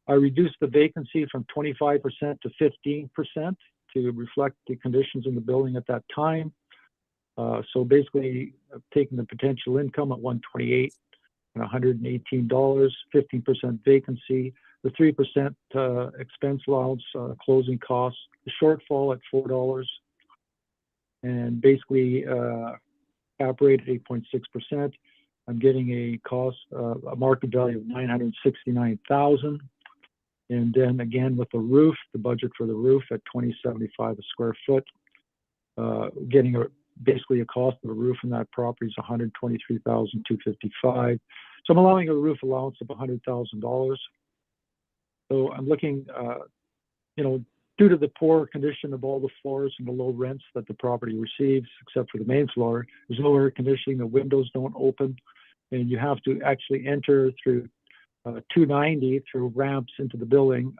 I reduced the vacancy from 25% to 15% to reflect the conditions in the building at that time. So basically, I've taken the potential income at $128 and $118, 15% vacancy, the 3% expense allowance, closing costs, the shortfall at $4, and basically cap rate at 8.6%. I'm getting a cost, a market value of $969,000. And then again with the roof, the budget for the roof at $20.75 a square foot, getting basically a cost of a roof in that property is $123,255. So I'm allowing a roof allowance of $100,000. So I'm looking, due to the poor condition of all the floors and the low rents that the property receives, except for the main floor, there's no air conditioning, the windows don't open, and you have to actually enter through 290 through ramps into the building,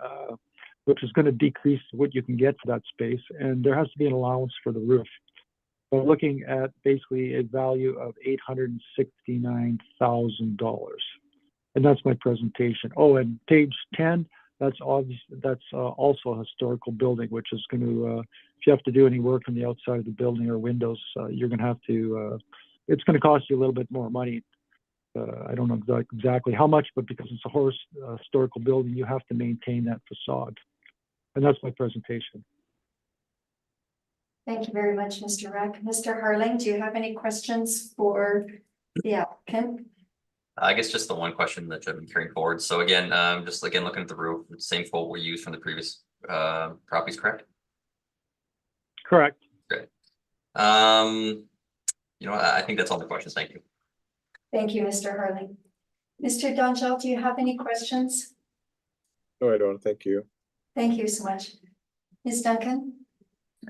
which is going to decrease what you can get for that space. And there has to be an allowance for the roof. So we're looking at basically a value of $869,000. And that's my presentation. Oh, and page 10, that's obvious. That's also a historical building, which is going to, if you have to do any work on the outside of the building or windows, you're going to have to, it's going to cost you a little bit more money. I don't know exactly how much, but because it's a historical building, you have to maintain that facade. And that's my presentation. Thank you very much, Mr. Rack. Mr. Harling, do you have any questions for the applicant? I guess just the one question that I've been carrying forward. So again, just again, looking at the roof, the same photo we used from the previous properties, correct? Correct. I think that's all the questions. Thank you. Thank you, Mr. Harling. Mr. Donjel, do you have any questions? No, I don't. Thank you. Thank you so much. Ms. Duncan?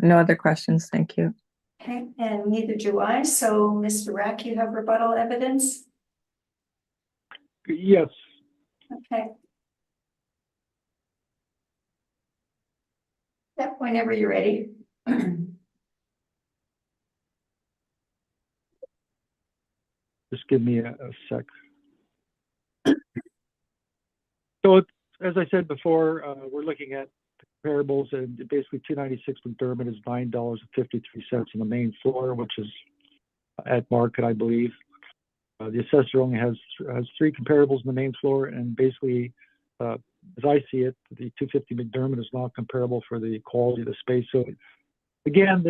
No other questions, thank you. Okay, and neither do I. So, Mr. Rack, you have rebuttal evidence? Yes. Okay. Yep, whenever you're ready. Just give me a sec. So as I said before, we're looking at comparables, and basically 296 McDermott is $9.53 on the main floor, which is at market, I believe. The assessor only has three comparables in the main floor, and basically, as I see it, the 250 McDermott is not comparable for the quality of the space. So again,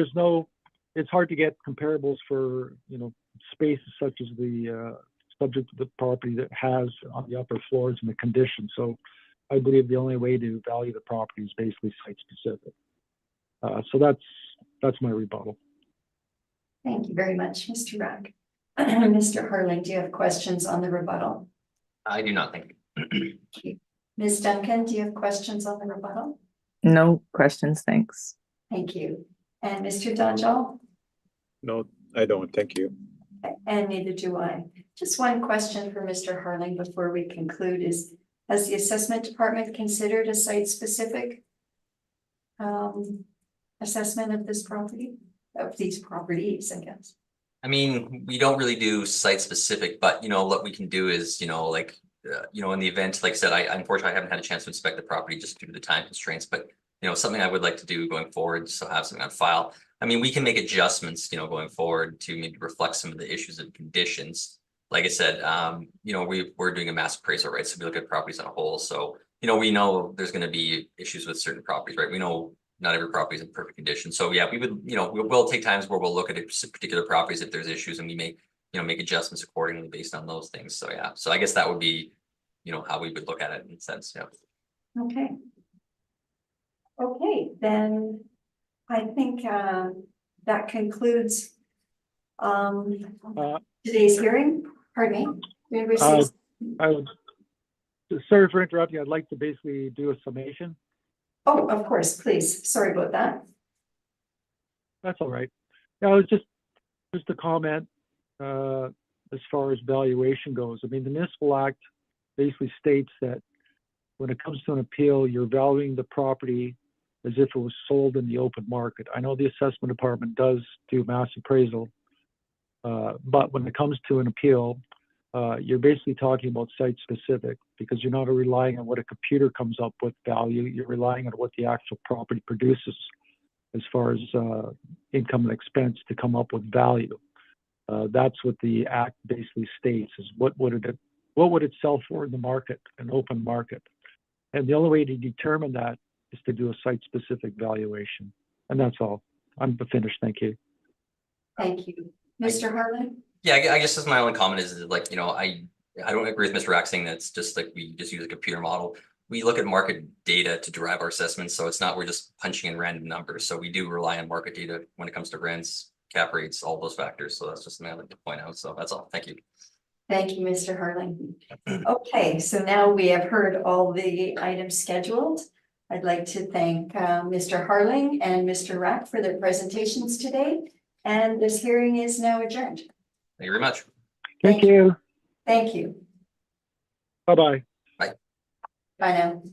it's hard to get comparables for, spaces such as the subject of the property that has on the upper floors and the condition. So I believe the only way to value the property is basically site specific. So that's my rebuttal. Thank you very much, Mr. Rack. Mr. Harling, do you have questions on the rebuttal? I do not think. Ms. Duncan, do you have questions on the rebuttal? No questions, thanks. Thank you. And Mr. Donjel? No, I don't. Thank you. And neither do I. Just one question for Mr. Harling before we conclude is, has the assessment department considered a site-specific assessment of this property, of these properties, I guess? I mean, we don't really do site specific, but what we can do is, in the event, like I said, I unfortunately haven't had a chance to inspect the property just due to the time constraints, but something I would like to do going forward, so have something on file. I mean, we can make adjustments, going forward to maybe reflect some of the issues and conditions. Like I said, we're doing a mass appraisal, right? So we look at properties on a whole. So, we know there's going to be issues with certain properties, right? We know not every property is in perfect condition. So yeah, we would, we'll take times where we'll look at particular properties if there's issues, and we make adjustments accordingly based on those things. So yeah, so I guess that would be, how we would look at it in a sense. Yeah. Okay. Okay, then I think that concludes today's hearing. Pardon me. I would, sorry for interrupting. I'd like to basically do a summation. Oh, of course, please. Sorry about that. That's all right. No, it's just a comment as far as valuation goes. I mean, the Municipal Act basically states that when it comes to an appeal, you're valuing the property as if it was sold in the open market. I know the assessment department does do mass appraisal, but when it comes to an appeal, you're basically talking about site specific, because you're not relying on what a computer comes up with value. You're relying on what the actual property produces as far as income and expense to come up with value. That's what the act basically states, is what would it sell for in the market, an open market. And the only way to determine that is to do a site specific valuation. And that's all. I'm finished. Thank you. Thank you. Mr. Harlan? Yeah, I guess that's my only comment is like, I don't agree with Mr. Rack saying that's just like we just use a computer model. We look at market data to derive our assessments. So it's not we're just punching in random numbers. So we do rely on market data when it comes to rents, cap rates, all those factors. So that's just something I'd like to point out. So that's all. Thank you. Thank you, Mr. Harling. Okay, so now we have heard all the items scheduled. I'd like to thank Mr. Harling and Mr. Rack for their presentations today. And this hearing is now adjourned. Thank you very much. Thank you. Thank you. Bye-bye. Bye now.